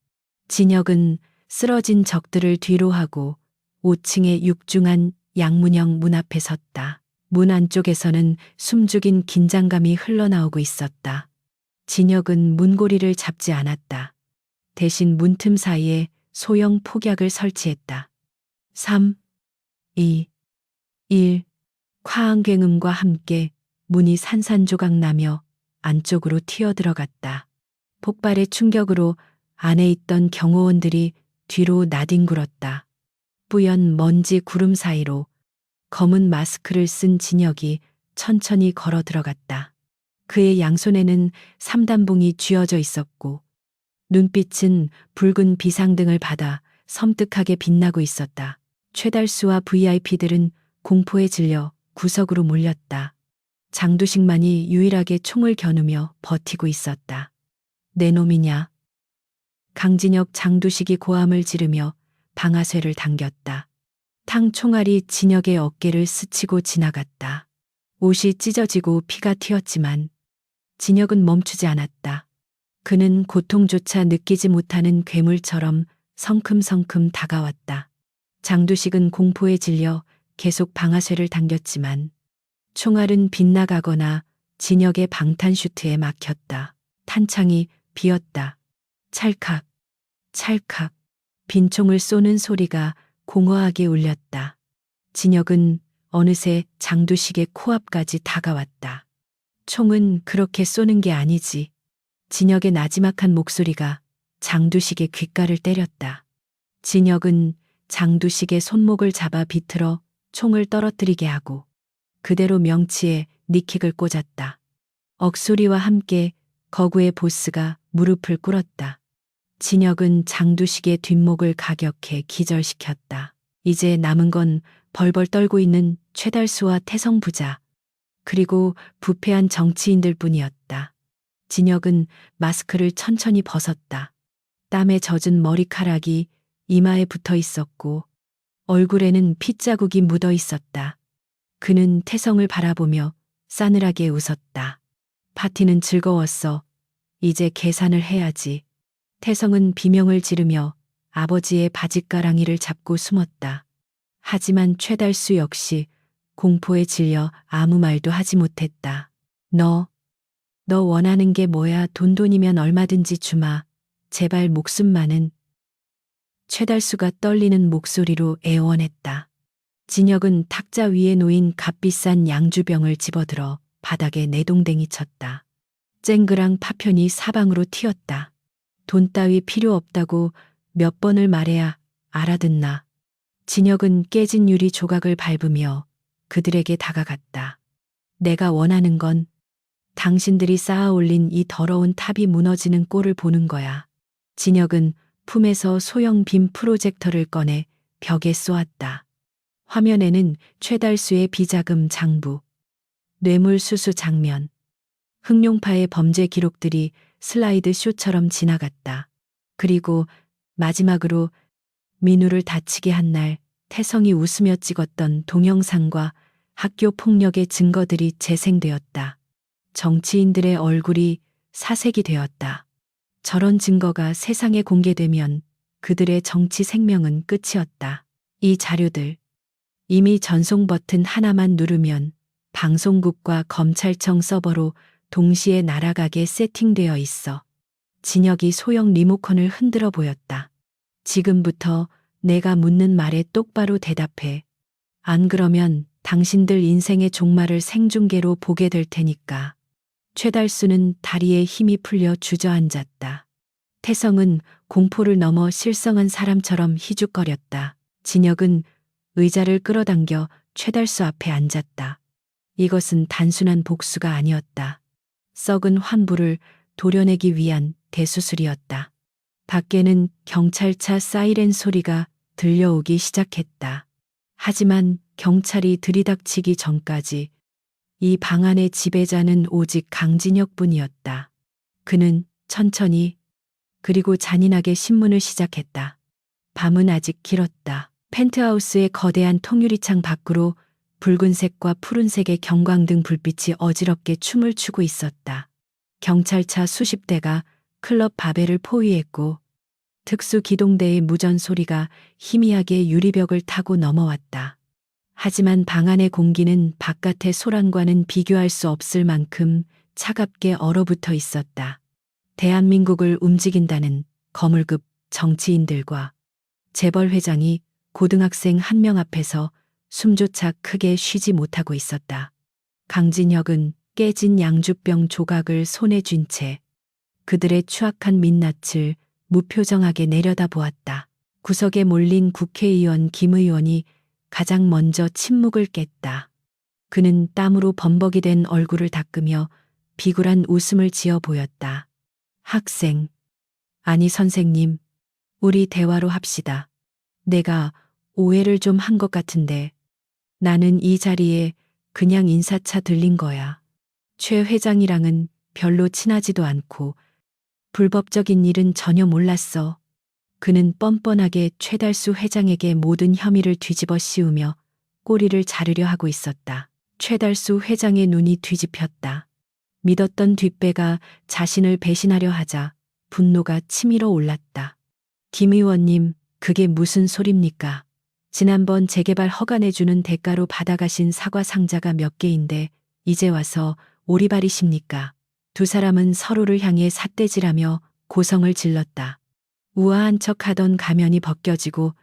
진혁은 쓰러진 적들을 뒤로하고 5층의 육중한 양문형 문 앞에 섰다. 문 안쪽에서는 숨죽인 긴장감이 흘러나오고 있었다. 진혁은 문고리를 잡지 않았다. 대신 문틈 사이에 소형 폭약을 설치했다. 3, 2, 1. 쾅괭음과 함께 문이 산산조각 나며 안쪽으로 튀어들어갔다. 폭발의 충격으로 안에 있던 경호원들이 뒤로 나뒹굴었다. 뿌연 먼지 구름 사이로 검은 마스크를 쓴 진혁이 천천히 걸어 들어갔다. 그의 양손에는 삼단봉이 쥐어져 있었고 눈빛은 붉은 비상등을 받아 섬뜩하게 빛나고 있었다. 최달수와 VIP들은 공포에 질려 구석으로 몰렸다. 장두식만이 유일하게 총을 겨누며 버티고 있었다. 내 놈이냐? 강진혁 장두식이 고함을 지르며 방아쇠를 당겼다. 탕 총알이 진혁의 어깨를 스치고 지나갔다. 옷이 찢어지고 피가 튀었지만 진혁은 멈추지 않았다. 그는 고통조차 느끼지 못하는 괴물처럼 성큼성큼 다가왔다. 장두식은 공포에 질려 계속 방아쇠를 당겼지만 총알은 빗나가거나 진혁의 방탄 슈트에 막혔다. 탄창이 비었다. 찰칵, 찰칵. 빈총을 쏘는 소리가 공허하게 울렸다. 진혁은 어느새 장두식의 코앞까지 다가왔다. 총은 그렇게 쏘는 게 아니지. 진혁의 나지막한 목소리가 장두식의 귓가를 때렸다. 진혁은 장두식의 손목을 잡아 비틀어 총을 떨어뜨리게 하고 그대로 명치에 니킥을 꽂았다. 억소리와 함께 거구의 보스가 무릎을 꿇었다. 진혁은 장두식의 뒷목을 가격해 기절시켰다. 이제 남은 건 벌벌 떨고 있는 최달수와 태성 부자, 그리고 부패한 정치인들 뿐이었다. 진혁은 마스크를 천천히 벗었다. 땀에 젖은 머리카락이 이마에 붙어 있었고 얼굴에는 핏자국이 묻어 있었다. 그는 태성을 바라보며 싸늘하게 웃었다. 파티는 즐거웠어. 이제 계산을 해야지. 태성은 비명을 지르며 아버지의 바짓가랑이를 잡고 숨었다. 하지만 최달수 역시 공포에 질려 아무 말도 하지 못했다. 너 원하는 게 뭐야? 돈이면 얼마든지 주마. 제발 목숨만은. 최달수가 떨리는 목소리로 애원했다. 진혁은 탁자 위에 놓인 값비싼 양주병을 집어들어 바닥에 내동댕이 쳤다. 쨍그랑 파편이 사방으로 튀었다. 돈 따위 필요 없다고 몇 번을 말해야 알아듣나. 진혁은 깨진 유리 조각을 밟으며 그들에게 다가갔다. 내가 원하는 건 당신들이 쌓아 올린 이 더러운 탑이 무너지는 꼴을 보는 거야. 진혁은 품에서 소형 빔 프로젝터를 꺼내 벽에 쏘았다. 화면에는 최달수의 비자금 장부, 뇌물수수 장면, 흑룡파의 범죄 기록들이 슬라이드 쇼처럼 지나갔다. 그리고 마지막으로 민우를 다치게 한 날 태성이 웃으며 찍었던 동영상과 학교 폭력의 증거들이 재생되었다. 정치인들의 얼굴이 사색이 되었다. 저런 증거가 세상에 공개되면 그들의 정치 생명은 끝이었다. 이 자료들, 이미 전송 버튼 하나만 누르면 방송국과 검찰청 서버로 동시에 날아가게 세팅되어 있어. 진혁이 소형 리모컨을 흔들어 보였다. 지금부터 내가 묻는 말에 똑바로 대답해. 안 그러면 당신들 인생의 종말을 생중계로 보게 될 테니까. 최달수는 다리에 힘이 풀려 주저앉았다. 태성은 공포를 넘어 실성한 사람처럼 희죽거렸다. 진혁은 의자를 끌어당겨 최달수 앞에 앉았다. 이것은 단순한 복수가 아니었다. 썩은 환부를 도려내기 위한 대수술이었다. 밖에는 경찰차 사이렌 소리가 들려오기 시작했다. 하지만 경찰이 들이닥치기 전까지 이 방 안의 지배자는 오직 강진혁뿐이었다. 그는 천천히 그리고 잔인하게 신문을 시작했다. 밤은 아직 길었다. 펜트하우스의 거대한 통유리창 밖으로 붉은색과 푸른색의 경광등 불빛이 어지럽게 춤을 추고 있었다. 경찰차 수십 대가 클럽 바벨을 포위했고 특수 기동대의 무전 소리가 희미하게 유리벽을 타고 넘어왔다. 하지만 방 안의 공기는 바깥의 소란과는 비교할 수 없을 만큼 차갑게 얼어붙어 있었다. 대한민국을 움직인다는 거물급 정치인들과 재벌 회장이 고등학생 한 명 앞에서 숨조차 크게 쉬지 못하고 있었다. 강진혁은 깨진 양주병 조각을 손에 쥔 채 그들의 추악한 민낯을 무표정하게 내려다보았다. 구석에 몰린 국회의원 김 의원이 가장 먼저 침묵을 깼다. 그는 땀으로 범벅이 된 얼굴을 닦으며 비굴한 웃음을 지어 보였다. 학생, 아니 선생님, 우리 대화로 합시다. 내가 오해를 좀 한 것 같은데 나는 이 자리에 그냥 인사차 들린 거야. 최 회장이랑은 별로 친하지도 않고 불법적인 일은 전혀 몰랐어. 그는 뻔뻔하게 최달수 회장에게 모든 혐의를 뒤집어 씌우며 꼬리를 자르려 하고 있었다. 최달수 회장의 눈이 뒤집혔다. 믿었던 뒷배가 자신을 배신하려 하자 분노가 치밀어 올랐다. 김 의원님, 그게 무슨 소립니까? 지난번 재개발 허가내주는 대가로 받아가신 사과 상자가 몇 개인데 이제 와서 오리발이십니까? 두 사람은 서로를 향해 삿대질하며 고성을 질렀다. 우아한 척하던 가면이 벗겨지고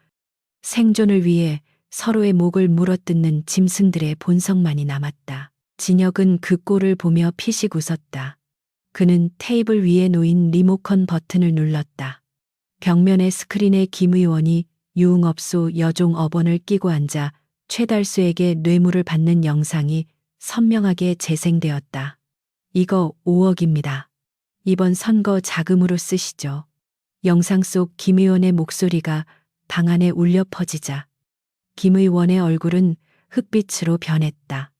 생존을 위해 서로의 목을 물어뜯는 짐승들의 본성만이 남았다. 진혁은 그 꼴을 보며 피식 웃었다. 그는 테이블 위에 놓인 리모컨 버튼을 눌렀다. 벽면의 스크린에 김 의원이 유흥업소 여종 업원을 끼고 앉아 최달수에게 뇌물을 받는 영상이 선명하게 재생되었다. 이거 5억입니다. 이번 선거 자금으로 쓰시죠. 영상 속 김 의원의 목소리가 방 안에 울려 퍼지자 김 의원의 얼굴은 흑빛으로 변했다.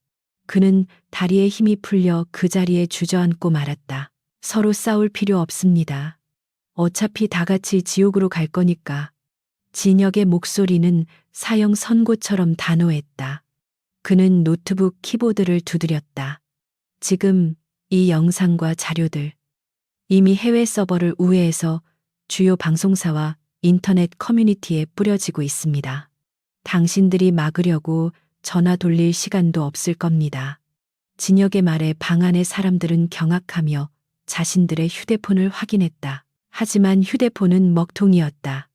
그는 다리에 힘이 풀려 그 자리에 주저앉고 말았다. 서로 싸울 필요 없습니다. 어차피 다 같이 지옥으로 갈 거니까. 진혁의 목소리는 사형 선고처럼 단호했다. 그는 노트북 키보드를 두드렸다. 지금 이 영상과 자료들 이미 해외 서버를 우회해서 주요 방송사와 인터넷 커뮤니티에 뿌려지고 있습니다. 당신들이 막으려고 전화 돌릴 시간도 없을 겁니다. 진혁의 말에 방 안의 사람들은 경악하며 자신들의 휴대폰을 확인했다. 하지만 휴대폰은 먹통이었다.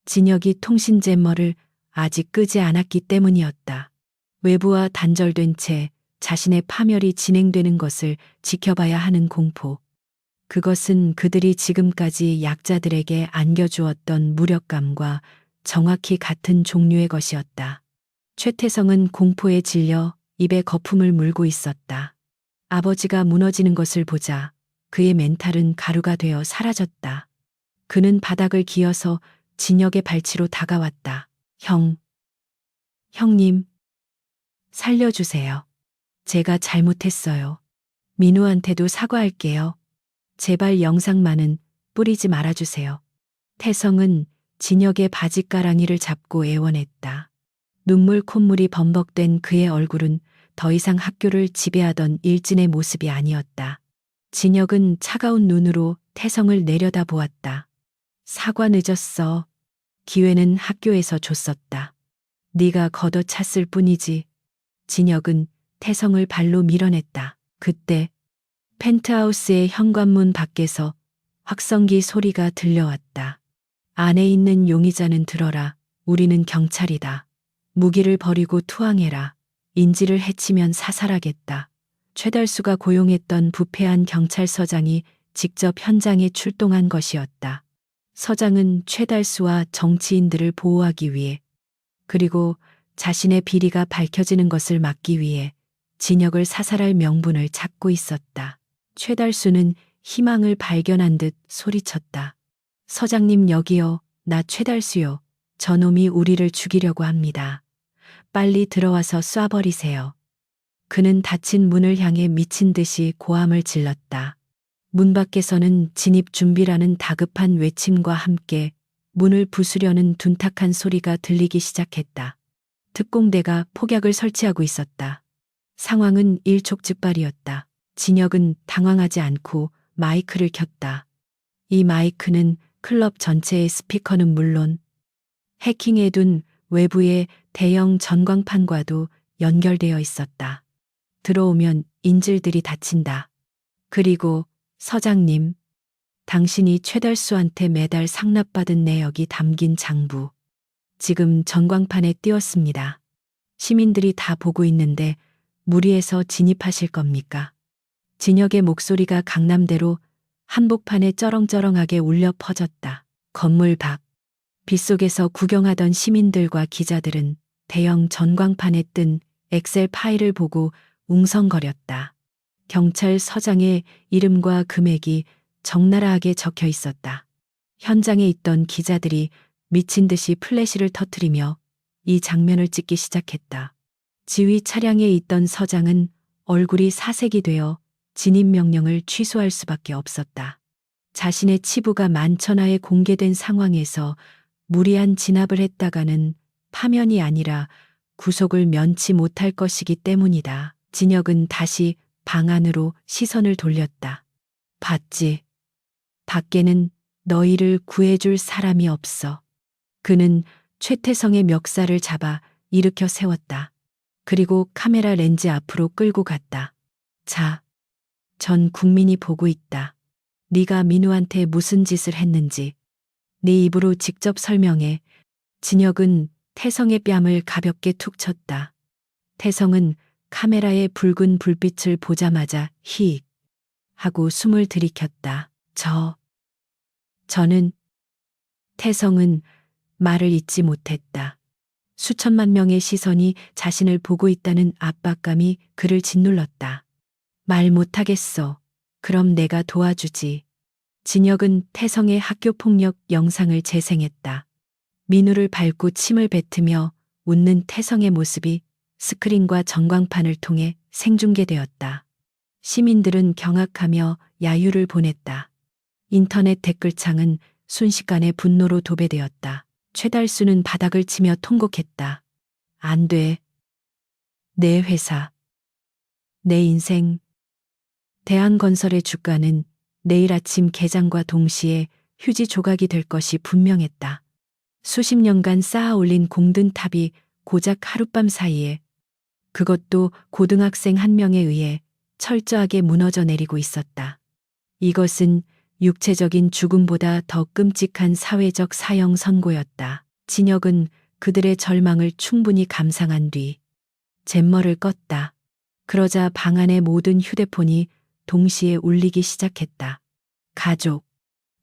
진혁이 통신 잼머를 아직 끄지 않았기 때문이었다. 외부와 단절된 채 자신의 파멸이 진행되는 것을 지켜봐야 하는 공포. 그것은 그들이 지금까지 약자들에게 안겨주었던 무력감과 정확히 같은 종류의 것이었다. 최태성은 공포에 질려 입에 거품을 물고 있었다. 아버지가 무너지는 것을 보자 그의 멘탈은 가루가 되어 사라졌다. 그는 바닥을 기어서 진혁의 발치로 다가왔다. 형님, 살려주세요. 제가 잘못했어요. 민우한테도 사과할게요. 제발 영상만은 뿌리지 말아주세요. 태성은 진혁의 바지가랑이를 잡고 애원했다. 눈물 콧물이 범벅된 그의 얼굴은 더 이상 학교를 지배하던 일진의 모습이 아니었다. 진혁은 차가운 눈으로 태성을 내려다보았다. 사과 늦었어. 기회는 학교에서 줬었다. 네가 걷어찼을 뿐이지. 진혁은 태성을 발로 밀어냈다. 그때 펜트하우스의 현관문 밖에서 확성기 소리가 들려왔다. 안에 있는 용의자는 들어라. 우리는 경찰이다. 무기를 버리고 투항해라. 인지를 해치면 사살하겠다. 최달수가 고용했던 부패한 경찰서장이 직접 현장에 출동한 것이었다. 서장은 최달수와 정치인들을 보호하기 위해 그리고 자신의 비리가 밝혀지는 것을 막기 위해 진혁을 사살할 명분을 찾고 있었다. 최달수는 희망을 발견한 듯 소리쳤다. 서장님 여기요. 나 최달수요. 저놈이 우리를 죽이려고 합니다. 빨리 들어와서 쏴버리세요. 그는 닫힌 문을 향해 미친 듯이 고함을 질렀다. 문 밖에서는 진입 준비라는 다급한 외침과 함께 문을 부수려는 둔탁한 소리가 들리기 시작했다. 특공대가 폭약을 설치하고 있었다. 상황은 일촉즉발이었다. 진혁은 당황하지 않고 마이크를 켰다. 이 마이크는 클럽 전체의 스피커는 물론 해킹해둔 외부의 대형 전광판과도 연결되어 있었다. 들어오면 인질들이 다친다. 그리고 서장님, 당신이 최달수한테 매달 상납받은 내역이 담긴 장부. 지금 전광판에 띄웠습니다. 시민들이 다 보고 있는데 무리해서 진입하실 겁니까? 진혁의 목소리가 강남대로 한복판에 쩌렁쩌렁하게 울려 퍼졌다. 건물 밖. 빗속에서 구경하던 시민들과 기자들은 대형 전광판에 뜬 엑셀 파일을 보고 웅성거렸다. 경찰서장의 이름과 금액이 적나라하게 적혀 있었다. 현장에 있던 기자들이 미친 듯이 플래시를 터뜨리며 이 장면을 찍기 시작했다. 지휘 차량에 있던 서장은 얼굴이 사색이 되어 진입 명령을 취소할 수밖에 없었다. 자신의 치부가 만천하에 공개된 상황에서 무리한 진압을 했다가는 파면이 아니라 구속을 면치 못할 것이기 때문이다. 진혁은 다시 방 안으로 시선을 돌렸다. 봤지? 밖에는 너희를 구해줄 사람이 없어. 그는 최태성의 멱살을 잡아 일으켜 세웠다. 그리고 카메라 렌즈 앞으로 끌고 갔다. 자, 전 국민이 보고 있다. 네가 민우한테 무슨 짓을 했는지 네 입으로 직접 설명해. 진혁은 태성의 뺨을 가볍게 툭 쳤다. 태성은 카메라의 붉은 불빛을 보자마자 히익 하고 숨을 들이켰다. 저는 태성은 말을 잇지 못했다. 수천만 명의 시선이 자신을 보고 있다는 압박감이 그를 짓눌렀다. 말 못하겠어. 그럼 내가 도와주지. 진혁은 태성의 학교폭력 영상을 재생했다. 민우를 밟고 침을 뱉으며 웃는 태성의 모습이 스크린과 전광판을 통해 생중계되었다. 시민들은 경악하며 야유를 보냈다. 인터넷 댓글창은 순식간에 분노로 도배되었다. 최달수는 바닥을 치며 통곡했다. 안 돼. 내 회사. 내 인생. 대한건설의 주가는 내일 아침 개장과 동시에 휴지 조각이 될 것이 분명했다. 수십 년간 쌓아 올린 공든탑이 고작 하룻밤 사이에, 그것도 고등학생 한 명에 의해 철저하게 무너져 내리고 있었다. 이것은 육체적인 죽음보다 더 끔찍한 사회적 사형 선고였다. 진혁은 그들의 절망을 충분히 감상한 뒤 잼머를 껐다. 그러자 방 안의 모든 휴대폰이 동시에 울리기 시작했다. 가족,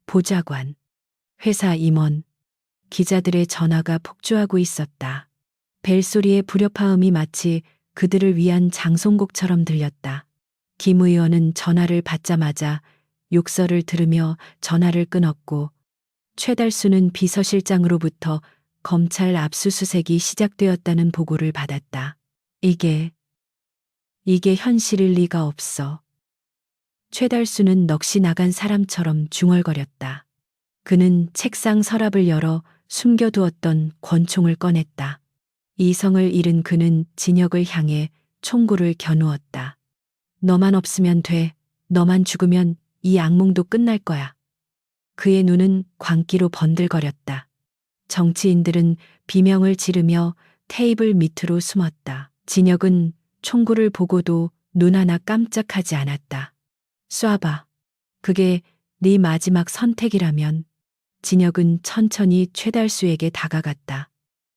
보좌관, 회사 임원, 기자들의 전화가 폭주하고 있었다. 벨소리의 불협화음이 마치 그들을 위한 장송곡처럼 들렸다. 김 의원은 전화를 받자마자 욕설을 들으며 전화를 끊었고, 최달수는 비서실장으로부터 검찰 압수수색이 시작되었다는 보고를 받았다. 이게 현실일 리가 없어. 최달수는 넋이 나간 사람처럼 중얼거렸다. 그는 책상 서랍을 열어 숨겨두었던 권총을 꺼냈다. 이성을 잃은 그는 진혁을 향해 총구를 겨누었다. 너만 없으면 돼. 너만 죽으면 이 악몽도 끝날 거야. 그의 눈은 광기로 번들거렸다. 정치인들은 비명을 지르며 테이블 밑으로 숨었다. 진혁은 총구를 보고도 눈 하나 깜짝하지 않았다. 쏴봐. 그게 네 마지막 선택이라면. 진혁은 천천히 최달수에게 다가갔다.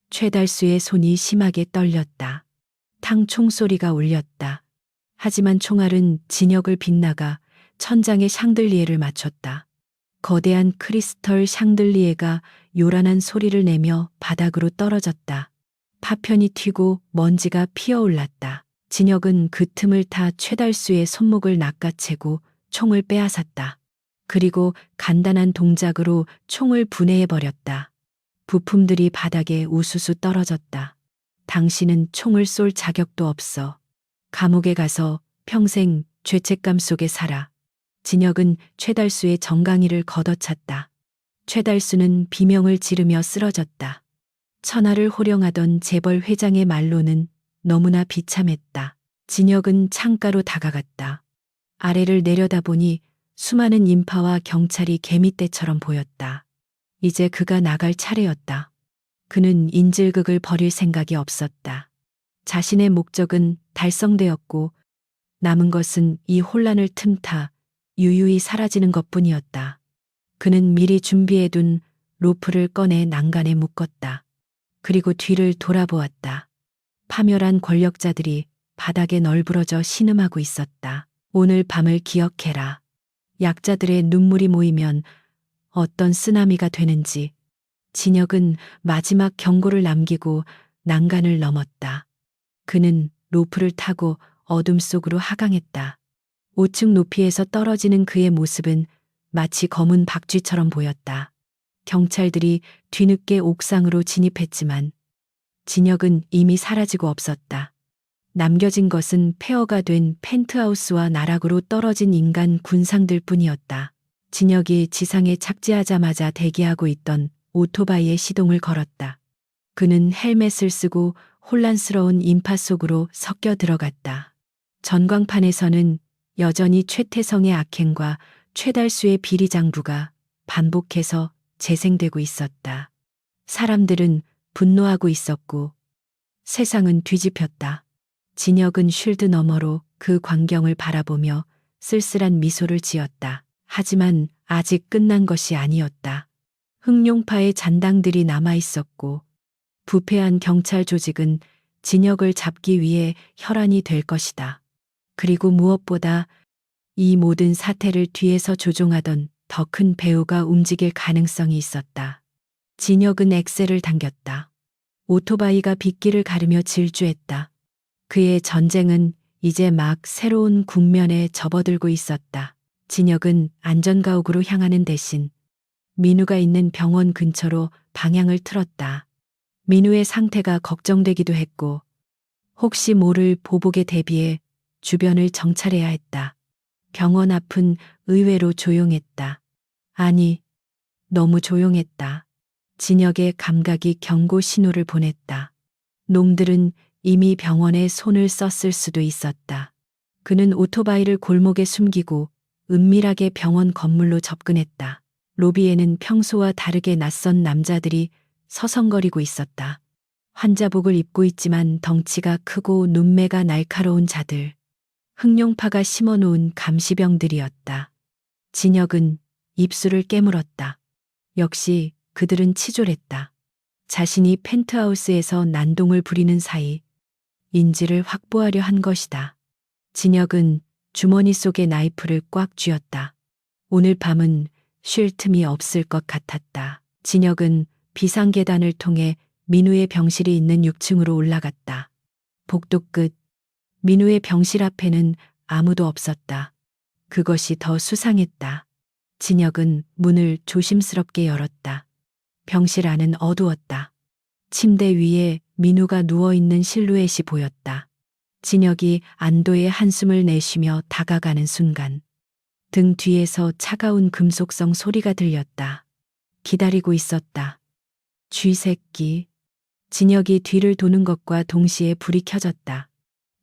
최달수의 손이 심하게 떨렸다. 탕 총소리가 울렸다. 하지만 총알은 진혁을 빗나가 천장의 샹들리에를 맞췄다. 거대한 크리스털 샹들리에가 요란한 소리를 내며 바닥으로 떨어졌다. 파편이 튀고 먼지가 피어올랐다. 진혁은 그 틈을 타 최달수의 손목을 낚아채고 총을 빼앗았다. 그리고 간단한 동작으로 총을 분해해버렸다. 부품들이 바닥에 우수수 떨어졌다. 당신은 총을 쏠 자격도 없어. 감옥에 가서 평생 죄책감 속에 살아. 진혁은 최달수의 정강이를 걷어찼다. 최달수는 비명을 지르며 쓰러졌다. 천하를 호령하던 재벌 회장의 말로는 너무나 비참했다. 진혁은 창가로 다가갔다. 아래를 내려다보니 수많은 인파와 경찰이 개미떼처럼 보였다. 이제 그가 나갈 차례였다. 그는 인질극을 벌일 생각이 없었다. 자신의 목적은 달성되었고 남은 것은 이 혼란을 틈타 유유히 사라지는 것뿐이었다. 그는 미리 준비해둔 로프를 꺼내 난간에 묶었다. 그리고 뒤를 돌아보았다. 파멸한 권력자들이 바닥에 널브러져 신음하고 있었다. 오늘 밤을 기억해라. 약자들의 눈물이 모이면 어떤 쓰나미가 되는지. 진혁은 마지막 경고를 남기고 난간을 넘었다. 그는 로프를 타고 어둠 속으로 하강했다. 5층 높이에서 떨어지는 그의 모습은 마치 검은 박쥐처럼 보였다. 경찰들이 뒤늦게 옥상으로 진입했지만 진혁은 이미 사라지고 없었다. 남겨진 것은 폐허가 된 펜트하우스와 나락으로 떨어진 인간 군상들 뿐이었다. 진혁이 지상에 착지하자마자 대기하고 있던 오토바이에 시동을 걸었다. 그는 헬멧을 쓰고 혼란스러운 인파 속으로 섞여 들어갔다. 전광판에서는 여전히 최태성의 악행과 최달수의 비리장부가 반복해서 재생되고 있었다. 사람들은 분노하고 있었고 세상은 뒤집혔다. 진혁은 쉴드 너머로 그 광경을 바라보며 쓸쓸한 미소를 지었다. 하지만 아직 끝난 것이 아니었다. 흑룡파의 잔당들이 남아 있었고 부패한 경찰 조직은 진혁을 잡기 위해 혈안이 될 것이다. 그리고 무엇보다 이 모든 사태를 뒤에서 조종하던 더 큰 배우가 움직일 가능성이 있었다. 진혁은 엑셀을 당겼다. 오토바이가 빗길을 가르며 질주했다. 그의 전쟁은 이제 막 새로운 국면에 접어들고 있었다. 진혁은 안전가옥으로 향하는 대신 민우가 있는 병원 근처로 방향을 틀었다. 민우의 상태가 걱정되기도 했고 혹시 모를 보복에 대비해 주변을 정찰해야 했다. 병원 앞은 의외로 조용했다. 아니, 너무 조용했다. 진혁의 감각이 경고 신호를 보냈다. 놈들은 이미 병원에 손을 썼을 수도 있었다. 그는 오토바이를 골목에 숨기고 은밀하게 병원 건물로 접근했다. 로비에는 평소와 다르게 낯선 남자들이 서성거리고 있었다. 환자복을 입고 있지만 덩치가 크고 눈매가 날카로운 자들. 흑룡파가 심어놓은 감시병들이었다. 진혁은 입술을 깨물었다. 역시 그들은 치졸했다. 자신이 펜트하우스에서 난동을 부리는 사이 인지를 확보하려 한 것이다. 진혁은 주머니 속의 나이프를 꽉 쥐었다. 오늘 밤은 쉴 틈이 없을 것 같았다. 진혁은 비상계단을 통해 민우의 병실이 있는 6층으로 올라갔다. 복도 끝 민우의 병실 앞에는 아무도 없었다. 그것이 더 수상했다. 진혁은 문을 조심스럽게 열었다. 병실 안은 어두웠다. 침대 위에 민우가 누워있는 실루엣이 보였다. 진혁이 안도의 한숨을 내쉬며 다가가는 순간 등 뒤에서 차가운 금속성 소리가 들렸다. 기다리고 있었다. 쥐새끼. 진혁이 뒤를 도는 것과 동시에 불이 켜졌다.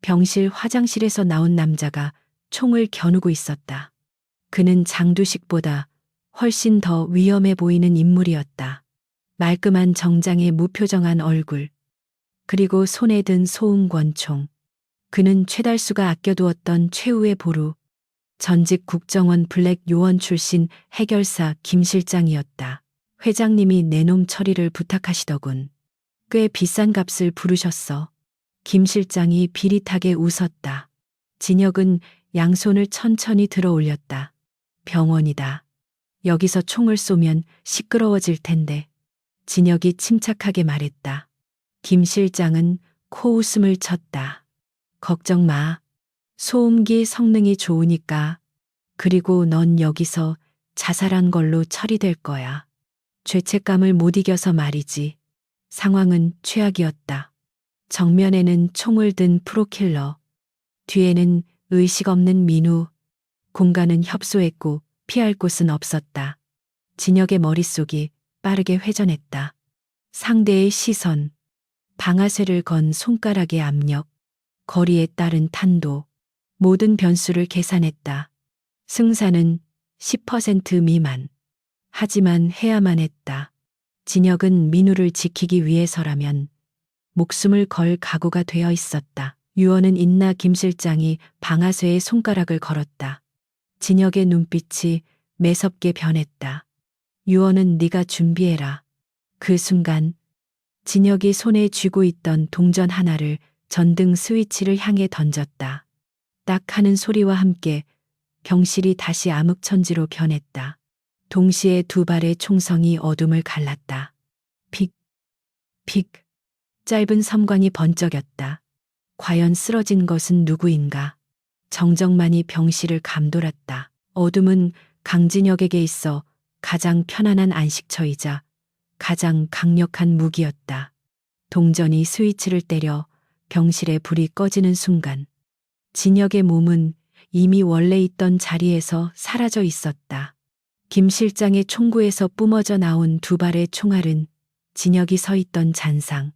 병실 화장실에서 나온 남자가 총을 겨누고 있었다. 그는 장두식보다 훨씬 더 위험해 보이는 인물이었다. 말끔한 정장에 무표정한 얼굴, 그리고 손에 든 소음권총. 그는 최달수가 아껴두었던 최후의 보루, 전직 국정원 블랙 요원 출신 해결사 김 실장이었다. 회장님이 내놈 처리를 부탁하시더군. 꽤 비싼 값을 부르셨어. 김 실장이 비릿하게 웃었다. 진혁은 양손을 천천히 들어 올렸다. 병원이다. 여기서 총을 쏘면 시끄러워질 텐데. 진혁이 침착하게 말했다. 김 실장은 코웃음을 쳤다. 걱정 마. 소음기 성능이 좋으니까. 그리고 넌 여기서 자살한 걸로 처리될 거야. 죄책감을 못 이겨서 말이지. 상황은 최악이었다. 정면에는 총을 든 프로킬러. 뒤에는 의식 없는 민우. 공간은 협소했고 피할 곳은 없었다. 진혁의 머릿속이 빠르게 회전했다. 상대의 시선, 방아쇠를 건 손가락의 압력, 거리에 따른 탄도, 모든 변수를 계산했다. 승산은 10% 미만. 하지만 해야만 했다. 진혁은 민우를 지키기 위해서라면 목숨을 걸 각오가 되어 있었다. 유언은 있나 김 실장이 방아쇠에 손가락을 걸었다. 진혁의 눈빛이 매섭게 변했다. 유언은 네가 준비해라. 그 순간 진혁이 손에 쥐고 있던 동전 하나를 전등 스위치를 향해 던졌다. 딱 하는 소리와 함께 병실이 다시 암흑천지로 변했다. 동시에 두 발의 총성이 어둠을 갈랐다. 픽, 픽. 짧은 섬광이 번쩍였다. 과연 쓰러진 것은 누구인가? 정적만이 병실을 감돌았다. 어둠은 강진혁에게 있어 가장 편안한 안식처이자 가장 강력한 무기였다. 동전이 스위치를 때려 병실에 불이 꺼지는 순간 진혁의 몸은 이미 원래 있던 자리에서 사라져 있었다. 김 실장의 총구에서 뿜어져 나온 두 발의 총알은 진혁이 서 있던 잔상,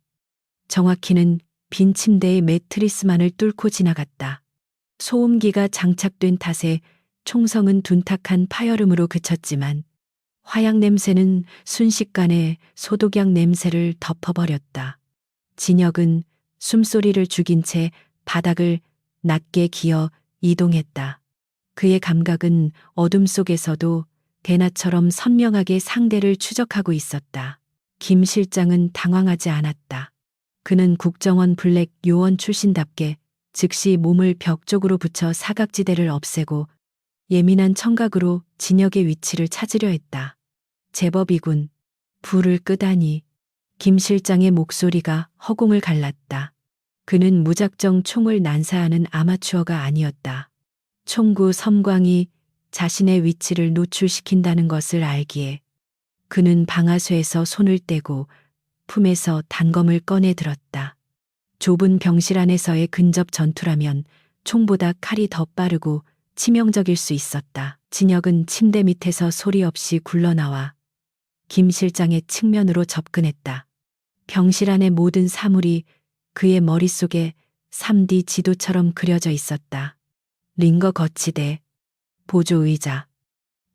정확히는 빈 침대의 매트리스만을 뚫고 지나갔다. 소음기가 장착된 탓에 총성은 둔탁한 파열음으로 그쳤지만 화약 냄새는 순식간에 소독약 냄새를 덮어버렸다. 진혁은 숨소리를 죽인 채 바닥을 낮게 기어 이동했다. 그의 감각은 어둠 속에서도 대낮처럼 선명하게 상대를 추적하고 있었다. 김 실장은 당황하지 않았다. 그는 국정원 블랙 요원 출신답게 즉시 몸을 벽 쪽으로 붙여 사각지대를 없애고 예민한 청각으로 진혁의 위치를 찾으려 했다. 제법이군. 불을 끄다니. 김 실장의 목소리가 허공을 갈랐다. 그는 무작정 총을 난사하는 아마추어가 아니었다. 총구 섬광이 자신의 위치를 노출시킨다는 것을 알기에 그는 방아쇠에서 손을 떼고 품에서 단검을 꺼내 들었다. 좁은 병실 안에서의 근접 전투라면 총보다 칼이 더 빠르고 치명적일 수 있었다. 진혁은 침대 밑에서 소리 없이 굴러나와 김 실장의 측면으로 접근했다. 병실 안의 모든 사물이 그의 머릿속에 3D 지도처럼 그려져 있었다. 링거 거치대, 보조 의자,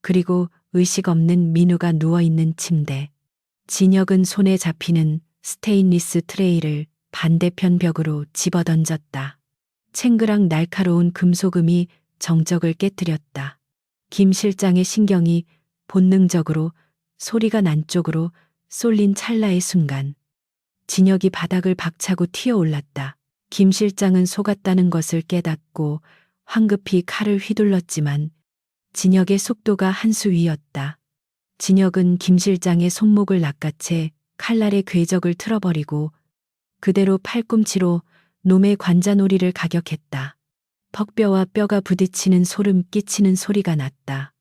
그리고 의식 없는 민우가 누워있는 침대. 진혁은 손에 잡히는 스테인리스 트레이를 반대편 벽으로 집어던졌다. 챙그랑 날카로운 금속음이 정적을 깨뜨렸다. 김 실장의 신경이 본능적으로 소리가 난 쪽으로 쏠린 찰나의 순간 진혁이 바닥을 박차고 튀어올랐다. 김 실장은 속았다는 것을 깨닫고 황급히 칼을 휘둘렀지만 진혁의 속도가 한 수 위였다. 진혁은 김 실장의 손목을 낚아채 칼날의 궤적을 틀어버리고 그대로 팔꿈치로 놈의 관자놀이를 가격했다. 퍽뼈와 뼈가 부딪히는 소름 끼치는 소리가 났다.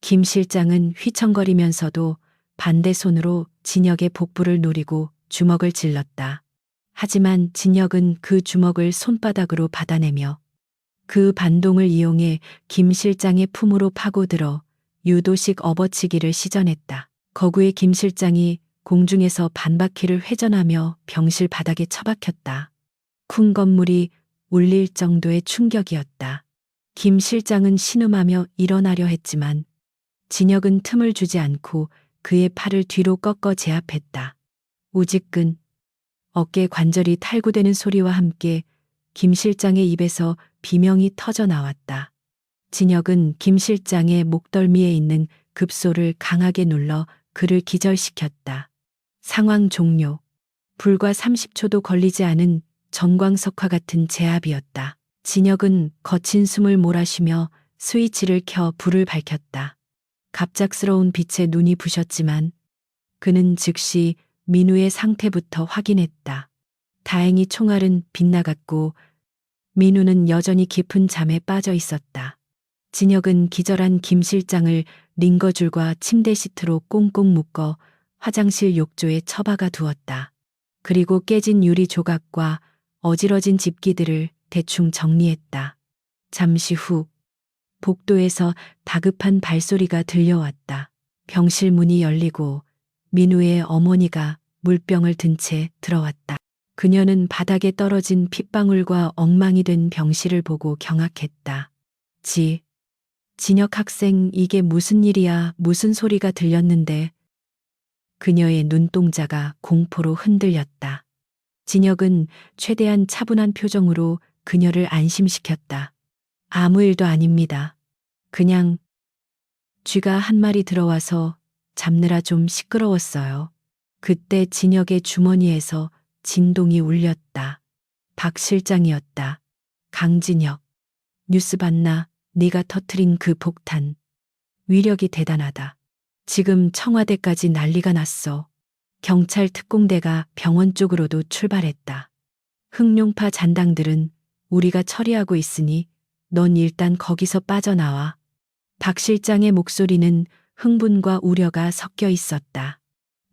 김 실장은 휘청거리면서도 반대 손으로 진혁의 복부를 노리고 주먹을 찔렀다. 하지만 진혁은 그 주먹을 손바닥으로 받아내며 그 반동을 이용해 김 실장의 품으로 파고들어 유도식 업어치기를 시전했다. 거구의 김 실장이 공중에서 반바퀴를 회전하며 병실 바닥에 처박혔다. 쿵 건물이 울릴 정도의 충격이었다. 김 실장은 신음하며 일어나려 했지만 진혁은 틈을 주지 않고 그의 팔을 뒤로 꺾어 제압했다. 우직근 어깨 관절이 탈구되는 소리와 함께 김 실장의 입에서 비명이 터져 나왔다. 진혁은 김 실장의 목덜미에 있는 급소를 강하게 눌러 그를 기절시켰다. 상황 종료. 불과 30초도 걸리지 않은 전광석화 같은 제압이었다. 진혁은 거친 숨을 몰아쉬며 스위치를 켜 불을 밝혔다. 갑작스러운 빛에 눈이 부셨지만 그는 즉시 민우의 상태부터 확인했다. 다행히 총알은 빗나갔고 민우는 여전히 깊은 잠에 빠져 있었다. 진혁은 기절한 김 실장을 링거줄과 침대 시트로 꽁꽁 묶어 화장실 욕조에 처박아 두었다. 그리고 깨진 유리 조각과 어지러진 집기들을 대충 정리했다. 잠시 후 복도에서 다급한 발소리가 들려왔다. 병실 문이 열리고 민우의 어머니가 물병을 든 채 들어왔다. 그녀는 바닥에 떨어진 핏방울과 엉망이 된 병실을 보고 경악했다. 진혁 학생, 이게 무슨 일이야? 무슨 소리가 들렸는데? 그녀의 눈동자가 공포로 흔들렸다. 진혁은 최대한 차분한 표정으로 그녀를 안심시켰다. 아무 일도 아닙니다. 그냥 쥐가 한 마리 들어와서 잡느라 좀 시끄러웠어요. 그때 진혁의 주머니에서 진동이 울렸다. 박 실장이었다. 강진혁. 뉴스 봤나? 네가 터트린 그 폭탄. 위력이 대단하다. 지금 청와대까지 난리가 났어. 경찰 특공대가 병원 쪽으로도 출발했다. 흑룡파 잔당들은 우리가 처리하고 있으니 넌 일단 거기서 빠져나와. 박 실장의 목소리는 흥분과 우려가 섞여 있었다.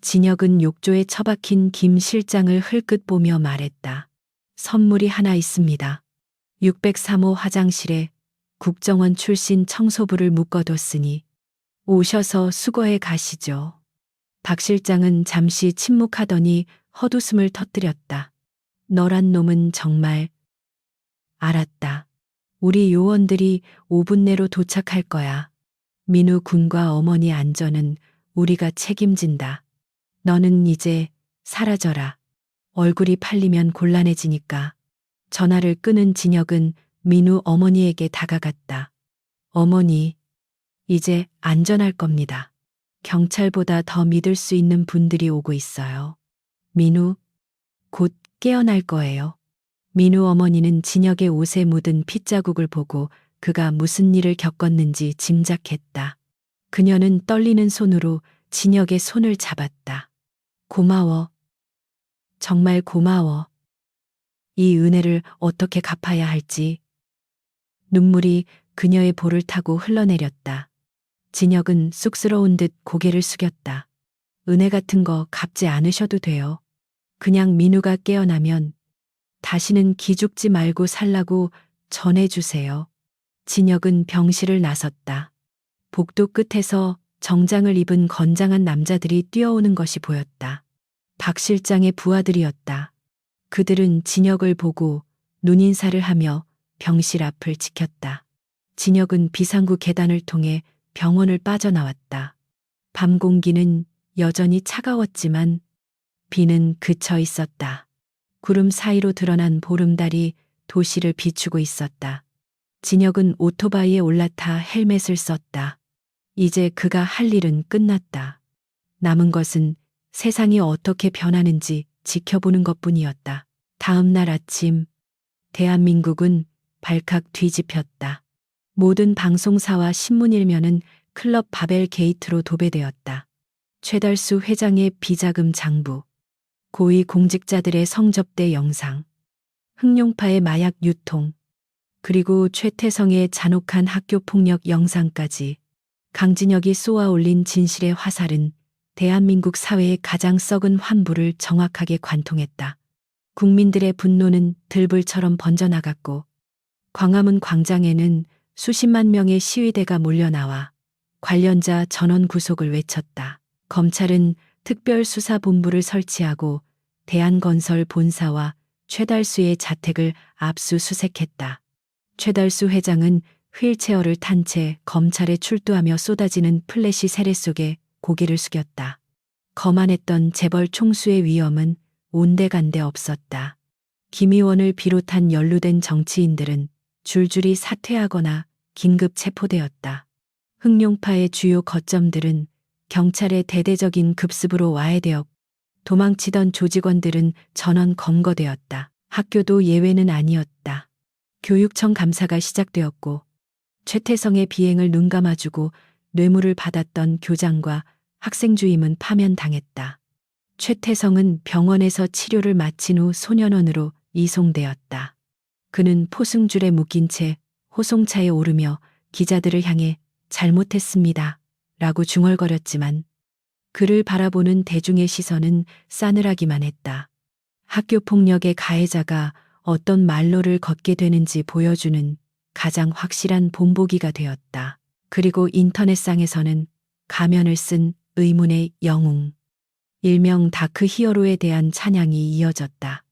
진혁은 욕조에 처박힌 김 실장을 흘끗 보며 말했다. 선물이 하나 있습니다. 603호 화장실에 국정원 출신 청소부를 묶어뒀으니 오셔서 수거해 가시죠. 박 실장은 잠시 침묵하더니 헛웃음을 터뜨렸다. 너란 놈은 정말. 알았다. 우리 요원들이 5분 내로 도착할 거야. 민우 군과 어머니 안전은 우리가 책임진다. 너는 이제 사라져라. 얼굴이 팔리면 곤란해지니까. 전화를 끊은 진혁은 민우 어머니에게 다가갔다. 어머니, 이제 안전할 겁니다. 경찰보다 더 믿을 수 있는 분들이 오고 있어요. 민우, 곧 깨어날 거예요. 민우 어머니는 진혁의 옷에 묻은 핏자국을 보고 그가 무슨 일을 겪었는지 짐작했다. 그녀는 떨리는 손으로 진혁의 손을 잡았다. 고마워. 정말 고마워. 이 은혜를 어떻게 갚아야 할지. 눈물이 그녀의 볼을 타고 흘러내렸다. 진혁은 쑥스러운 듯 고개를 숙였다. 은혜 같은 거 갚지 않으셔도 돼요. 그냥 민우가 깨어나면 다시는 기죽지 말고 살라고 전해주세요. 진혁은 병실을 나섰다. 복도 끝에서 정장을 입은 건장한 남자들이 뛰어오는 것이 보였다. 박 실장의 부하들이었다. 그들은 진혁을 보고 눈인사를 하며 병실 앞을 지켰다. 진혁은 비상구 계단을 통해 병원을 빠져나왔다. 밤 공기는 여전히 차가웠지만 비는 그쳐 있었다. 구름 사이로 드러난 보름달이 도시를 비추고 있었다. 진혁은 오토바이에 올라타 헬멧을 썼다. 이제 그가 할 일은 끝났다. 남은 것은 세상이 어떻게 변하는지 지켜보는 것뿐이었다. 다음 날 아침, 대한민국은 발칵 뒤집혔다. 모든 방송사와 신문 일면은 클럽 바벨 게이트로 도배되었다. 최달수 회장의 비자금 장부, 고위 공직자들의 성접대 영상, 흑룡파의 마약 유통, 그리고 최태성의 잔혹한 학교 폭력 영상까지 강진혁이 쏘아 올린 진실의 화살은 대한민국 사회의 가장 썩은 환부를 정확하게 관통했다. 국민들의 분노는 들불처럼 번져나갔고 광화문 광장에는 수십만 명의 시위대가 몰려나와 관련자 전원 구속을 외쳤다. 검찰은 특별수사본부를 설치하고 대한건설 본사와 최달수의 자택을 압수수색했다. 최달수 회장은 휠체어를 탄 채 검찰에 출두하며 쏟아지는 플래시 세례 속에 고개를 숙였다. 거만했던 재벌 총수의 위엄은 온데간데 없었다. 김 의원을 비롯한 연루된 정치인들은 줄줄이 사퇴하거나 긴급 체포되었다. 흑룡파의 주요 거점들은 경찰의 대대적인 급습으로 와해되었고 도망치던 조직원들은 전원 검거되었다. 학교도 예외는 아니었다. 교육청 감사가 시작되었고 최태성의 비행을 눈감아주고 뇌물을 받았던 교장과 학생 주임은 파면당했다. 최태성은 병원에서 치료를 마친 후 소년원으로 이송되었다. 그는 포승줄에 묶인 채 호송차에 오르며 기자들을 향해 잘못했습니다. 라고 중얼거렸지만 그를 바라보는 대중의 시선은 싸늘하기만 했다. 학교 폭력의 가해자가 어떤 말로를 걷게 되는지 보여주는 가장 확실한 본보기가 되었다. 그리고 인터넷상에서는 가면을 쓴 의문의 영웅, 일명 다크 히어로에 대한 찬양이 이어졌다.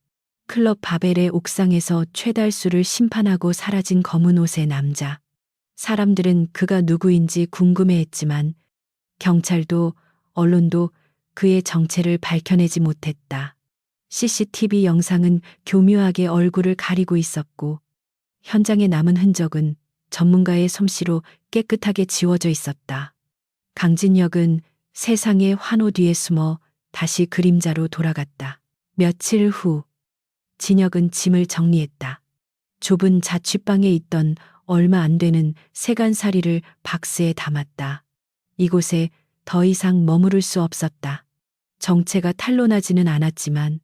클럽 바벨의 옥상에서 최달수를 심판하고 사라진 검은 옷의 남자. 사람들은 그가 누구인지 궁금해했지만 경찰도 언론도 그의 정체를 밝혀내지 못했다. CCTV 영상은 교묘하게 얼굴을 가리고 있었고 현장에 남은 흔적은 전문가의 솜씨로 깨끗하게 지워져 있었다. 강진혁은 세상의 환호 뒤에 숨어 다시 그림자로 돌아갔다. 며칠 후 진혁은 짐을 정리했다. 좁은 자취방에 있던 얼마 안 되는 세간살이를 박스에 담았다. 이곳에 더 이상 머무를 수 없었다. 정체가 탄로나지는 않았지만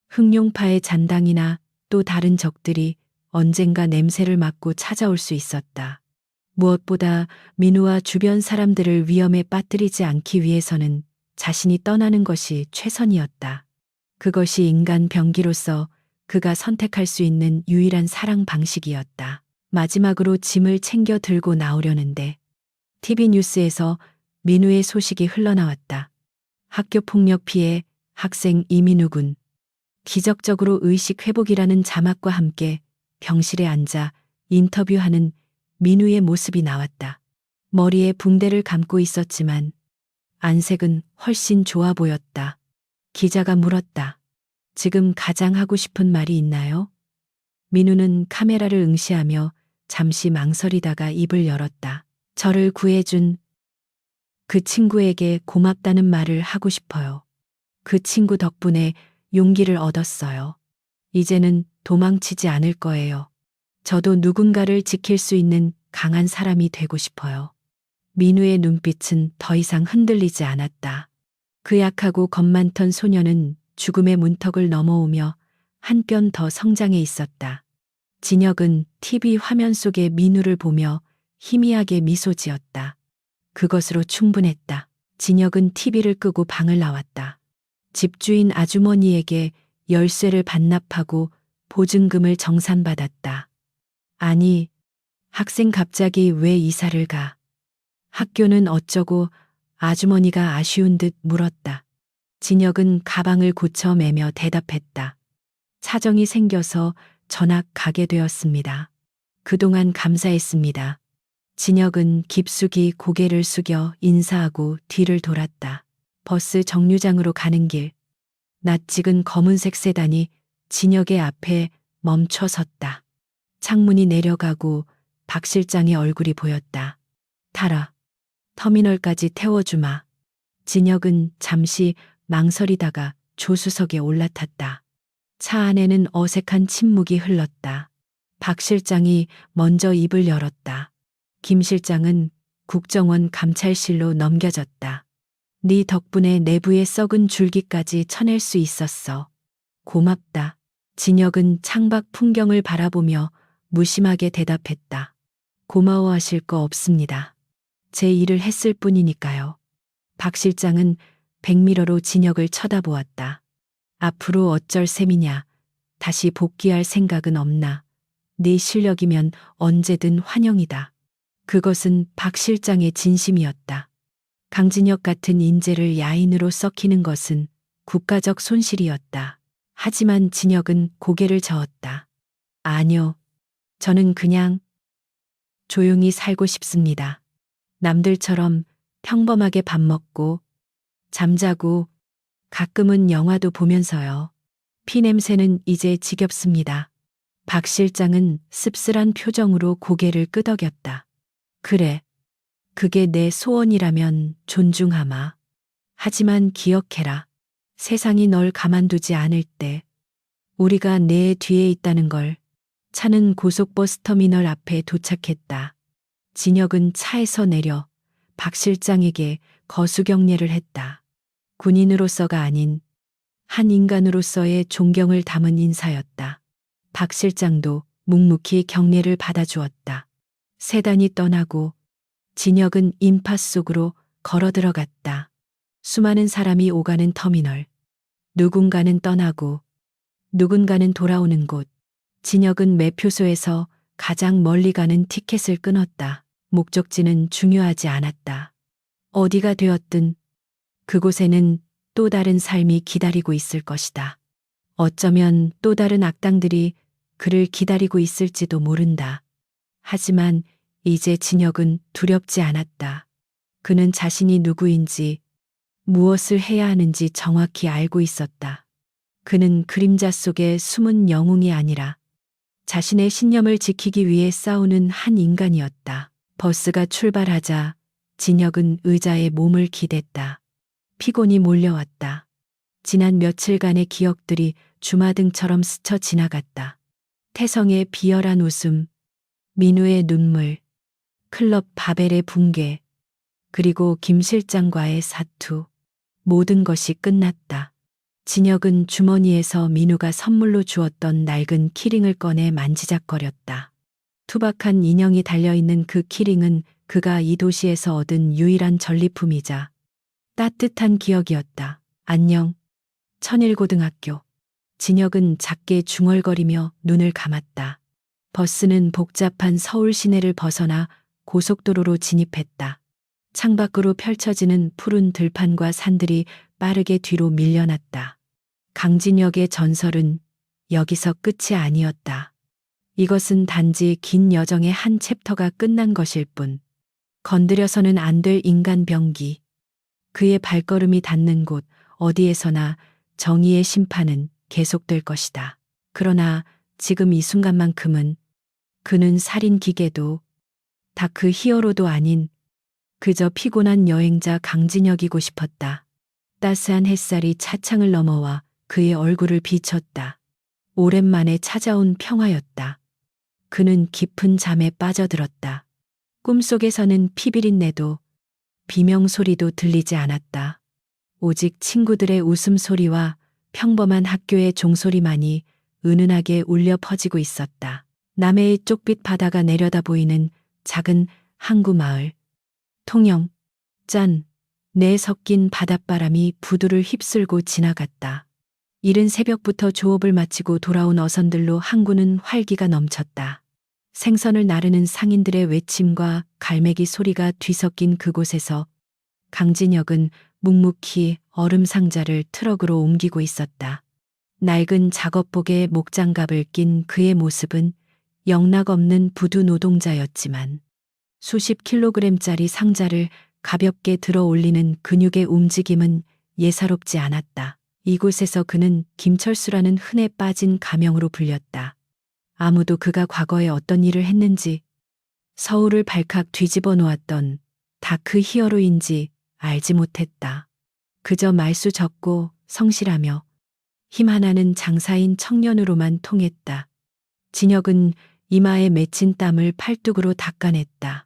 흑룡파의 잔당이나 또 다른 적들이 언젠가 냄새를 맡고 찾아올 수 있었다. 무엇보다 민우와 주변 사람들을 위험에 빠뜨리지 않기 위해서는 자신이 떠나는 것이 최선이었다. 그것이 인간 병기로서 그가 선택할 수 있는 유일한 사랑 방식이었다. 마지막으로 짐을 챙겨 들고 나오려는데 TV 뉴스에서 민우의 소식이 흘러나왔다. 학교 폭력 피해 학생 이민우 군. 기적적으로 의식 회복이라는 자막과 함께 병실에 앉아 인터뷰하는 민우의 모습이 나왔다. 머리에 붕대를 감고 있었지만 안색은 훨씬 좋아 보였다. 기자가 물었다. 지금 가장 하고 싶은 말이 있나요? 민우는 카메라를 응시하며 잠시 망설이다가 입을 열었다. 저를 구해준 그 친구에게 고맙다는 말을 하고 싶어요. 그 친구 덕분에 용기를 얻었어요. 이제는 도망치지 않을 거예요. 저도 누군가를 지킬 수 있는 강한 사람이 되고 싶어요. 민우의 눈빛은 더 이상 흔들리지 않았다. 그 약하고 겁 많던 소녀는 죽음의 문턱을 넘어오며 한 뼘 더 성장해 있었다. 진혁은 TV 화면 속의 민우를 보며 희미하게 미소 지었다. 그것으로 충분했다. 진혁은 TV를 끄고 방을 나왔다. 집주인 아주머니에게 열쇠를 반납하고 보증금을 정산받았다. 아니, 학생 갑자기 왜 이사를 가? 학교는 어쩌고? 아주머니가 아쉬운 듯 물었다. 진혁은 가방을 고쳐 매며 대답했다. 사정이 생겨서 전학 가게 되었습니다. 그동안 감사했습니다. 진혁은 깊숙이 고개를 숙여 인사하고 뒤를 돌았다. 버스 정류장으로 가는 길. 낯익은 검은색 세단이 진혁의 앞에 멈춰 섰다. 창문이 내려가고 박 실장의 얼굴이 보였다. 타라. 터미널까지 태워주마. 진혁은 잠시 망설이다가 조수석에 올라탔다. 차 안에는 어색한 침묵이 흘렀다. 박 실장이 먼저 입을 열었다. 김 실장은 국정원 감찰실로 넘겨졌다. 네 덕분에 내부의 썩은 줄기까지 쳐낼 수 있었어. 고맙다. 진혁은 창밖 풍경을 바라보며 무심하게 대답했다. 고마워하실 거 없습니다. 제 일을 했을 뿐이니까요. 박 실장은 백미러로 진혁을 쳐다보았다. 앞으로 어쩔 셈이냐. 다시 복귀할 생각은 없나. 네 실력이면 언제든 환영이다. 그것은 박 실장의 진심이었다. 강진혁 같은 인재를 야인으로 썩히는 것은 국가적 손실이었다. 하지만 진혁은 고개를 저었다. 아니요. 저는 그냥 조용히 살고 싶습니다. 남들처럼 평범하게 밥 먹고 잠자고 가끔은 영화도 보면서요. 피냄새는 이제 지겹습니다. 박 실장은 씁쓸한 표정으로 고개를 끄덕였다. 그래. 그게 내 소원이라면 존중하마. 하지만 기억해라. 세상이 널 가만두지 않을 때 우리가 내 뒤에 있다는 걸. 차는 고속버스 터미널 앞에 도착했다. 진혁은 차에서 내려 박 실장에게 거수경례를 했다. 군인으로서가 아닌 한 인간으로서의 존경을 담은 인사였다. 박 실장도 묵묵히 경례를 받아주었다. 세단이 떠나고 진혁은 인파 속으로 걸어 들어갔다. 수많은 사람이 오가는 터미널. 누군가는 떠나고 누군가는 돌아오는 곳. 진혁은 매표소에서 가장 멀리 가는 티켓을 끊었다. 목적지는 중요하지 않았다. 어디가 되었든 그곳에는 또 다른 삶이 기다리고 있을 것이다. 어쩌면 또 다른 악당들이 그를 기다리고 있을지도 모른다. 하지만 이제 진혁은 두렵지 않았다. 그는 자신이 누구인지 무엇을 해야 하는지 정확히 알고 있었다. 그는 그림자 속의 숨은 영웅이 아니라 자신의 신념을 지키기 위해 싸우는 한 인간이었다. 버스가 출발하자 진혁은 의자에 몸을 기댔다. 피곤이 몰려왔다. 지난 며칠간의 기억들이 주마등처럼 스쳐 지나갔다. 태성의 비열한 웃음, 민우의 눈물, 클럽 바벨의 붕괴, 그리고 김 실장과의 사투. 모든 것이 끝났다. 진혁은 주머니에서 민우가 선물로 주었던 낡은 키링을 꺼내 만지작거렸다. 투박한 인형이 달려있는 그 키링은 그가 이 도시에서 얻은 유일한 전리품이자 따뜻한 기억이었다. 안녕. 천일고등학교. 진혁은 작게 중얼거리며 눈을 감았다. 버스는 복잡한 서울 시내를 벗어나 고속도로로 진입했다. 창밖으로 펼쳐지는 푸른 들판과 산들이 빠르게 뒤로 밀려났다. 강진혁의 전설은 여기서 끝이 아니었다. 이것은 단지 긴 여정의 한 챕터가 끝난 것일 뿐. 건드려서는 안 될 인간 병기. 그의 발걸음이 닿는 곳 어디에서나 정의의 심판은 계속될 것이다. 그러나 지금 이 순간만큼은 그는 살인 기계도 다크 히어로도 아닌 그저 피곤한 여행자 강진혁이고 싶었다. 따스한 햇살이 차창을 넘어와 그의 얼굴을 비췄다. 오랜만에 찾아온 평화였다. 그는 깊은 잠에 빠져들었다. 꿈속에서는 피비린내도 비명소리도 들리지 않았다. 오직 친구들의 웃음소리와 평범한 학교의 종소리만이 은은하게 울려 퍼지고 있었다. 남해의 쪽빛 바다가 내려다 보이는 작은 항구 마을. 통영, 짠, 내 섞인 바닷바람이 부두를 휩쓸고 지나갔다. 이른 새벽부터 조업을 마치고 돌아온 어선들로 항구는 활기가 넘쳤다. 생선을 나르는 상인들의 외침과 갈매기 소리가 뒤섞인 그곳에서 강진혁은 묵묵히 얼음 상자를 트럭으로 옮기고 있었다. 낡은 작업복에 목장갑을 낀 그의 모습은 영락없는 부두 노동자였지만 수십 킬로그램짜리 상자를 가볍게 들어 올리는 근육의 움직임은 예사롭지 않았다. 이곳에서 그는 김철수라는 흔해 빠진 가명으로 불렸다. 아무도 그가 과거에 어떤 일을 했는지, 서울을 발칵 뒤집어 놓았던 다크 히어로인지 알지 못했다. 그저 말수 적고 성실하며 힘 하나는 장사인 청년으로만 통했다. 진혁은 이마에 맺힌 땀을 팔뚝으로 닦아냈다.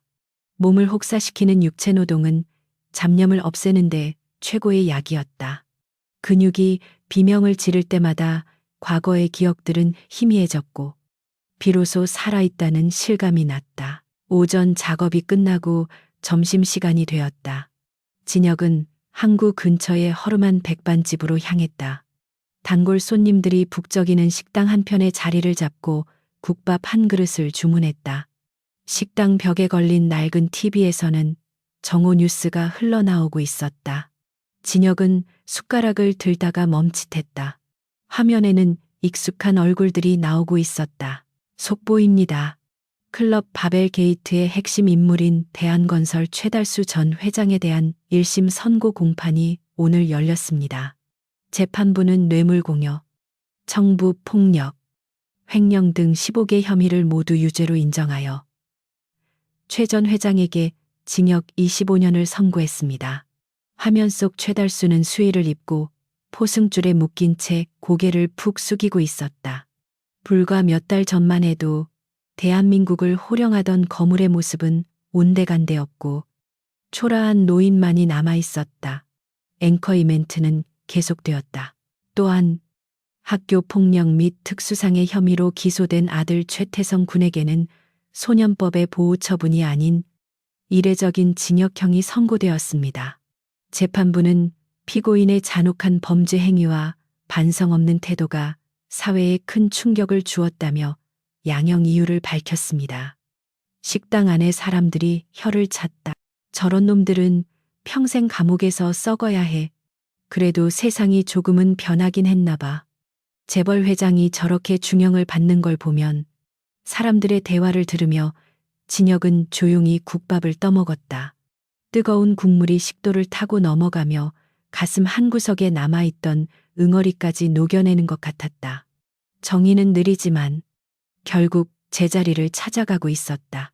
몸을 혹사시키는 육체 노동은 잡념을 없애는데 최고의 약이었다. 근육이 비명을 지를 때마다 과거의 기억들은 희미해졌고 비로소 살아있다는 실감이 났다. 오전 작업이 끝나고 점심시간이 되었다. 진혁은 항구 근처의 허름한 백반집으로 향했다. 단골 손님들이 북적이는 식당 한편에 자리를 잡고 국밥 한 그릇을 주문했다. 식당 벽에 걸린 낡은 TV에서는 정오 뉴스가 흘러나오고 있었다. 진혁은 숟가락을 들다가 멈칫했다. 화면에는 익숙한 얼굴들이 나오고 있었다. 속보입니다. 클럽 바벨 게이트의 핵심 인물인 대한건설 최달수 전 회장에 대한 1심 선고 공판이 오늘 열렸습니다. 재판부는 뇌물공여, 청부 폭력, 횡령 등 15개 혐의를 모두 유죄로 인정하여 최 전 회장에게 징역 25년을 선고했습니다. 화면 속 최달수는 수의를 입고 포승줄에 묶인 채 고개를 푹 숙이고 있었다. 불과 몇 달 전만 해도 대한민국을 호령하던 거물의 모습은 온데간데없고 초라한 노인만이 남아 있었다. 앵커 이멘트는 계속되었다. 또한 학교 폭력 및 특수상해 혐의로 기소된 아들 최태성 군에게는 소년법의 보호 처분이 아닌 이례적인 징역형이 선고되었습니다. 재판부는 피고인의 잔혹한 범죄 행위와 반성 없는 태도가 사회에 큰 충격을 주었다며 양형 이유를 밝혔습니다. 식당 안에 사람들이 혀를 찼다. 저런 놈들은 평생 감옥에서 썩어야 해. 그래도 세상이 조금은 변하긴 했나 봐. 재벌 회장이 저렇게 중형을 받는 걸 보면 사람들의 대화를 들으며 진혁은 조용히 국밥을 떠먹었다. 뜨거운 국물이 식도를 타고 넘어가며 가슴 한구석에 남아있던 응어리까지 녹여내는 것 같았다. 정의는 느리지만 결국 제자리를 찾아가고 있었다.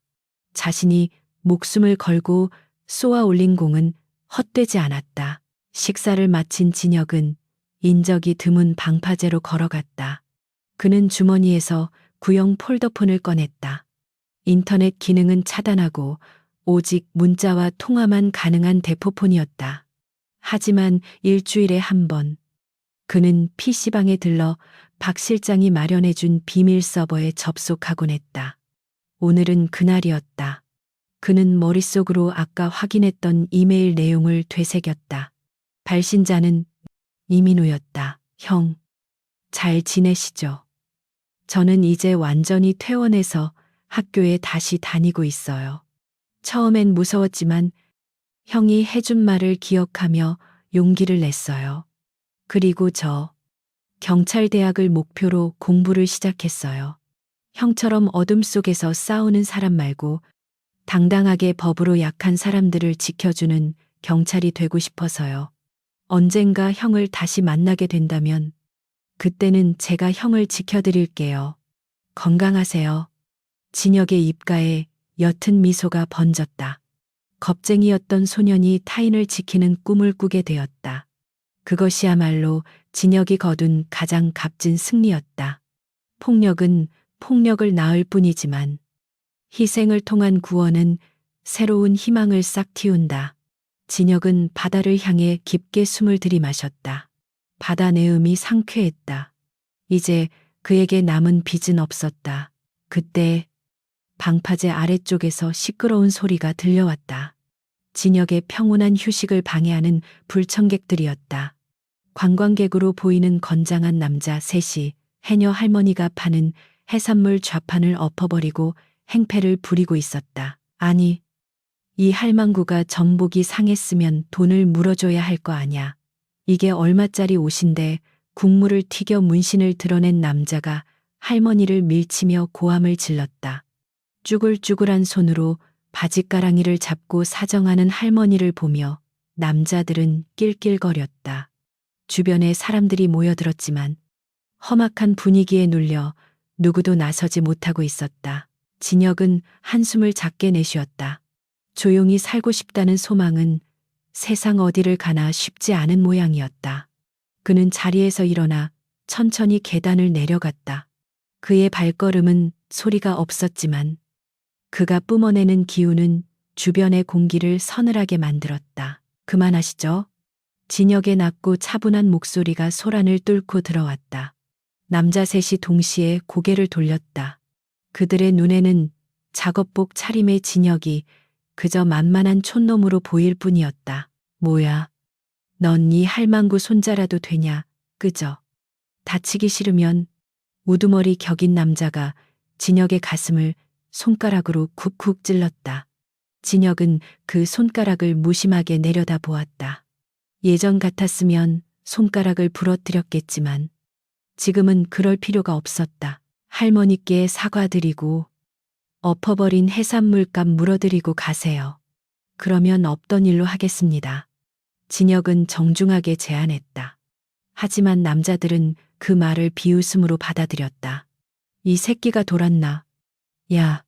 자신이 목숨을 걸고 쏘아 올린 공은 헛되지 않았다. 식사를 마친 진혁은 인적이 드문 방파제로 걸어갔다. 그는 주머니에서 구형 폴더폰을 꺼냈다. 인터넷 기능은 차단하고 오직 문자와 통화만 가능한 대포폰이었다. 하지만 일주일에 한 번 그는 PC방에 들러 박 실장이 마련해준 비밀 서버에 접속하곤 했다. 오늘은 그날이었다. 그는 머릿속으로 아까 확인했던 이메일 내용을 되새겼다. 발신자는 이민우였다. 형, 잘 지내시죠? 저는 이제 완전히 퇴원해서 학교에 다시 다니고 있어요. 처음엔 무서웠지만 형이 해준 말을 기억하며 용기를 냈어요. 그리고 저 경찰대학을 목표로 공부를 시작했어요. 형처럼 어둠 속에서 싸우는 사람 말고 당당하게 법으로 약한 사람들을 지켜주는 경찰이 되고 싶어서요. 언젠가 형을 다시 만나게 된다면 그때는 제가 형을 지켜드릴게요. 건강하세요. 진혁의 입가에 옅은 미소가 번졌다. 겁쟁이였던 소년이 타인을 지키는 꿈을 꾸게 되었다. 그것이야말로 진혁이 거둔 가장 값진 승리였다. 폭력은 폭력을 낳을 뿐이지만 희생을 통한 구원은 새로운 희망을 싹 틔운다. 진혁은 바다를 향해 깊게 숨을 들이마셨다. 바다 내음이 상쾌했다. 이제 그에게 남은 빚은 없었다. 그때 방파제 아래쪽에서 시끄러운 소리가 들려왔다. 진혁의 평온한 휴식을 방해하는 불청객들이었다. 관광객으로 보이는 건장한 남자 셋이 해녀 할머니가 파는 해산물 좌판을 엎어버리고 행패를 부리고 있었다. 아니, 이 할망구가 전복이 상했으면 돈을 물어줘야 할 거 아냐. 이게 얼마짜리 옷인데 국물을 튀겨 문신을 드러낸 남자가 할머니를 밀치며 고함을 질렀다. 쭈글쭈글한 손으로 바짓가랑이를 잡고 사정하는 할머니를 보며 남자들은 낄낄거렸다. 주변에 사람들이 모여들었지만 험악한 분위기에 눌려 누구도 나서지 못하고 있었다. 진혁은 한숨을 작게 내쉬었다. 조용히 살고 싶다는 소망은 세상 어디를 가나 쉽지 않은 모양이었다. 그는 자리에서 일어나 천천히 계단을 내려갔다. 그의 발걸음은 소리가 없었지만 그가 뿜어내는 기운은 주변의 공기를 서늘하게 만들었다. 그만하시죠? 진혁의 낮고 차분한 목소리가 소란을 뚫고 들어왔다. 남자 셋이 동시에 고개를 돌렸다. 그들의 눈에는 작업복 차림의 진혁이 그저 만만한 촌놈으로 보일 뿐이었다. 뭐야? 넌 이 할망구 손자라도 되냐? 그저. 다치기 싫으면 우두머리 격인 남자가 진혁의 가슴을 손가락으로 쿡쿡 찔렀다. 진혁은 그 손가락을 무심하게 내려다 보았다. 예전 같았으면 손가락을 부러뜨렸겠지만 지금은 그럴 필요가 없었다. 할머니께 사과드리고 엎어버린 해산물값 물어드리고 가세요. 그러면 없던 일로 하겠습니다. 진혁은 정중하게 제안했다. 하지만 남자들은 그 말을 비웃음으로 받아들였다. 이 새끼가 돌았나? 야,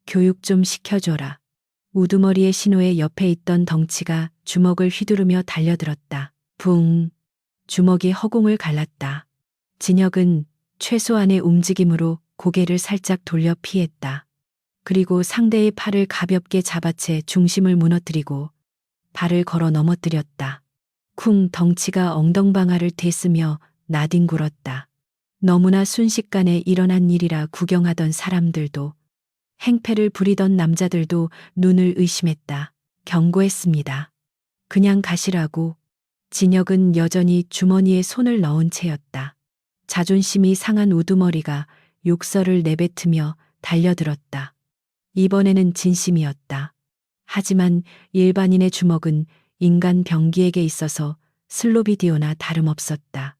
교육 좀 시켜줘라. 우두머리의 신호의 옆에 있던 덩치가 주먹을 휘두르며 달려들었다. 붕. 주먹이 허공을 갈랐다. 진혁은 최소한의 움직임으로 고개를 살짝 돌려 피했다. 그리고 상대의 팔을 가볍게 잡아채 중심을 무너뜨리고 발을 걸어 넘어뜨렸다. 쿵 덩치가 엉덩방아를 댔으며 나뒹굴었다. 너무나 순식간에 일어난 일이라 구경하던 사람들도 행패를 부리던 남자들도 눈을 의심했다. 경고했습니다. 그냥 가시라고. 진혁은 여전히 주머니에 손을 넣은 채였다. 자존심이 상한 우두머리가 욕설을 내뱉으며 달려들었다. 이번에는 진심이었다. 하지만 일반인의 주먹은 인간 병기에게 있어서 슬로비디오나 다름없었다.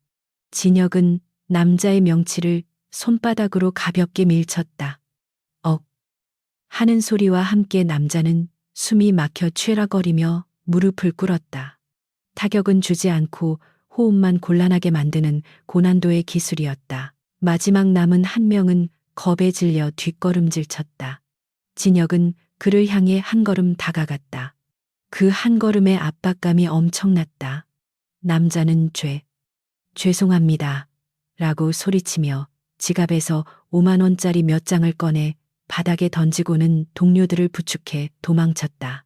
진혁은 남자의 명치를 손바닥으로 가볍게 밀쳤다. 억 하는 소리와 함께 남자는 숨이 막혀 취락거리며 무릎을 꿇었다. 타격은 주지 않고 호흡만 곤란하게 만드는 고난도의 기술이었다. 마지막 남은 한 명은 겁에 질려 뒷걸음질 쳤다. 진혁은 그를 향해 한 걸음 다가갔다. 그 한 걸음의 압박감이 엄청났다. 남자는 죄송합니다. 라고 소리치며 지갑에서 5만 원짜리 몇 장을 꺼내 바닥에 던지고는 동료들을 부축해 도망쳤다.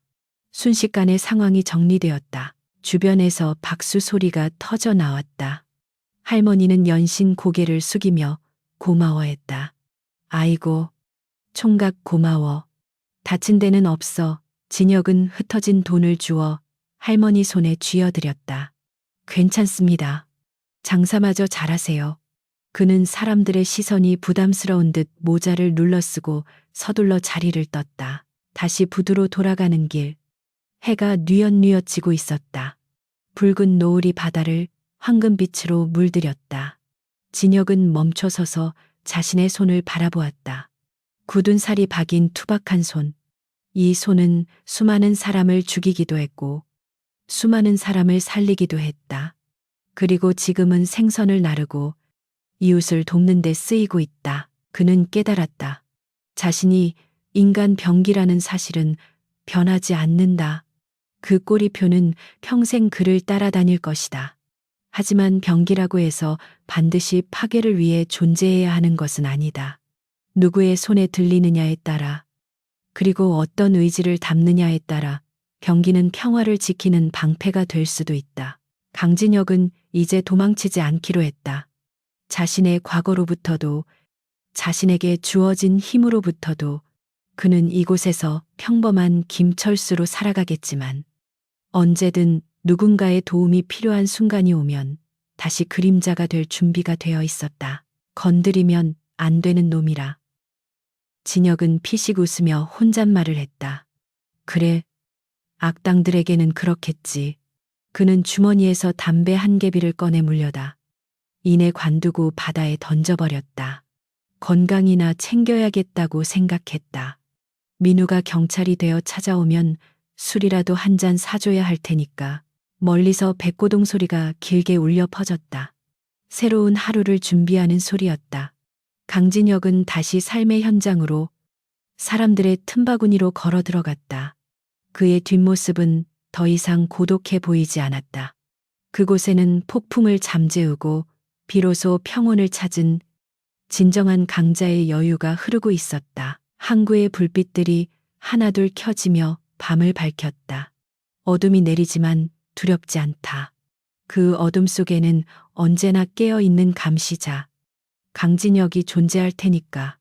순식간에 상황이 정리되었다. 주변에서 박수 소리가 터져 나왔다. 할머니는 연신 고개를 숙이며 고마워했다. 아이고, 총각 고마워. 다친 데는 없어. 진혁은 흩어진 돈을 주어 할머니 손에 쥐어드렸다. 괜찮습니다. 장사마저 잘하세요. 그는 사람들의 시선이 부담스러운 듯 모자를 눌러쓰고 서둘러 자리를 떴다. 다시 부두로 돌아가는 길. 해가 뉘엿뉘엿 지고 있었다. 붉은 노을이 바다를 황금빛으로 물들였다. 진혁은 멈춰서서 자신의 손을 바라보았다. 굳은 살이 박인 투박한 손. 이 손은 수많은 사람을 죽이기도 했고 수많은 사람을 살리기도 했다. 그리고 지금은 생선을 나르고 이웃을 돕는 데 쓰이고 있다. 그는 깨달았다. 자신이 인간 병기라는 사실은 변하지 않는다. 그 꼬리표는 평생 그를 따라다닐 것이다. 하지만 병기라고 해서 반드시 파괴를 위해 존재해야 하는 것은 아니다. 누구의 손에 들리느냐에 따라, 그리고 어떤 의지를 담느냐에 따라 병기는 평화를 지키는 방패가 될 수도 있다. 강진혁은 이제 도망치지 않기로 했다. 자신의 과거로부터도, 자신에게 주어진 힘으로부터도 그는 이곳에서 평범한 김철수로 살아가겠지만 언제든 누군가의 도움이 필요한 순간이 오면 다시 그림자가 될 준비가 되어 있었다. 건드리면 안 되는 놈이라. 진혁은 피식 웃으며 혼잣말을 했다. 그래, 악당들에게는 그렇겠지. 그는 주머니에서 담배 한 개비를 꺼내 물려다 이내 관두고 바다에 던져버렸다. 건강이나 챙겨야겠다고 생각했다. 민우가 경찰이 되어 찾아오면 술이라도 한 잔 사줘야 할 테니까. 멀리서 백고동 소리가 길게 울려 퍼졌다. 새로운 하루를 준비하는 소리였다. 강진혁은 다시 삶의 현장으로 사람들의 틈바구니로 걸어 들어갔다. 그의 뒷모습은 더 이상 고독해 보이지 않았다. 그곳에는 폭풍을 잠재우고 비로소 평온을 찾은 진정한 강자의 여유가 흐르고 있었다. 항구의 불빛들이 하나둘 켜지며 밤을 밝혔다. 어둠이 내리지만 두렵지 않다. 그 어둠 속에는 언제나 깨어있는 감시자, 강진혁이 존재할 테니까.